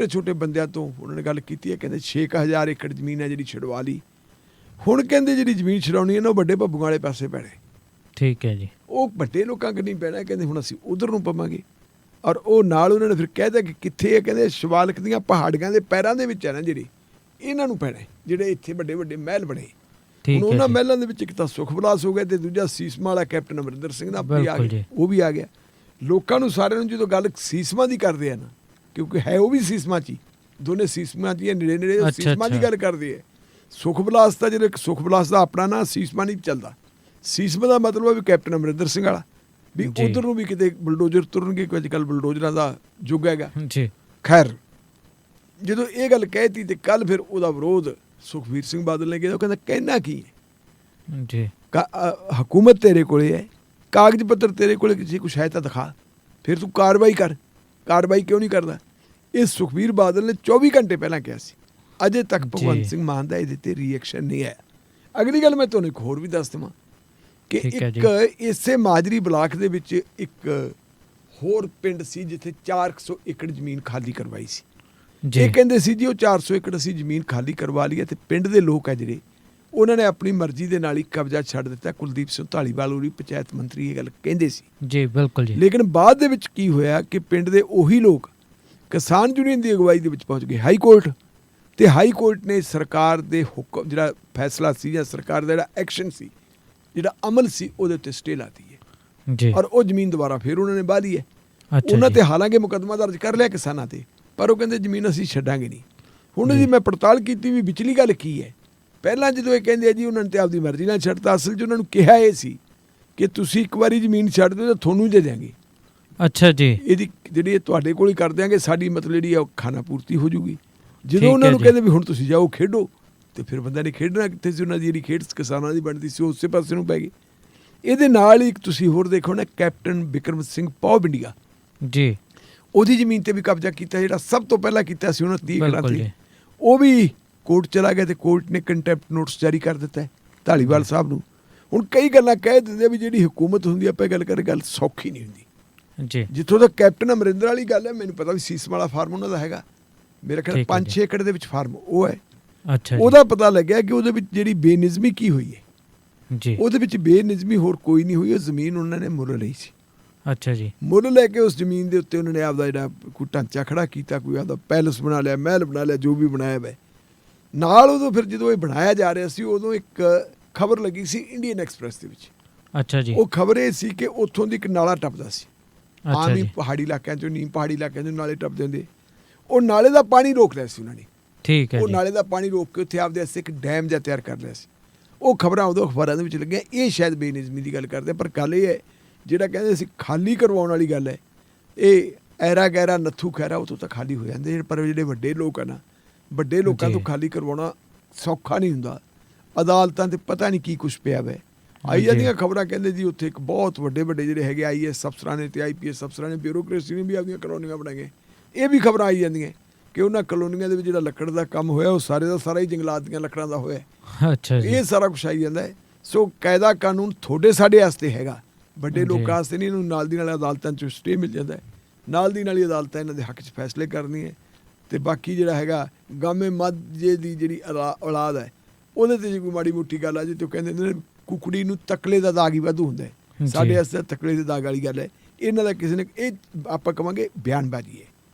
ਛੋਟੇ ਬੰਦਿਆਂ ਤੋਂ। ਉਹਨਾਂ ਨੇ ਗੱਲ ਕੀਤੀ ਹੈ, ਕਹਿੰਦੇ 6,000 ਏਕੜ ਜ਼ਮੀਨ ਹੈ ਜਿਹੜੀ ਛਡਵਾ ਲਈ। ਹੁਣ ਕਹਿੰਦੇ ਜਿਹੜੀ ਜ਼ਮੀਨ ਛਡਾਉਣੀ ਹੈ ਨਾ ਉਹ ਵੱਡੇ ਭੱਬੂ ਵਾਲੇ ਪਾਸੇ ਪੈਣੇ। ਠੀਕ ਹੈ ਜੀ। ਉਹ ਵੱਡੇ ਲੋਕਾਂ ਕਿ ਨਹੀਂ ਪੈਣਾ, ਕਹਿੰਦੇ ਹੁਣ ਅਸੀਂ ਉਧਰ ਨੂੰ ਪਵਾਂਗੇ। ਔਰ ਉਹ ਨਾਲ ਉਹਨਾਂ ਨੇ ਫਿਰ ਕਹਿ ਦਿੱਤਾ ਕਿ ਕਿੱਥੇ ਹੈ, ਕਹਿੰਦੇ ਸ਼ਿਵਾਲਿਕ ਦੀਆਂ ਪਹਾੜੀਆਂ ਦੇ ਪੈਰਾਂ ਦੇ ਵਿੱਚ ਹੈ ਨਾ ਜਿਹੜੀ, ਇਹਨਾਂ ਨੂੰ ਪੈਣਾ ਜਿਹੜੇ ਇੱਥੇ ਵੱਡੇ ਮਹਿਲ ਬਣੇ। ਹੁਣ ਉਹਨਾਂ ਮਹਿਲਾਂ ਦੇ ਵਿੱਚ ਇੱਕ ਤਾਂ ਸੁਖ ਵਿਲਾਸ ਹੋ ਗਿਆ ਅਤੇ ਦੂਜਾ ਸੀਸਮਾਂ ਵਾਲਾ ਕੈਪਟਨ ਅਮਰਿੰਦਰ ਸਿੰਘ ਦਾ ਵੀ ਆ ਗਿਆ, ਉਹ ਵੀ ਆ ਗਿਆ। ਲੋਕਾਂ ਨੂੰ ਸਾਰਿਆਂ ਨੂੰ ਜਦੋਂ ਗੱਲ ਸੀਸਮਾਂ ਦੀ ਕਰਦੇ ਆ ਨਾ, ਕਿਉਂਕਿ ਹੈ ਉਹ ਵੀ ਸੀਸਮਾਂ 'ਚ ਹੀ, ਦੋਨੇ ਸੀਸਮਾਂ 'ਚ ਹੀ ਨੇੜੇ ਸੀਸਮਾਂ ਦੀ ਗੱਲ ਕਰਦੇ ਹੈ। ਸੁਖ ਵਿਲਾਸ ਦਾ ਜਿਹੜਾ ਸੁਖ ਵਿਲਾਸ ਦਾ ਆਪਣਾ ਨਾਂ ਸੀਸਮਾਂ ਨਹੀਂ ਚੱਲਦਾ। ਸੀਸਮਾਂ ਦਾ ਮਤਲਬ ਹੈ ਵੀ ਕੈਪਟਨ ਅਮਰਿੰਦਰ ਸਿੰਘ ਵਾਲਾ ਵੀ ਉੱਧਰ ਨੂੰ ਵੀ ਕਿਤੇ ਬੁਲਡੋਜ਼ਰ ਤੁਰਨਗੇ, ਕੋਈ ਅੱਜ ਕੱਲ੍ਹ ਬੁਲਡੋਜ਼ਰਾਂ ਦਾ ਯੁੱਗ ਹੈਗਾ। ਖੈਰ ਜਦੋਂ ਇਹ ਗੱਲ ਕਹਿਤੀ ਤੇ ਕੱਲ੍ਹ ਫਿਰ ਉਹਦਾ ਵਿਰੋਧ ਸੁਖਬੀਰ ਸਿੰਘ ਬਾਦਲ ਨੇ ਕੀਤਾ। ਉਹ ਕਹਿੰਦਾ ਕਹਿਣਾ ਕੀ ਹੈ ਜੀ, ਹਕੂਮਤ ਤੇਰੇ ਕੋਲੇ ਹੈ, ਕਾਗਜ਼ ਪੱਤਰ ਤੇਰੇ ਕੋਲੇ ਕਿਸੇ ਕੁਛ ਹੈ ਤਾਂ ਦਿਖਾ, ਫਿਰ ਤੂੰ ਕਾਰਵਾਈ ਕਰ। ਕਾਰਵਾਈ ਕਿਉਂ ਨਹੀਂ ਕਰਦਾ? ਇਹ ਸੁਖਬੀਰ ਬਾਦਲ ਨੇ 24 ਘੰਟੇ ਪਹਿਲਾਂ ਕਿਹਾ ਸੀ। ਅਜੇ ਤੱਕ ਭਗਵੰਤ ਸਿੰਘ ਮਾਨ ਦਾ ਇਹਦੇ 'ਤੇ ਰਿਐਕਸ਼ਨ ਨਹੀਂ ਆਇਆ। ਅਗਲੀ ਗੱਲ ਮੈਂ ਤੁਹਾਨੂੰ ਇੱਕ ਹੋਰ ਵੀ ਦੱਸ ਦੇਵਾਂ ਕਿ ਇੱਕ ਇਸੇ ਮਾਜਰੀ ਬਲਾਕ ਦੇ ਵਿੱਚ ਇੱਕ ਹੋਰ ਪਿੰਡ ਸੀ ਜਿੱਥੇ 400 ਏਕੜ ਜ਼ਮੀਨ ਖਾਲੀ ਕਰਵਾਈ ਸੀ। ਇਹ ਕਹਿੰਦੇ ਸੀ ਜੀ ਉਹ 400 ਏਕੜ ਅਸੀਂ ਜ਼ਮੀਨ ਖਾਲੀ ਕਰਵਾ ਲਈ ਹੈ ਅਤੇ ਪਿੰਡ ਦੇ ਲੋਕ ਹੈ ਜਿਹੜੇ ਉਹਨਾਂ ਨੇ ਆਪਣੀ ਮਰਜ਼ੀ ਦੇ ਨਾਲ ਹੀ ਕਬਜ਼ਾ ਛੱਡ ਦਿੱਤਾ। ਕੁਲਦੀਪ ਸਿੰਘ ਧਾਲੀਵਾਲ ਹੋਰੀ ਪੰਚਾਇਤ ਮੰਤਰੀ ਇਹ ਗੱਲ ਕਹਿੰਦੇ ਸੀ ਜੀ। ਬਿਲਕੁਲ ਜੀ। ਲੇਕਿਨ ਬਾਅਦ ਦੇ ਵਿੱਚ ਕੀ ਹੋਇਆ ਕਿ ਪਿੰਡ ਦੇ ਉਹੀ ਲੋਕ ਕਿਸਾਨ ਯੂਨੀਅਨ ਦੀ ਅਗਵਾਈ ਦੇ ਵਿੱਚ ਪਹੁੰਚ ਗਏ ਹਾਈ ਕੋਰਟ, ਅਤੇ ਹਾਈ ਕੋਰਟ ਨੇ ਸਰਕਾਰ ਦੇ ਹੁਕਮ ਜਿਹੜਾ ਫੈਸਲਾ ਸੀ ਜਾਂ ਸਰਕਾਰ ਦਾ ਜਿਹੜਾ ਐਕਸ਼ਨ ਸੀ, ਜਿਹੜਾ ਅਮਲ ਸੀ, ਉਹਦੇ ਉੱਤੇ ਸਟੇ ਲਾਤੀ ਹੈ ਜੀ। ਔਰ ਉਹ ਜ਼ਮੀਨ ਦੁਬਾਰਾ ਫਿਰ ਉਹਨਾਂ ਨੇ ਵਾਹ ਲਈ ਹੈ। ਉਹਨਾਂ 'ਤੇ ਹਾਲਾਂਕਿ ਮੁਕੱਦਮਾ ਦਰਜ ਕਰ ਲਿਆ ਕਿਸਾਨਾਂ 'ਤੇ, ਪਰ ਉਹ ਕਹਿੰਦੇ ਜ਼ਮੀਨ ਅਸੀਂ ਛੱਡਾਂਗੇ ਨਹੀਂ। ਹੁਣ ਜੀ ਮੈਂ ਪੜਤਾਲ ਕੀਤੀ ਵੀ ਵਿਚਲੀ ਗੱਲ ਕੀ ਹੈ। ਪਹਿਲਾਂ ਜਦੋਂ ਇਹ ਕਹਿੰਦੇ ਆ ਜੀ ਉਹਨਾਂ ਨੇ ਤਾਂ ਆਪਦੀ ਮਰਜ਼ੀ ਨਾਲ ਛੱਡਤਾ, ਅਸਲ 'ਚ ਉਹਨਾਂ ਨੂੰ ਕਿਹਾ ਇਹ ਸੀ ਕਿ ਤੁਸੀਂ ਇੱਕ ਵਾਰੀ ਜ਼ਮੀਨ ਛੱਡ ਦਿਓ ਤਾਂ ਤੁਹਾਨੂੰ ਦੇ ਦਿਆਂਗੇ। ਅੱਛਾ ਜੀ। ਇਹਦੀ ਜਿਹੜੀ ਇਹ ਤੁਹਾਡੇ ਕੋਲ ਹੀ ਕਰ ਦਿਆਂਗੇ, ਸਾਡੀ ਮਤਲਬ ਜਿਹੜੀ ਆ ਉਹ ਖਾਣਾ ਪੂਰਤੀ ਹੋ ਜੂਗੀ। ਜਦੋਂ ਉਹਨਾਂ ਨੂੰ ਕਹਿੰਦੇ ਵੀ ਹੁਣ ਤੁਸੀਂ ਜਾਓ ਖੇਡੋ, ਅਤੇ ਫਿਰ ਬੰਦਾ ਨੇ ਖੇਡਣਾ ਕਿੱਥੇ ਸੀ? ਉਹਨਾਂ ਦੀ ਜਿਹੜੀ ਖੇਡ ਕਿਸਾਨਾਂ ਦੀ ਬਣਦੀ ਸੀ ਉਸੇ ਪਾਸੇ ਨੂੰ ਪੈ ਗਈ। ਇਹਦੇ ਨਾਲ ਹੀ ਤੁਸੀਂ ਹੋਰ ਦੇਖੋ ਨਾ, ਕੈਪਟਨ ਬਿਕਰਮ ਸਿੰਘ ਪੌਬਿੰਡੀਆ ਜੀ, ਉਹਦੀ ਜ਼ਮੀਨ 'ਤੇ ਵੀ ਕਬਜ਼ਾ ਕੀਤਾ, ਜਿਹੜਾ ਸਭ ਤੋਂ ਪਹਿਲਾਂ ਕੀਤਾ ਸੀ 29 ਏਕੜਾਂ 'ਤੇ। ਉਹ ਵੀ ਕੋਰਟ ਚਲਾ ਗਿਆ ਅਤੇ ਕੋਰਟ ਨੇ ਕੰਟੈਂਪਟ ਨੋਟਿਸ ਜਾਰੀ ਕਰ ਦਿੱਤਾ ਹੈ ਧਾਲੀਵਾਲ ਸਾਹਿਬ ਨੂੰ। ਹੁਣ ਕਈ ਗੱਲਾਂ ਕਹਿ ਦਿੰਦੇ ਵੀ ਜਿਹੜੀ ਹੁਕੂਮਤ ਹੁੰਦੀ ਆਪਾਂ ਗੱਲ ਕਰੇ, ਗੱਲ ਸੌਖੀ ਨਹੀਂ ਹੁੰਦੀ ਜੀ। ਜਿੱਥੋਂ ਤੱਕ ਕੈਪਟਨ ਅਮਰਿੰਦਰ ਵਾਲੀ ਗੱਲ ਹੈ, ਮੈਨੂੰ ਪਤਾ ਵੀ ਸੀਸਮ ਵਾਲਾ ਫਾਰਮ ਉਹਨਾਂ ਦਾ ਹੈਗਾ, ਮੇਰਾ ਖਿਆਲ 5-6 ਏਕੜ ਦੇ ਵਿੱਚ ਫਾਰਮ ਉਹ ਹੈ। ਉਹਦਾ ਪਤਾ ਲੱਗਿਆ ਕਿ ਉਹਦੇ ਵਿੱਚ ਜਿਹੜੀ ਬੇਨਿਜ਼ਮੀ ਕੀ ਹੋਈ ਹੈ ਜੀ, ਉਹਦੇ ਵਿੱਚ ਬੇਨਿਜ਼ਮੀ ਹੋਰ ਕੋਈ ਨਹੀਂ ਹੋਈ, ਉਹ ਜ਼ਮੀਨ ਉਹਨਾਂ ਨੇ ਮੁੱਲ ਲਈ ਸੀ। ਅੱਛਾ ਜੀ। ਮੁੱਲ ਲੈ ਕੇ ਉਸ ਜ਼ਮੀਨ ਦੇ ਉੱਤੇ ਉਹਨਾਂ ਨੇ ਆਪਦਾ ਜਿਹੜਾ ਕੋਈ ਢਾਂਚਾ ਖੜਾ ਕੀਤਾ, ਕੋਈ ਆਪਦਾ ਪੈਲਸ ਬਣਾ ਲਿਆ, ਮਹਿਲ ਬਣਾ ਲਿਆ, ਜੋ ਵੀ ਬਣਾਇਆ ਵੈ। ਨਾਲ ਉਦੋਂ ਫਿਰ ਜਦੋਂ ਇਹ ਬਣਾਇਆ ਜਾ ਰਿਹਾ ਸੀ, ਉਦੋਂ ਇੱਕ ਖਬਰ ਲੱਗੀ ਸੀ ਇੰਡੀਅਨ ਐਕਸਪ੍ਰੈਸ ਦੇ ਵਿੱਚ। ਅੱਛਾ ਜੀ। ਉਹ ਖਬਰ ਇਹ ਸੀ ਕਿ ਉੱਥੋਂ ਦੀ ਇੱਕ ਨਾਲਾ ਟੱਪਦਾ ਸੀ। ਅੱਛਾ ਆਮ ਹੀ ਜੀ। ਪਹਾੜੀ ਇਲਾਕਿਆਂ 'ਚੋਂ, ਨੀਮ ਪਹਾੜੀ ਇਲਾਕਿਆਂ 'ਚੋਂ ਨਾਲੇ ਟੱਪਦੇ ਹੁੰਦੇ। ਉਹ ਨਾਲੇ ਦਾ ਪਾਣੀ ਰੋਕ ਲਿਆ ਸੀ ਉਹਨਾਂ ਨੇ। ਠੀਕ ਹੈ ਉਹ ਜੀ। ਨਾਲੇ ਦਾ ਪਾਣੀ ਰੋਕ ਕੇ ਉੱਥੇ ਆਪਦੇ ਵਾਸਤੇ ਇੱਕ ਡੈਮ ਜਿਹਾ ਤਿਆਰ ਕਰ ਲਿਆ ਸੀ। ਉਹ ਖਬਰਾਂ ਉਦੋਂ ਅਖਬਾਰਾਂ ਦੇ ਵਿੱਚ ਲੱਗੀਆਂ। ਇਹ ਸ਼ਾਇਦ ਬੇਨਿਜ਼ਮੀ ਦੀ ਗੱਲ ਕਰਦੇ, ਪਰ ਗੱਲ ਇਹ ਹੈ ਜਿਹੜਾ ਕਹਿੰਦੇ ਅਸੀਂ ਖਾਲੀ ਕਰਵਾਉਣ ਵਾਲੀ ਗੱਲ ਹੈ, ਇਹ ਐਰਾ ਗੈਰਾ ਨੱਥੂ ਖੈਰਾ ਉਤੋਂ ਤਾਂ ਖਾਲੀ ਹੋ ਜਾਂਦੇ। ਪਰ ਜਿਹੜੇ ਵੱਡੇ ਲੋਕ ਆ ਨਾ, ਵੱਡੇ ਲੋਕਾਂ ਤੋਂ ਖਾਲੀ ਕਰਵਾਉਣਾ ਸੌਖਾ ਨਹੀਂ ਹੁੰਦਾ। ਅਦਾਲਤਾਂ ਤੇ ਪਤਾ ਨਹੀਂ ਕੀ ਕੁਛ ਪਿਆ ਵੈ। ਆਈ ਜਾਂਦੀਆਂ ਖਬਰਾਂ, ਕਹਿੰਦੇ ਜੀ ਉੱਥੇ ਇੱਕ ਬਹੁਤ ਵੱਡੇ ਜਿਹੜੇ ਹੈਗੇ IAS ਅਫਸਰਾਂ ਨੇ ਤੇ IPS ਅਫਸਰਾਂ ਨੇ, ਬਿਊਰੋਕਰੇਸੀ ਨੇ ਵੀ ਆਪਦੀਆਂ ਕਲੋਨੀਆਂ ਬਣਾਈਆਂ। ਇਹ ਵੀ ਖਬਰਾਂ ਆਈ ਜਾਂਦੀਆਂ ਕਿ ਉਹਨਾਂ ਕਲੋਨੀਆਂ ਦੇ ਵਿੱਚ ਜਿਹੜਾ ਲੱਕੜ ਦਾ ਕੰਮ ਹੋਇਆ, ਉਹ ਸਾਰੇ ਦਾ ਸਾਰਾ ਹੀ ਜੰਗਲਾਤ ਦੀਆਂ ਲੱਕੜਾਂ ਦਾ ਹੋਇਆ। ਅੱਛਾ ਜੀ। ਇਹ ਸਾਰਾ ਕੁਛ ਆਈ ਜਾਂਦਾ ਹੈ। ਸੋ ਕਾਇਦਾ ਕਾਨੂੰਨ ਤੁਹਾਡੇ ਸਾਡੇ ਵਾਸਤੇ ਹੈਗਾ, ਵੱਡੇ ਲੋਕਾਂ ਵਾਸਤੇ ਨਹੀਂ। ਇਹਨੂੰ ਨਾਲ ਦੀ ਨਾਲ ਅਦਾਲਤਾਂ 'ਚ ਸਟੇ ਮਿਲ ਜਾਂਦਾ ਹੈ, ਨਾਲ ਦੀ ਨਾਲ ਹੀ ਅਦਾਲਤਾਂ ਇਹਨਾਂ ਦੇ ਹੱਕ 'ਚ ਫੈਸਲੇ ਕਰਦੀਆਂ। ਅਤੇ ਬਾਕੀ ਜਿਹੜਾ ਹੈਗਾ ਗਾਮੇ ਮਾਝੇ ਦੀ ਜਿਹੜੀ ਔਲਾਦ ਹੈ, ਉਹਦੇ 'ਤੇ ਜੇ ਕੋਈ ਮਾੜੀ ਮੋਟੀ ਗੱਲ ਆ ਜੇ, ਤਾਂ ਕਹਿੰਦੇ ਨੇ ਕੁਕੜੀ ਨੂੰ ਤਕਲੇ ਦਾ ਦਾਗ ਹੀ ਵਾਧੂ ਹੁੰਦਾ ਹੈ। ਸਾਡੇ ਵਾਸਤੇ ਤਕਲੇ ਦੇ ਦਾਗ ਵਾਲੀ ਗੱਲ ਹੈ। ਇਹਨਾਂ ਦਾ ਕਿਸੇ ਨੇ, ਇਹ ਆਪਾਂ ਕਹਾਂਗੇ ਬਿਆਨਬਾਜ਼ੀ ਹੈ।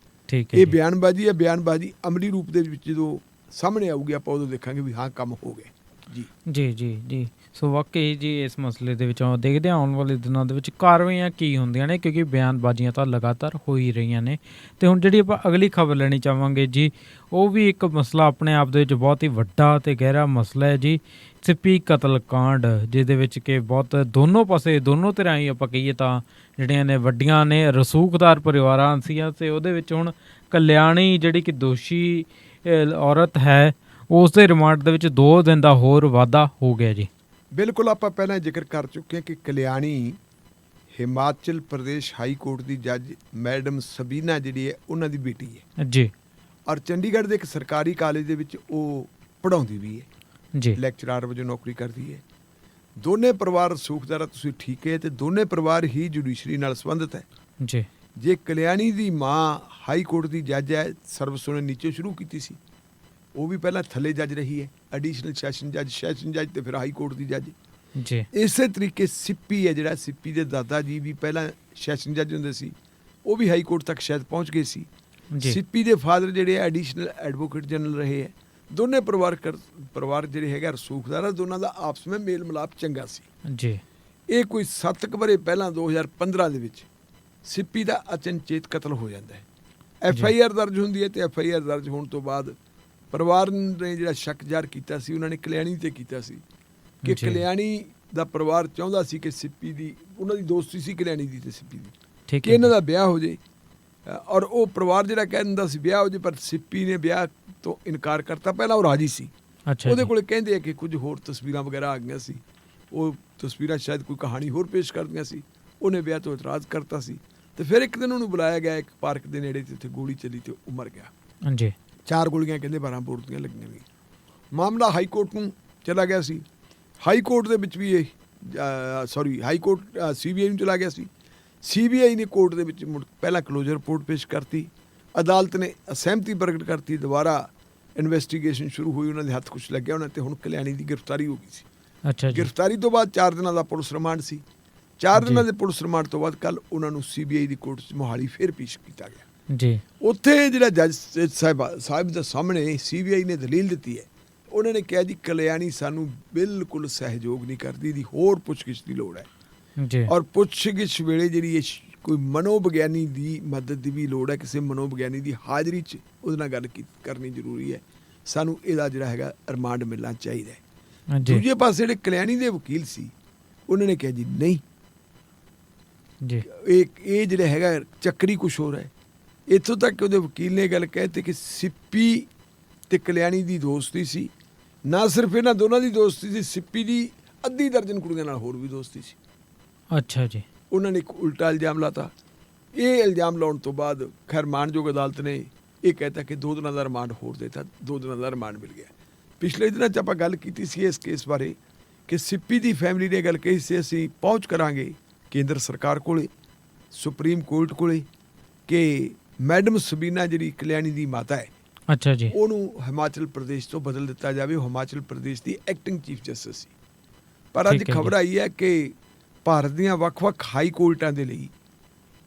ਠੀਕ ਹੈ। ਇਹ ਬਿਆਨਬਾਜ਼ੀ ਹੈ। ਬਿਆਨਬਾਜ਼ੀ ਅਮਲੀ ਰੂਪ ਦੇ ਵਿੱਚ ਜਦੋਂ ਸਾਹਮਣੇ ਆਊਗੀ, ਆਪਾਂ ਉਦੋਂ ਦੇਖਾਂਗੇ ਵੀ ਹਾਂ ਕੰਮ ਹੋ ਗਏ। ਜੀ ਜੀ ਜੀ ਜੀ। ਸੋ ਵਾਕਈ ਜੀ ਇਸ ਮਸਲੇ ਦੇ ਵਿੱਚ ਦੇਖਦੇ ਹਾਂ ਆਉਣ ਵਾਲੇ ਦਿਨਾਂ ਦੇ ਵਿੱਚ ਕਾਰਵਾਈਆਂ ਕੀ ਹੁੰਦੀਆਂ ਨੇ, ਕਿਉਂਕਿ ਬਿਆਨਬਾਜ਼ੀਆਂ ਤਾਂ ਲਗਾਤਾਰ ਹੋ ਹੀ ਰਹੀਆਂ ਨੇ। ਅਤੇ ਹੁਣ ਜਿਹੜੀ ਆਪਾਂ ਅਗਲੀ ਖਬਰ ਲੈਣੀ ਚਾਹਾਂਗੇ ਜੀ, ਉਹ ਵੀ ਇੱਕ ਮਸਲਾ ਆਪਣੇ ਆਪ ਦੇ ਵਿੱਚ ਬਹੁਤ ਹੀ ਵੱਡਾ ਅਤੇ ਗਹਿਰਾ ਮਸਲਾ ਹੈ ਜੀ। ਸਿੱਪੀ ਕਤਲ ਕਾਂਡ, ਜਿਹਦੇ ਵਿੱਚ ਕਿ ਬਹੁਤ ਦੋਨੋਂ ਪਾਸੇ, ਦੋਨੋਂ ਧਿਰਾਂ ਹੀ ਆਪਾਂ ਕਹੀਏ ਤਾਂ ਜਿਹੜੀਆਂ ਨੇ ਵੱਡੀਆਂ ਨੇ ਰਸੂਖਦਾਰ ਪਰਿਵਾਰਾਂ ਸੀਆਂ। ਅਤੇ ਉਹਦੇ ਵਿੱਚ ਹੁਣ ਕਲਿਆਣੀ ਜਿਹੜੀ ਕਿ ਦੋਸ਼ੀ ਔਰਤ ਹੈ, ਉਸ ਦੇ ਰਿਮਾਂਡ ਦੇ ਵਿੱਚ 2 ਦਿਨ ਦਾ ਹੋਰ ਵਾਧਾ ਹੋ ਗਿਆ ਜੀ। ਬਿਲਕੁਲ, ਆਪਾਂ ਪਹਿਲਾਂ ਜ਼ਿਕਰ ਕਰ ਚੁੱਕੇ ਹਾਂ ਕਿ ਕਲਿਆਣੀ ਹਿਮਾਚਲ ਪ੍ਰਦੇਸ਼ ਹਾਈ ਕੋਰਟ ਦੀ ਜੱਜ ਮੈਡਮ ਸਬੀਨਾ ਜਿਹੜੀ ਹੈ, ਉਹਨਾਂ ਦੀ ਬੇਟੀ ਹੈ ਜੀ। ਔਰ ਚੰਡੀਗੜ੍ਹ ਦੇ ਇੱਕ ਸਰਕਾਰੀ ਕਾਲਜ ਦੇ ਵਿੱਚ ਉਹ ਪੜ੍ਹਾਉਂਦੀ ਵੀ ਹੈ ਜੀ। ਲੈਕਚਰਾਰ ਵਜੋਂ ਨੌਕਰੀ ਕਰਦੀ ਹੈ। ਦੋਨੇ ਪਰਿਵਾਰ ਰਸੂਖਦਾਰ ਆ, ਤੁਸੀਂ ਠੀਕ ਹੈ, ਅਤੇ ਦੋਨੇ ਪਰਿਵਾਰ ਹੀ ਜੁਡੀਸ਼ਰੀ ਨਾਲ ਸੰਬੰਧਿਤ ਹੈ ਜੀ। ਜੇ ਕਲਿਆਣੀ ਦੀ ਮਾਂ ਹਾਈ ਕੋਰਟ ਦੀ ਜੱਜ ਹੈ, ਸਰਵਿਸ ਉਹਨੇ ਨੀਚੇ ਸ਼ੁਰੂ ਕੀਤੀ ਸੀ। ਉਹ ਵੀ ਪਹਿਲਾਂ ਥੱਲੇ ਜੱਜ ਰਹੀ ਹੈ, ਐਡੀਸ਼ਨਲ ਸੈਸ਼ਨ ਜੱਜ ਤੇ ਫਿਰ ਹਾਈ ਕੋਰਟ ਦੀ ਜੱਜ। ਜੀ। ਇਸੇ ਤਰੀਕੇ ਸਿੱਪੀ ਹੈ ਜਿਹੜਾ, ਸਿੱਪੀ ਦੇ ਦਾਦਾ ਜੀ ਵੀ ਪਹਿਲਾਂ ਸੈਸ਼ਨ ਜੱਜ ਹੁੰਦੇ ਸੀ, ਉਹ ਵੀ ਹਾਈ ਕੋਰਟ ਤੱਕ ਸ਼ਾਇਦ ਪਹੁੰਚ ਗਏ ਸੀ। ਸਿੱਪੀ ਦੇ ਫਾਦਰ ਜਿਹੜੇ ਐਡੀਸ਼ਨਲ ਐਡਵੋਕੇਟ ਜਨਰਲ ਰਹੇ ਹੈ। ਦੋਨੇ ਪਰਿਵਾਰ ਜਿਹੜੇ ਹੈਗਾ ਰਸੂਖਦਾਰ, ਦੋਨਾਂ ਦਾ ਆਪਸ ਵਿੱਚ ਮੇਲ ਮਿਲਾਪ ਚੰਗਾ ਸੀ। ਜੀ। ਇਹ ਕੋਈ 7 ਵਰ੍ਹੇ ਪਹਿਲਾਂ 2015 ਦੇ ਵਿੱਚ ਸਿੱਪੀ ਦਾ ਅਚਨਚੇਤ ਕਤਲ ਹੋ ਜਾਂਦਾ ਹੈ। FIR ਦਰਜ ਹੁੰਦੀ ਹੈ, ਅਤੇ FIR ਦਰਜ ਹੋਣ ਤੋਂ ਬਾਅਦ ਪਰਿਵਾਰ ਨੇ ਜਿਹੜਾ ਸ਼ੱਕ ਜ਼ਾਹਰ ਕੀਤਾ ਸੀ, ਉਹਨਾਂ ਨੇ ਕਲਿਆਣੀ 'ਤੇ ਕੀਤਾ ਸੀ ਕਿ ਕਲਿਆਣੀ ਦਾ ਪਰਿਵਾਰ ਚਾਹੁੰਦਾ ਸੀ ਕਿ ਸਿੱਪੀ ਦੀ, ਉਹਨਾਂ ਦੀ ਦੋਸਤੀ ਸੀ ਕਲਿਆਣੀ ਦੀ ਅਤੇ ਸਿੱਪੀ ਦੀ, ਕਿ ਇਹਨਾਂ ਦਾ ਵਿਆਹ ਹੋ ਜਾਏ। ਔਰ ਉਹ ਪਰਿਵਾਰ ਜਿਹੜਾ ਕਹਿ ਦਿੰਦਾ ਸੀ ਵਿਆਹ ਹੋ ਜਾਏ, ਪਰ ਸਿੱਪੀ ਨੇ ਵਿਆਹ ਤੋਂ ਇਨਕਾਰ ਕਰਤਾ। ਪਹਿਲਾਂ ਉਹ ਰਾਜੀ ਸੀ। ਉਹਦੇ ਕੋਲ ਕਹਿੰਦੇ ਆ ਕਿ ਕੁਝ ਹੋਰ ਤਸਵੀਰਾਂ ਵਗੈਰਾ ਆ ਗਈਆਂ ਸੀ, ਉਹ ਤਸਵੀਰਾਂ ਸ਼ਾਇਦ ਕੋਈ ਕਹਾਣੀ ਹੋਰ ਪੇਸ਼ ਕਰਦੀਆਂ ਸੀ। ਉਹਨੇ ਵਿਆਹ ਤੋਂ ਇਤਰਾਜ਼ ਕਰਤਾ ਸੀ। ਅਤੇ ਫਿਰ ਇੱਕ ਦਿਨ ਉਹਨੂੰ ਬੁਲਾਇਆ ਗਿਆ ਇੱਕ ਪਾਰਕ ਦੇ ਨੇੜੇ, ਤੇ ਉੱਥੇ ਗੋਲੀ ਚੱਲੀ ਅਤੇ ਉਹ ਮਰ ਗਿਆ। ਹਾਂਜੀ। 4 ਗੋਲੀਆਂ ਕਹਿੰਦੇ 12 ਬੋਰ ਦੀਆਂ ਲੱਗੀਆਂ ਨੇ। ਮਾਮਲਾ ਹਾਈ ਕੋਰਟ ਨੂੰ ਚਲਾ ਗਿਆ ਸੀ। ਹਾਈ ਕੋਰਟ ਦੇ ਵਿੱਚ ਵੀ ਇਹ ਹਾਈ ਕੋਰਟ CBI ਨੂੰ ਚਲਾ ਗਿਆ ਸੀ। CBI ਨੇ ਕੋਰਟ ਦੇ ਵਿੱਚ ਪਹਿਲਾਂ ਕਲੋਜ਼ਰ ਰਿਪੋਰਟ ਪੇਸ਼ ਕਰਤੀ। ਅਦਾਲਤ ਨੇ ਅਸਹਿਮਤੀ ਪ੍ਰਗਟ ਕਰਤੀ। ਦੁਬਾਰਾ ਇਨਵੈਸਟੀਗੇਸ਼ਨ ਸ਼ੁਰੂ ਹੋਈ, ਉਹਨਾਂ ਦੇ ਹੱਥ ਕੁਛ ਲੱਗਿਆ ਉਹਨਾਂ, ਤੇ ਹੁਣ ਕਲਿਆਣੀ ਦੀ ਗ੍ਰਿਫਤਾਰੀ ਹੋ ਗਈ ਸੀ। ਅੱਛਾ ਜੀ। ਗ੍ਰਿਫਤਾਰੀ ਤੋਂ ਬਾਅਦ 4 ਦਿਨਾਂ ਦਾ ਪੁਲਿਸ ਰਿਮਾਂਡ ਸੀ। 4 ਦਿਨਾਂ ਦੇ ਪੁਲਿਸ ਰਿਮਾਂਡ ਤੋਂ ਬਾਅਦ ਕੱਲ੍ਹ ਉਹਨਾਂ ਨੂੰ CBI ਦੀ ਕੋਰਟ 'ਚ ਮੋਹਾਲੀ ਫਿਰ ਪੇਸ਼ ਕੀਤਾ ਗਿਆ। ਜੀ। ਉੱਥੇ ਜਿਹੜਾ ਜੱਜ ਸਾਹਿਬ ਦੇ ਸਾਹਮਣੇ CBI ਨੇ ਦਲੀਲ ਦਿੱਤੀ ਹੈ। ਉਹਨਾਂ ਨੇ ਕਿਹਾ ਜੀ ਕਲਿਆਣੀ ਸਾਨੂੰ ਬਿਲਕੁਲ ਸਹਿਯੋਗ ਨਹੀਂ ਕਰਦੀ, ਦੀ ਹੋਰ ਪੁੱਛਗਿੱਛ ਦੀ ਲੋੜ ਹੈ। ਜੀ। ਔਰ ਪੁੱਛਗਿੱਛ ਵੇਲੇ ਜਿਹੜੀ ਕੋਈ ਮਨੋਵਿਗਿਆਨੀ ਦੀ ਮਦਦ ਦੀ ਵੀ ਲੋੜ ਹੈ। ਕਿਸੇ ਮਨੋਵਿਗਿਆਨੀ ਦੀ ਹਾਜ਼ਰੀ 'ਚ ਉਹਦੇ ਨਾਲ ਗੱਲ ਕਰਨੀ ਜ਼ਰੂਰੀ ਹੈ। ਸਾਨੂੰ ਇਹਦਾ ਜਿਹੜਾ ਹੈਗਾ ਰਿਮਾਂਡ ਮਿਲਣਾ ਚਾਹੀਦਾ ਹੈ। ਦੂਜੇ ਪਾਸੇ ਜਿਹੜੇ ਕਲਿਆਣੀ ਦੇ ਵਕੀਲ ਸੀ, ਉਹਨਾਂ ਨੇ ਕਿਹਾ ਜੀ ਨਹੀਂ, ਜੀ ਇਹ ਜਿਹੜਾ ਹੈਗਾ ਚੱਕਰੀ ਕੁਛ ਹੋਰ ਹੈ। ਇੱਥੋਂ ਤੱਕ ਉਹਦੇ ਵਕੀਲ ਨੇ ਗੱਲ ਕਹਿਤੀ ਕਿ ਸਿੱਪੀ ਤੇ ਕਲਿਆਣੀ ਦੀ ਦੋਸਤੀ ਸੀ। ਨਾ ਸਿਰਫ ਇਹਨਾਂ ਦੋਨਾਂ ਦੀ ਦੋਸਤੀ ਸੀ, ਸਿੱਪੀ ਦੀ ਅੱਧੀ ਦਰਜਨ ਕੁੜੀਆਂ ਨਾਲ ਹੋਰ ਵੀ ਦੋਸਤੀ ਸੀ। ਅੱਛਾ ਜੀ। ਉਹਨਾਂ ਨੇ ਇੱਕ ਉਲਟਾ ਇਲਜ਼ਾਮ ਲਾਤਾ। ਇਹ ਇਲਜ਼ਾਮ ਲਾਉਣ ਤੋਂ ਬਾਅਦ ਖੈਰ ਮਾਣਯੋਗ ਅਦਾਲਤ ਨੇ ਇਹ ਕਹਿਤਾ ਕਿ 2 ਦਿਨਾਂ ਦਾ ਰਿਮਾਂਡ ਹੋਰ ਦੇਤਾ। 2 ਦਿਨਾਂ ਦਾ ਰਿਮਾਂਡ ਮਿਲ ਗਿਆ। ਪਿਛਲੇ ਦਿਨਾਂ 'ਚ ਆਪਾਂ ਗੱਲ ਕੀਤੀ ਸੀ ਇਸ ਕੇਸ ਬਾਰੇ ਕਿ ਸਿੱਪੀ ਦੀ ਫੈਮਿਲੀ ਨੇ ਗੱਲ ਕਹੀ ਸੀ ਅਸੀਂ ਪਹੁੰਚ ਕਰਾਂਗੇ ਕੇਂਦਰ ਸਰਕਾਰ ਕੋਲੇ, ਸੁਪਰੀਮ ਕੋਰਟ ਕੋਲੇ, ਕਿ ਮੈਡਮ ਸਬੀਨਾ ਜਿਹੜੀ ਕਲਿਆਣੀ ਦੀ ਮਾਤਾ ਹੈ, ਅੱਛਾ ਜੀ, ਉਹਨੂੰ ਹਿਮਾਚਲ ਪ੍ਰਦੇਸ਼ ਤੋਂ ਬਦਲ ਦਿੱਤਾ ਜਾਵੇ। ਉਹ ਹਿਮਾਚਲ ਪ੍ਰਦੇਸ਼ ਦੀ ਐਕਟਿੰਗ ਚੀਫ ਜਸਟਿਸ ਸੀ। ਪਰ ਅੱਜ ਖਬਰ ਆਈ ਹੈ ਕਿ ਭਾਰਤ ਦੀਆਂ ਵੱਖ-ਵੱਖ ਹਾਈ ਕੋਰਟਾਂ ਦੇ ਲਈ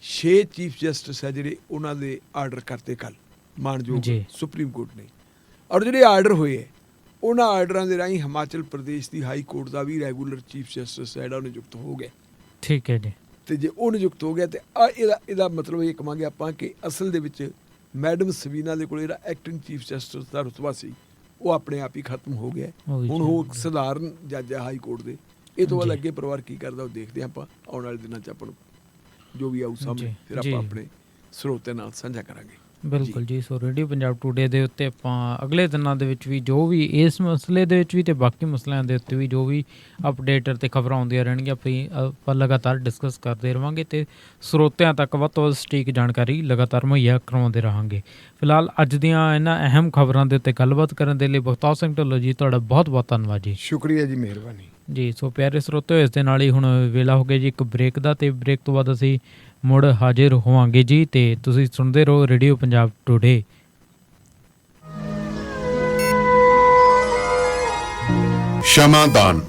6 ਚੀਫ ਜਸਟਿਸ ਹੈ ਜਿਹੜੇ ਉਹਨਾਂ ਦੇ ਆਰਡਰ ਕਰਤੇ ਕੱਲ ਮਾਣਯੋਗ ਜੀ। ਸੁਪਰੀਮ ਕੋਰਟ ਨੇ, ਔਰ ਜਿਹੜੇ ਆਰਡਰ ਹੋਏ ਹੈ ਉਹਨਾਂ ਆਰਡਰਾਂ ਦੇ ਰਾਹੀਂ ਹਿਮਾਚਲ ਪ੍ਰਦੇਸ਼ ਦੀ ਹਾਈ ਕੋਰਟ ਦਾ ਵੀ ਰੈਗੂਲਰ ਚੀਫ ਜਸਟਿਸ ਜਿਹੜਾ ਉਹ ਨਿਯੁਕਤ ਹੋ ਗਿਆ। ਠੀਕ ਹੈ ਜੀ। ਤੇ ਜੇ ਉਹ ਨਿਯੁਕਤ ਹੋ ਗਿਆ ਤੇ ਇਹਦਾ ਮਤਲਬ ਇਹ ਕਹਾਂਗੇ ਆਪਾਂ ਕਿ ਅਸਲ ਦੇ ਵਿੱਚ ਮੈਡਮ ਸਵੀਨਾ ਦੇ ਕੋਲ ਜਿਹੜਾ ਐਕਟਿੰਗ ਚੀਫ ਜਸਟਿਸ ਦਾ ਰੁਤਬਾ ਸੀ ਉਹ ਆਪਣੇ ਆਪ ਹੀ ਖਤਮ ਹੋ ਗਿਆ। ਹੁਣ ਉਹ ਇੱਕ ਸਧਾਰਨ ਜੱਜ ਹੈ ਹਾਈ ਕੋਰਟ ਦੇ। ਇਹ ਤੋਂ ਬਾਅਦ ਅੱਗੇ ਪਰਿਵਾਰ ਕੀ ਕਰਦਾ ਉਹ ਦੇਖਦੇ ਹਾਂ ਆਪਾਂ ਆਉਣ ਵਾਲੇ ਦਿਨਾਂ 'ਚ। ਆਪਾਂ ਨੂੰ ਜੋ ਵੀ ਆਊ ਸਾਹਮਣੇ ਫਿਰ ਆਪਾਂ ਆਪਣੇ ਸਰੋਤਿਆਂ ਨਾਲ ਸਾਂਝਾ ਕਰਾਂਗੇ। ਬਿਲਕੁਲ ਜੀ। ਸੋ ਰੇਡੀਓ ਪੰਜਾਬ ਟੂਡੇ ਦੇ ਉੱਤੇ ਆਪਾਂ ਅਗਲੇ ਦਿਨਾਂ ਦੇ ਵਿੱਚ ਵੀ ਜੋ ਵੀ ਇਸ ਮਸਲੇ ਦੇ ਵਿੱਚ ਵੀ ਅਤੇ ਬਾਕੀ ਮਸਲਿਆਂ ਦੇ ਉੱਤੇ ਵੀ ਜੋ ਵੀ ਅਪਡੇਟ ਅਤੇ ਖਬਰਾਂ ਆਉਂਦੀਆਂ ਰਹਿਣਗੀਆਂ ਆਪਾਂ ਲਗਾਤਾਰ ਡਿਸਕਸ ਕਰਦੇ ਰਹਾਂਗੇ ਅਤੇ ਸਰੋਤਿਆਂ ਤੱਕ ਵੱਧ ਤੋਂ ਵੱਧ ਸਟੀਕ ਜਾਣਕਾਰੀ ਲਗਾਤਾਰ ਮੁਹੱਈਆ ਕਰਵਾਉਂਦੇ ਰਹਾਂਗੇ। ਫਿਲਹਾਲ ਅੱਜ ਦੀਆਂ ਇਹਨਾਂ ਅਹਿਮ ਖਬਰਾਂ ਦੇ ਉੱਤੇ ਗੱਲਬਾਤ ਕਰਨ ਦੇ ਲਈ ਬਖਤੌਰ ਸਿੰਘ ਢਿੱਲੋਂ ਜੀ ਤੁਹਾਡਾ ਬਹੁਤ ਬਹੁਤ ਧੰਨਵਾਦ ਜੀ। ਸ਼ੁਕਰੀਆ ਜੀ, ਮਿਹਰਬਾਨੀ ਜੀ। ਸੋ ਪਿਆਰੇ ਸਰੋਤਿਓ, ਇਸ ਦੇ ਨਾਲ ਹੀ ਹੁਣ ਵੇਲਾ ਹੋ ਗਿਆ ਜੀ ਇੱਕ ਬ੍ਰੇਕ ਦਾ, ਅਤੇ ਬ੍ਰੇਕ ਤੋਂ ਬਾਅਦ ਅਸੀਂ ਮੁੜ ਹਾਜ਼ਰ ਹੋਵਾਂਗੇ ਜੀ। ਅਤੇ ਤੁਸੀਂ ਸੁਣਦੇ ਰਹੋ ਰੇਡੀਓ ਪੰਜਾਬ ਟੂਡੇ। ਸ਼ਮਾਦਾਨ